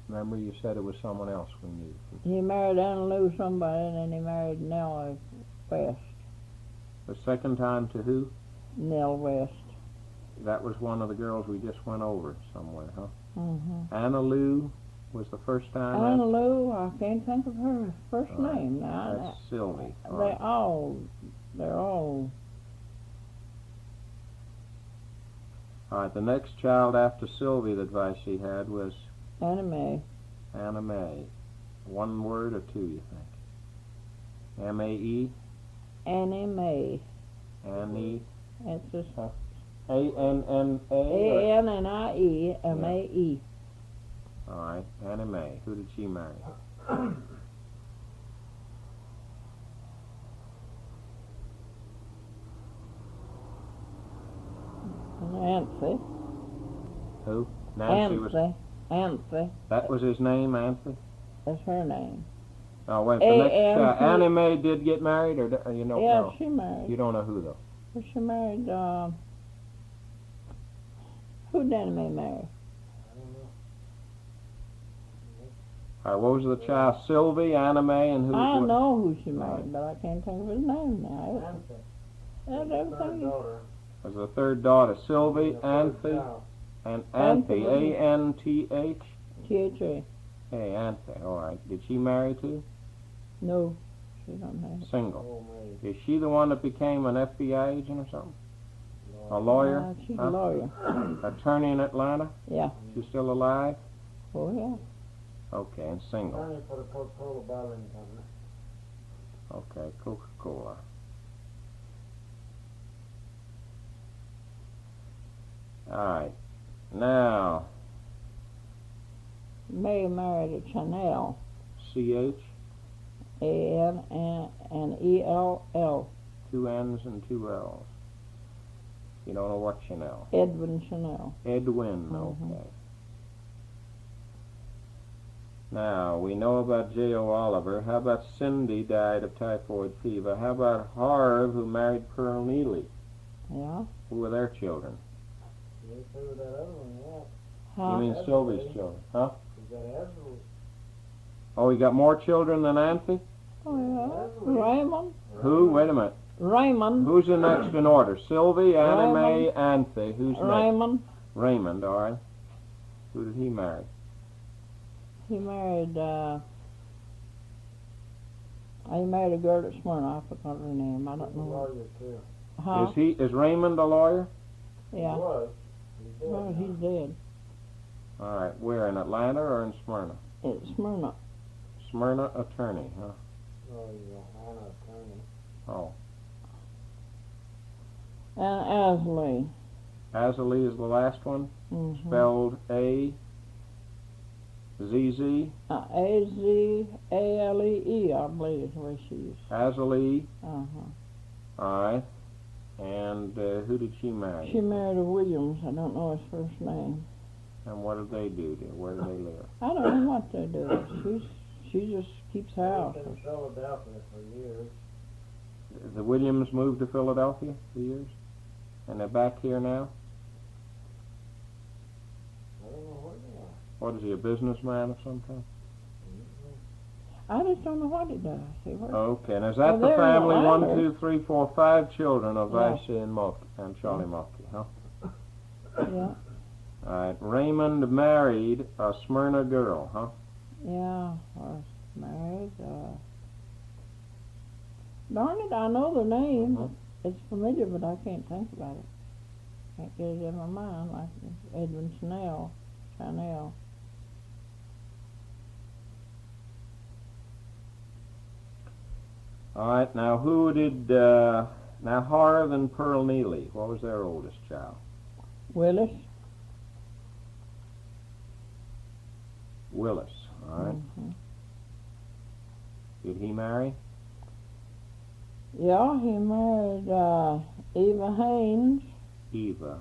[SPEAKER 1] Remember you said it was someone else we knew.
[SPEAKER 2] He married Anna Lou somebody, and then he married Nell West.
[SPEAKER 1] The second time to who?
[SPEAKER 2] Nell West.
[SPEAKER 1] That was one of the girls we just went over somewhere, huh?
[SPEAKER 2] Mm-hmm.
[SPEAKER 1] Anna Lou was the first time?
[SPEAKER 2] Anna Lou, I can't think of her first
[SPEAKER 1] All right.
[SPEAKER 2] name now.
[SPEAKER 1] That's Sylvie. All
[SPEAKER 2] They're
[SPEAKER 1] right.
[SPEAKER 2] all.
[SPEAKER 1] All right, the next child after Sylvie that Vicey had was
[SPEAKER 2] Annie Mae.
[SPEAKER 1] Anna Mae. One word or two, you think? M-A-E?
[SPEAKER 2] Annie Mae.
[SPEAKER 1] Annie?
[SPEAKER 2] It's just
[SPEAKER 1] A-N-N-A?
[SPEAKER 2] A-N-N-I-E M-A-E.
[SPEAKER 1] All right, Annie Mae. Who did she marry?
[SPEAKER 2] Nancy.
[SPEAKER 1] Who? Nancy was...
[SPEAKER 2] Nancy.
[SPEAKER 1] That was his name, Anthony?
[SPEAKER 2] That's her name.
[SPEAKER 1] Oh, wait, the next
[SPEAKER 2] A-N-T-
[SPEAKER 1] Annie Mae did get married, or you don't
[SPEAKER 2] Yeah,
[SPEAKER 1] know?
[SPEAKER 2] she married.
[SPEAKER 1] You don't know who, though?
[SPEAKER 2] She married, who did Annie Mae marry?
[SPEAKER 1] All right, what was the child? Sylvie, Anna Mae, and who?
[SPEAKER 2] I
[SPEAKER 1] what-
[SPEAKER 2] know who she married, but I can't think of his name now.
[SPEAKER 3] Nancy.
[SPEAKER 2] That's
[SPEAKER 3] Third
[SPEAKER 2] everything.
[SPEAKER 3] daughter.
[SPEAKER 1] Was the third daughter Sylvie,
[SPEAKER 3] The third
[SPEAKER 1] Anthe,
[SPEAKER 3] child.
[SPEAKER 1] and
[SPEAKER 2] Anthe,
[SPEAKER 1] Anthe,
[SPEAKER 2] wasn't it?
[SPEAKER 1] A-N-T-H?
[SPEAKER 2] T-H-A.
[SPEAKER 1] Hey, Anthe, all right. Did she marry too?
[SPEAKER 2] No, she don't have it.
[SPEAKER 1] Single.
[SPEAKER 3] Oh, May.
[SPEAKER 1] Is she the one that became an FBI agent or something? A lawyer?
[SPEAKER 2] She's
[SPEAKER 1] Huh?
[SPEAKER 2] a lawyer.
[SPEAKER 1] Attorney in Atlanta?
[SPEAKER 2] Yeah.
[SPEAKER 1] She's still alive?
[SPEAKER 2] Oh, yeah.
[SPEAKER 1] Okay, and single.
[SPEAKER 3] Attorney for the Coca-Cola bottling company.
[SPEAKER 1] Okay, Coca-Cola. All right. Now,
[SPEAKER 2] May married a Chanel.
[SPEAKER 1] C-H,
[SPEAKER 2] A-N-N-E-L-L.
[SPEAKER 1] two N's and two L's. You don't know what Chanel.
[SPEAKER 2] Edwin Chanel.
[SPEAKER 1] Edwin,
[SPEAKER 2] Mhm.
[SPEAKER 1] okay. Now, we know about J.O. Oliver. How about Cindy died of typhoid fever? How about Harv, who married Pearl Neely?
[SPEAKER 2] Yeah.
[SPEAKER 1] Who were their children?
[SPEAKER 3] You threw that other one out.
[SPEAKER 2] Huh?
[SPEAKER 1] You mean
[SPEAKER 3] That's
[SPEAKER 1] Sylvie's
[SPEAKER 3] okay.
[SPEAKER 1] children, huh?
[SPEAKER 3] You got Azrael.
[SPEAKER 1] Oh, he got more children than Anthe?
[SPEAKER 2] Oh, yeah. Raymond.
[SPEAKER 1] Who? Wait a minute.
[SPEAKER 2] Raymond.
[SPEAKER 1] Who's the next in order? Sylvie, Annie Mae,
[SPEAKER 2] Raymond.
[SPEAKER 1] Anthe. Who's next?
[SPEAKER 2] Raymond.
[SPEAKER 1] Raymond, all right. Who did he marry?
[SPEAKER 2] He married a girl at Smyrna. I forgot her name. I don't
[SPEAKER 3] He's a
[SPEAKER 2] know.
[SPEAKER 3] lawyer too.
[SPEAKER 2] Huh?
[SPEAKER 1] Is Raymond a lawyer?
[SPEAKER 2] Yeah.
[SPEAKER 3] He was. He's dead
[SPEAKER 2] Oh,
[SPEAKER 3] now.
[SPEAKER 2] he's dead.
[SPEAKER 1] All right. Where, in Atlanta or in Smyrna?
[SPEAKER 2] It's Smyrna.
[SPEAKER 1] Smyrna attorney, huh?
[SPEAKER 3] Oh, he's a Hannah attorney.
[SPEAKER 1] Oh.
[SPEAKER 2] And Asley.
[SPEAKER 1] Azalee is the last one?
[SPEAKER 2] Mm-hmm.
[SPEAKER 1] Spelled A-Z-Z?
[SPEAKER 2] A-Z-A-L-E-E, I believe is the way she is.
[SPEAKER 1] Azalee,
[SPEAKER 2] Uh-huh.
[SPEAKER 1] all right. And who did she marry?
[SPEAKER 2] She married a Williams. I don't know his first name.
[SPEAKER 1] And what did they do there? Where do they live?
[SPEAKER 2] I don't know what they do. She just keeps house.
[SPEAKER 3] He's been in Philadelphia for years.
[SPEAKER 1] The Williams moved to Philadelphia for years? And they're back here now?
[SPEAKER 3] I don't know where they are.
[SPEAKER 1] What is he, a businessman of some kind?
[SPEAKER 2] I just don't know what he does. See where?
[SPEAKER 1] Okay, and is that
[SPEAKER 2] Well,
[SPEAKER 1] the
[SPEAKER 2] they're in
[SPEAKER 1] family?
[SPEAKER 2] Atlanta.
[SPEAKER 1] 1, 2, 3, 4, 5 children of
[SPEAKER 2] Yeah.
[SPEAKER 1] Vicey and Mulkey and Charlie Mulkey, huh?
[SPEAKER 2] Yeah.
[SPEAKER 1] All right, Raymond married a Smyrna girl, huh?
[SPEAKER 2] Yeah. Was married. Darn it, I know the name.
[SPEAKER 1] Mhm.
[SPEAKER 2] It's familiar, but I can't think about it. Can't get it in my mind like Edwin Chanel.
[SPEAKER 1] All right, now who did, now Harv and Pearl Neely, what was their oldest child?
[SPEAKER 2] Willis.
[SPEAKER 1] Willis. All right.
[SPEAKER 2] Mm-hmm.
[SPEAKER 1] Did he marry?
[SPEAKER 2] Yeah, he married Eva Haynes.
[SPEAKER 1] Eva.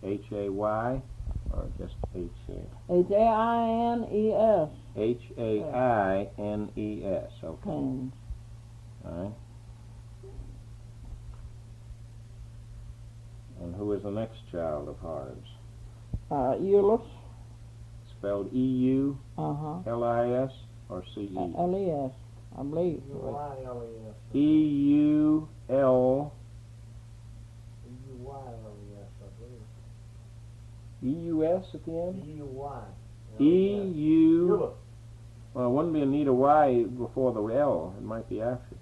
[SPEAKER 1] Hay, or just H-A?
[SPEAKER 2] Haines.
[SPEAKER 1] Haines. Okay.
[SPEAKER 2] Haynes.
[SPEAKER 1] All right. And who is the next child of Harv's?
[SPEAKER 2] Euless.
[SPEAKER 1] Spelled E-U-L-I-S or C-E?
[SPEAKER 2] L-E-S, I believe.
[SPEAKER 3] U-Y-L-E-S.
[SPEAKER 1] E-U-L...
[SPEAKER 3] U-Y-L-E-S, I believe.
[SPEAKER 1] E-U-S at the end?
[SPEAKER 3] E-U-Y.
[SPEAKER 1] E-U... Well, it wouldn't be Anita Y before the L. It might be after.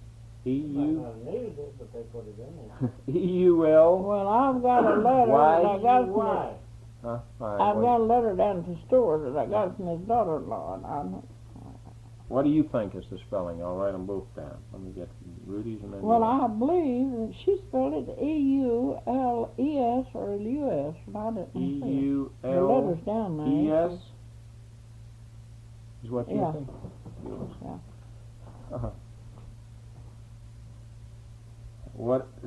[SPEAKER 3] Might
[SPEAKER 1] E-U...
[SPEAKER 3] not have needed it, but they put it in there.
[SPEAKER 1] E-U-L...
[SPEAKER 2] Well, I've got a letter that I got from
[SPEAKER 3] Y.
[SPEAKER 1] Huh? All right,
[SPEAKER 2] I've
[SPEAKER 1] wait.
[SPEAKER 2] got a letter down at the store that I got from his daughter-in-law. And
[SPEAKER 1] What do you think is the spelling? I'll write them both down. Let me get Rudy's and then
[SPEAKER 2] well,
[SPEAKER 1] yours.
[SPEAKER 2] I believe that she spelled it E-U-L-E-S or U-S, but I didn't see it. The
[SPEAKER 1] E-U-L...
[SPEAKER 2] letter's down there.
[SPEAKER 1] E-S? Is what you
[SPEAKER 2] Yeah.
[SPEAKER 1] think?
[SPEAKER 2] Yeah.
[SPEAKER 1] Uh-huh.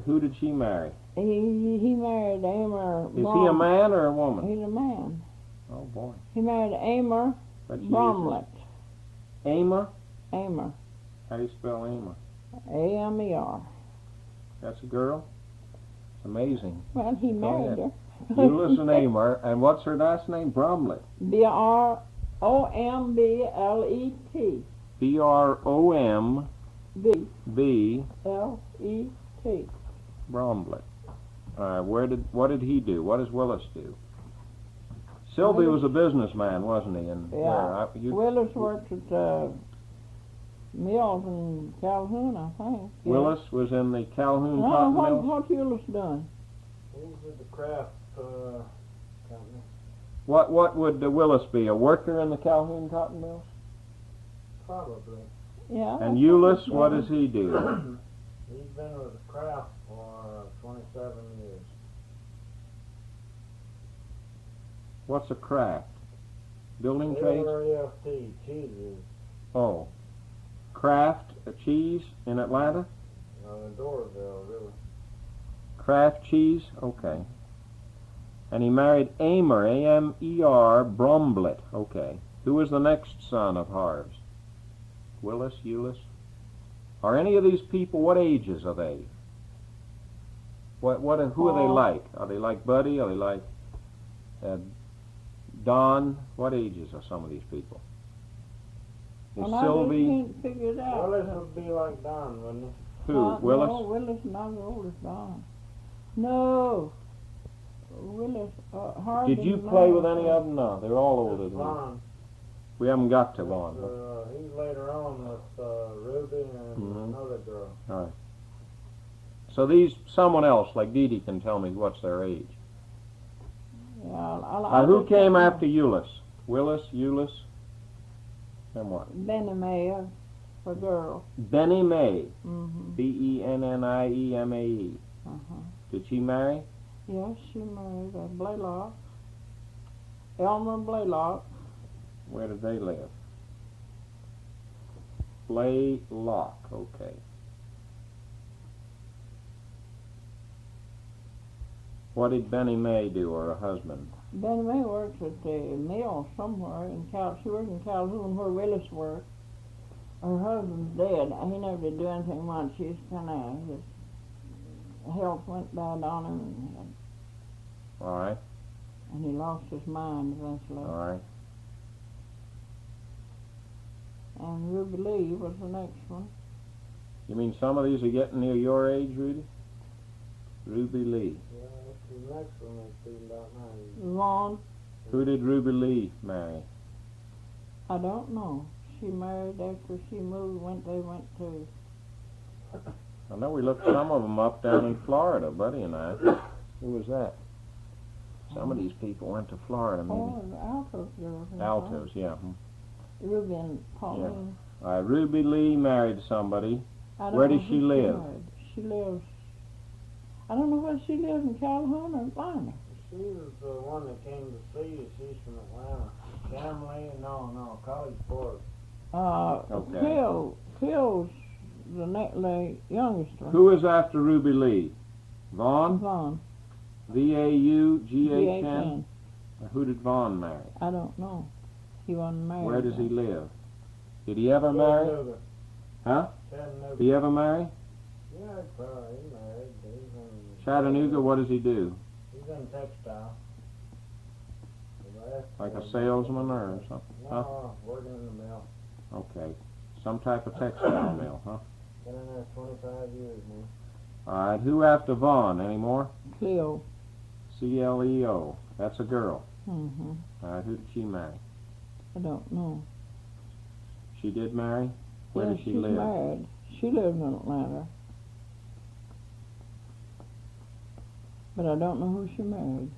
[SPEAKER 1] Who did she marry?
[SPEAKER 2] He married Amer.
[SPEAKER 1] Is he a man or a woman?
[SPEAKER 2] He's a man.
[SPEAKER 1] Oh, boy.
[SPEAKER 2] He married Amer
[SPEAKER 1] But she
[SPEAKER 2] Bromlett.
[SPEAKER 1] Amer?
[SPEAKER 2] Amer.
[SPEAKER 1] How do you spell Amer?
[SPEAKER 2] A-M-E-R.
[SPEAKER 1] That's a girl? It's amazing.
[SPEAKER 2] Well, he
[SPEAKER 1] Go
[SPEAKER 2] married
[SPEAKER 1] ahead.
[SPEAKER 2] her.
[SPEAKER 1] Euless and Amer. And what's her last name? Bromlett.
[SPEAKER 2] B-R-O-M-B-L-E-T.
[SPEAKER 1] B-R-O-M-B...
[SPEAKER 2] B-L-E-T.
[SPEAKER 1] Bromlett. What did he do? What does Willis do? Sylvie was a businessman, wasn't he? And
[SPEAKER 2] Yeah. Willis worked at mills in Calhoun, I think. Yeah.
[SPEAKER 1] Willis was in the Calhoun
[SPEAKER 2] No,
[SPEAKER 1] cotton
[SPEAKER 2] what
[SPEAKER 1] mills.
[SPEAKER 2] Willis done?
[SPEAKER 3] He's with the craft company.
[SPEAKER 1] What would Willis be? A worker in the Calhoun cotton mills?
[SPEAKER 3] Probably.
[SPEAKER 2] Yeah.
[SPEAKER 1] And
[SPEAKER 2] that's
[SPEAKER 1] Euless,
[SPEAKER 2] he
[SPEAKER 1] what
[SPEAKER 2] done.
[SPEAKER 1] does he do?
[SPEAKER 3] He's been with the craft for 27 years.
[SPEAKER 1] What's a craft? Building trades?
[SPEAKER 3] L-R-E-F-T, cheeses.
[SPEAKER 1] Oh. Kraft cheese in Atlanta?
[SPEAKER 3] In Doraville, really.
[SPEAKER 1] Kraft cheese? Okay. And he married Amer, A-M-E-R, Bromlett. Okay. Who was the next son of Harv's? Willis, Euless? Are any of these people, what ages are they? Who are they like? Are they like Buddy? Are they like Don? What ages are some of these people? Is
[SPEAKER 2] Well,
[SPEAKER 1] Sylvie?
[SPEAKER 2] I just can't figure it out.
[SPEAKER 3] Willis would be like Don, wouldn't he?
[SPEAKER 1] Who? Willis?
[SPEAKER 2] No, Willis not as old as Don. No. Willis, Harvey.
[SPEAKER 1] Did you play with any of them? No, they're all older than you.
[SPEAKER 3] Vaughn.
[SPEAKER 1] We haven't got to Vaughn.
[SPEAKER 3] He's later on with Ruby and
[SPEAKER 1] Mhm.
[SPEAKER 3] another girl.
[SPEAKER 1] All right. So these, someone else, like Dee Dee, can tell me what's their age.
[SPEAKER 2] Yeah,
[SPEAKER 1] Who came after Euless? Willis, Euless, and what?
[SPEAKER 2] Benny Mayer, for girl.
[SPEAKER 1] Benny May,
[SPEAKER 2] Mm-hmm.
[SPEAKER 1] B-E-N-N-I-E-M-A-E.
[SPEAKER 2] Uh-huh.
[SPEAKER 1] Did she marry?
[SPEAKER 2] Yes, she married Blaylock. Elmer Blaylock.
[SPEAKER 1] Where did they live? Blaylock, okay. What did Benny May do, or her husband?
[SPEAKER 2] Benny May works at the mill somewhere in she worked in Calhoun where Willis worked. Her husband's dead. He never did do anything much. His health went bad on him,
[SPEAKER 1] All right,
[SPEAKER 2] and he lost his mind eventually.
[SPEAKER 1] all right.
[SPEAKER 2] And Ruby Lee was the next one.
[SPEAKER 1] You mean some of these are getting near your age, Rudy? Ruby Lee.
[SPEAKER 3] Yeah, that's the next one that's been about 90.
[SPEAKER 2] Vaughn,
[SPEAKER 1] Who did Ruby Lee marry?
[SPEAKER 2] I don't know. She married after she moved. They went to.
[SPEAKER 1] I know we looked some of them up down in Florida, Buddy and I. Who was that? Some of these people went to Florida, maybe.
[SPEAKER 2] Oh, the Altos girls.
[SPEAKER 1] Altos, yeah.
[SPEAKER 2] Ruby and Pauline.
[SPEAKER 1] Ruby Lee married somebody.
[SPEAKER 2] I don't
[SPEAKER 1] Where
[SPEAKER 2] know
[SPEAKER 1] does she
[SPEAKER 2] who
[SPEAKER 1] live?
[SPEAKER 2] married. She lives. I don't know whether she lives in Calhoun or Atlanta.
[SPEAKER 3] She was the one that came to see us. She's from Atlanta. Family? No, College Park.
[SPEAKER 1] Okay.
[SPEAKER 2] Phil's the youngest one.
[SPEAKER 1] Who is after Ruby Lee? Vaughn?
[SPEAKER 2] Vaughn.
[SPEAKER 1] Vaughn? Who did Vaughn marry?
[SPEAKER 2] I don't know. He wasn't married.
[SPEAKER 1] Where does he live? Did he ever marry?
[SPEAKER 3] Chattanooga.
[SPEAKER 1] Huh?
[SPEAKER 3] Chattanooga.
[SPEAKER 1] Did he ever marry?
[SPEAKER 3] Yeah, probably. He married. He's in
[SPEAKER 1] Chattanooga, what does he do?
[SPEAKER 3] He's in textile.
[SPEAKER 1] Like a salesman or something?
[SPEAKER 3] No,
[SPEAKER 1] Huh?
[SPEAKER 3] working in the mill.
[SPEAKER 1] Okay. Some type of textile mill, huh?
[SPEAKER 3] Been in there 25 years now.
[SPEAKER 1] All right. Who after Vaughn? Any more?
[SPEAKER 2] Cleo.
[SPEAKER 1] Cleo. That's a girl.
[SPEAKER 2] Mm-hmm.
[SPEAKER 1] All right. Who did she marry?
[SPEAKER 2] I don't know.
[SPEAKER 1] She did marry? Where
[SPEAKER 2] Yeah,
[SPEAKER 1] does she
[SPEAKER 2] she's
[SPEAKER 1] live?
[SPEAKER 2] married. She lives in Atlanta. But I don't know who she married.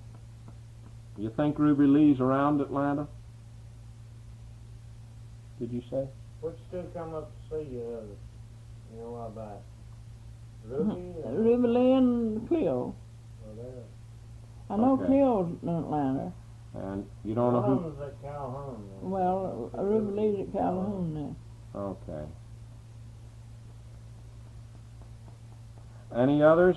[SPEAKER 1] You think Ruby Lee's around Atlanta? Did you say?
[SPEAKER 3] Which two come up to see you a while back? Ruby?
[SPEAKER 2] Ruby Lee and Cleo.
[SPEAKER 3] Well, there.
[SPEAKER 2] I know
[SPEAKER 1] Okay.
[SPEAKER 2] Cleo's in Atlanta.
[SPEAKER 1] And you don't know
[SPEAKER 3] One of
[SPEAKER 1] who?
[SPEAKER 3] them's at Calhoun. Then.
[SPEAKER 2] Well, Ruby Lee's at Calhoun now.
[SPEAKER 1] Okay. Any others?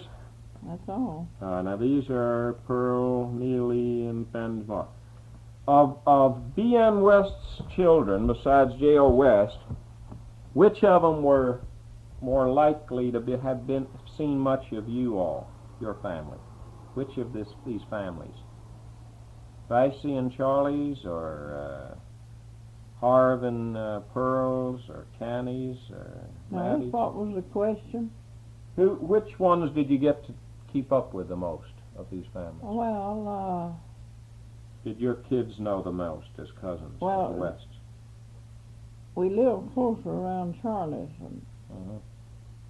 [SPEAKER 2] That's all.
[SPEAKER 1] Now these are Pearl, Neely, and Bensmore. Of B.N. West's children, besides J.O. West, which of them were more likely to have seen much of you all, your family? Which of these families? Vicey and Charlie's, or Harv and Pearl's, or Canny's, or
[SPEAKER 2] Now,
[SPEAKER 1] Maddie's?
[SPEAKER 2] what was the question?
[SPEAKER 1] Which ones did you get to keep up with the most of these families?
[SPEAKER 2] Well,
[SPEAKER 1] Did your kids know the most as cousins,
[SPEAKER 2] Well,
[SPEAKER 1] the Wests?
[SPEAKER 2] we lived closer around Charlie's
[SPEAKER 1] Mhm.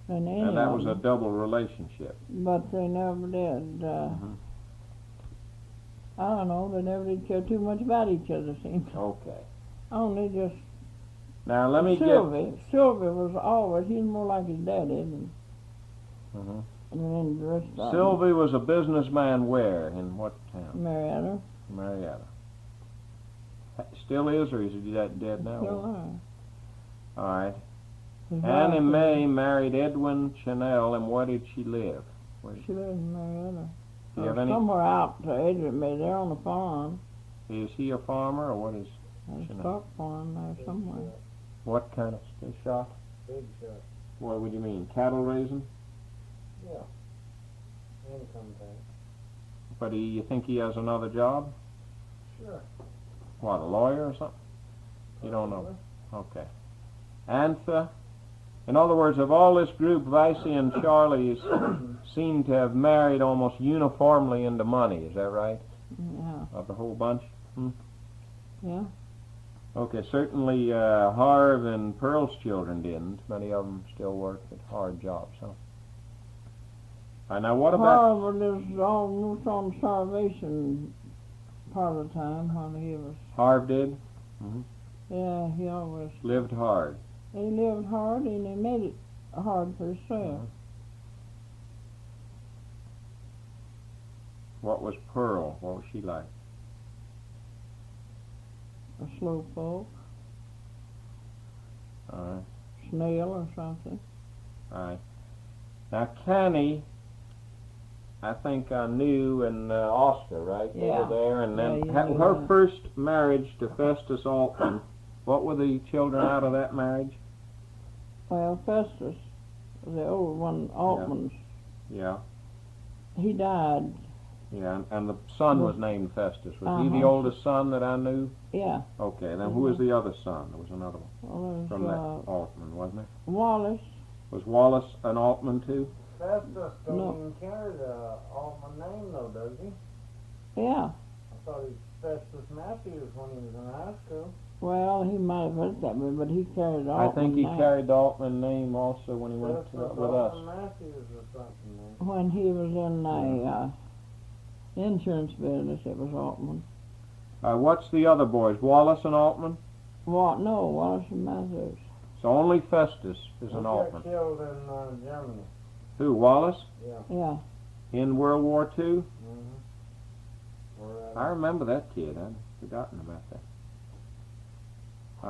[SPEAKER 2] than any
[SPEAKER 1] And that
[SPEAKER 2] of
[SPEAKER 1] was a
[SPEAKER 2] them,
[SPEAKER 1] double relationship.
[SPEAKER 2] but they never did. I don't know, they never did care too much about each other, seems.
[SPEAKER 1] Okay.
[SPEAKER 2] Only just
[SPEAKER 1] Now let me
[SPEAKER 2] Sylvie. Sylvie was always, he's more like his daddy than
[SPEAKER 1] Mhm.
[SPEAKER 2] the rest of them.
[SPEAKER 1] Sylvie was a businessman where? In what town?
[SPEAKER 2] Marietta.
[SPEAKER 1] Marietta. Still is, or is he dead now?
[SPEAKER 2] Still are.
[SPEAKER 1] All right.
[SPEAKER 2] His
[SPEAKER 1] Annie
[SPEAKER 2] wife
[SPEAKER 1] Mae married Edwin Chanel, and where did she live?
[SPEAKER 2] She lives in Marietta.
[SPEAKER 1] Do you have any?
[SPEAKER 2] Somewhere out to Adrian Bay, there on the farm.
[SPEAKER 1] Is he a farmer, or what is?
[SPEAKER 2] There's a
[SPEAKER 1] Chanel.
[SPEAKER 2] stock farm there somewhere.
[SPEAKER 1] What kind of shop?
[SPEAKER 3] Big shot.
[SPEAKER 1] What would you mean? Cattle raising?
[SPEAKER 3] Yeah. Income tax.
[SPEAKER 1] But you think he has another job?
[SPEAKER 3] Sure.
[SPEAKER 1] What, a lawyer or something? You don't know. Okay. Antha? In other words, of all this group, Vicey and Charlie's seem to have married almost uniformly into money. Is that right?
[SPEAKER 2] Yeah.
[SPEAKER 1] Of the whole bunch?
[SPEAKER 2] Yeah.
[SPEAKER 1] Okay, certainly Harv and Pearl's children didn't. Many of them still work at hard jobs, huh? Now what about...
[SPEAKER 2] Harvard is almost on starvation part of the time when he was.
[SPEAKER 1] Harv did?
[SPEAKER 2] Yeah, he always.
[SPEAKER 1] Lived hard.
[SPEAKER 2] He lived hard and he made it hard for himself.
[SPEAKER 1] What was Pearl? What was she like?
[SPEAKER 2] A slow folk,
[SPEAKER 1] All right.
[SPEAKER 2] snail or something.
[SPEAKER 1] All right. Now, Canny, I think I knew, and Oscar, right? They
[SPEAKER 2] Yeah.
[SPEAKER 1] were there, and then
[SPEAKER 2] Yeah, you knew
[SPEAKER 1] her
[SPEAKER 2] that.
[SPEAKER 1] first marriage to Festus Altman. What were the children out of that marriage?
[SPEAKER 2] Well, Festus, the old one, Altman's,
[SPEAKER 1] Yeah,
[SPEAKER 2] he died.
[SPEAKER 1] yeah, and the son was named Festus. Was he the
[SPEAKER 2] Uh-huh.
[SPEAKER 1] oldest son that I knew?
[SPEAKER 2] Yeah.
[SPEAKER 1] Okay, then who was the other son? There was another one
[SPEAKER 2] Well, there's
[SPEAKER 1] from that Altman, wasn't there?
[SPEAKER 2] Wallace.
[SPEAKER 1] Was Wallace an Altman too?
[SPEAKER 3] Festus don't
[SPEAKER 2] No.
[SPEAKER 3] even carry the Altman name though, does he?
[SPEAKER 2] Yeah.
[SPEAKER 3] I thought he was Festus Matthews when he was in high school.
[SPEAKER 2] Well, he might have heard that way, but he carried Altman.
[SPEAKER 1] I think he
[SPEAKER 2] name.
[SPEAKER 1] carried the Altman name also when he went
[SPEAKER 3] Festus
[SPEAKER 1] with us.
[SPEAKER 3] Altman Matthews or something there.
[SPEAKER 2] When he was in a insurance business, it was Altman.
[SPEAKER 1] What's the other boys? Wallace and Altman?
[SPEAKER 2] No, Wallace and Matthews.
[SPEAKER 1] So only Festus is
[SPEAKER 3] He
[SPEAKER 1] an
[SPEAKER 3] got
[SPEAKER 1] Altman.
[SPEAKER 3] killed in Germany.
[SPEAKER 1] Who, Wallace?
[SPEAKER 3] Yeah.
[SPEAKER 2] Yeah.
[SPEAKER 1] In World War II?
[SPEAKER 3] Mm-hmm.
[SPEAKER 1] I remember that kid. I'd forgotten about that.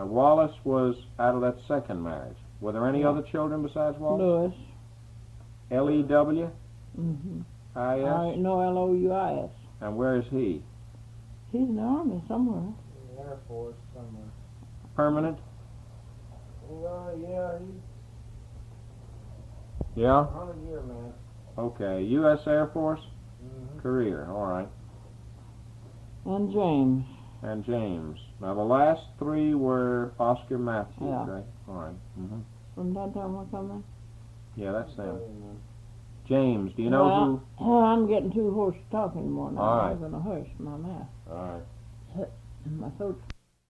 [SPEAKER 1] Wallace was out of that second marriage. Were there any
[SPEAKER 2] Yeah.
[SPEAKER 1] other children besides Wallace?
[SPEAKER 2] Louis.
[SPEAKER 1] L-E-W?
[SPEAKER 2] Mm-hmm.
[SPEAKER 1] I-S?
[SPEAKER 2] No, L-O-U-I-S.
[SPEAKER 1] And where is he?
[SPEAKER 2] He's in the Army somewhere.
[SPEAKER 3] In the Air Force somewhere.
[SPEAKER 1] Permanent?
[SPEAKER 3] Yeah, he's
[SPEAKER 1] Yeah?
[SPEAKER 3] 100-year man.
[SPEAKER 1] Okay. U.S. Air Force?
[SPEAKER 3] Mm-hmm.
[SPEAKER 1] Career. All right.
[SPEAKER 2] And James.
[SPEAKER 1] And James. Now, the last three were Oscar Matthews,
[SPEAKER 2] Yeah.
[SPEAKER 1] right? All right. Mm-hmm.
[SPEAKER 2] From that time we're coming.
[SPEAKER 1] Yeah, that's them.
[SPEAKER 3] Man.
[SPEAKER 1] James, do you know who?
[SPEAKER 2] I'm getting too hoarse to talk anymore now.
[SPEAKER 1] All right.
[SPEAKER 2] I'm going to hush my mouth.
[SPEAKER 1] All right.
[SPEAKER 2] My throat's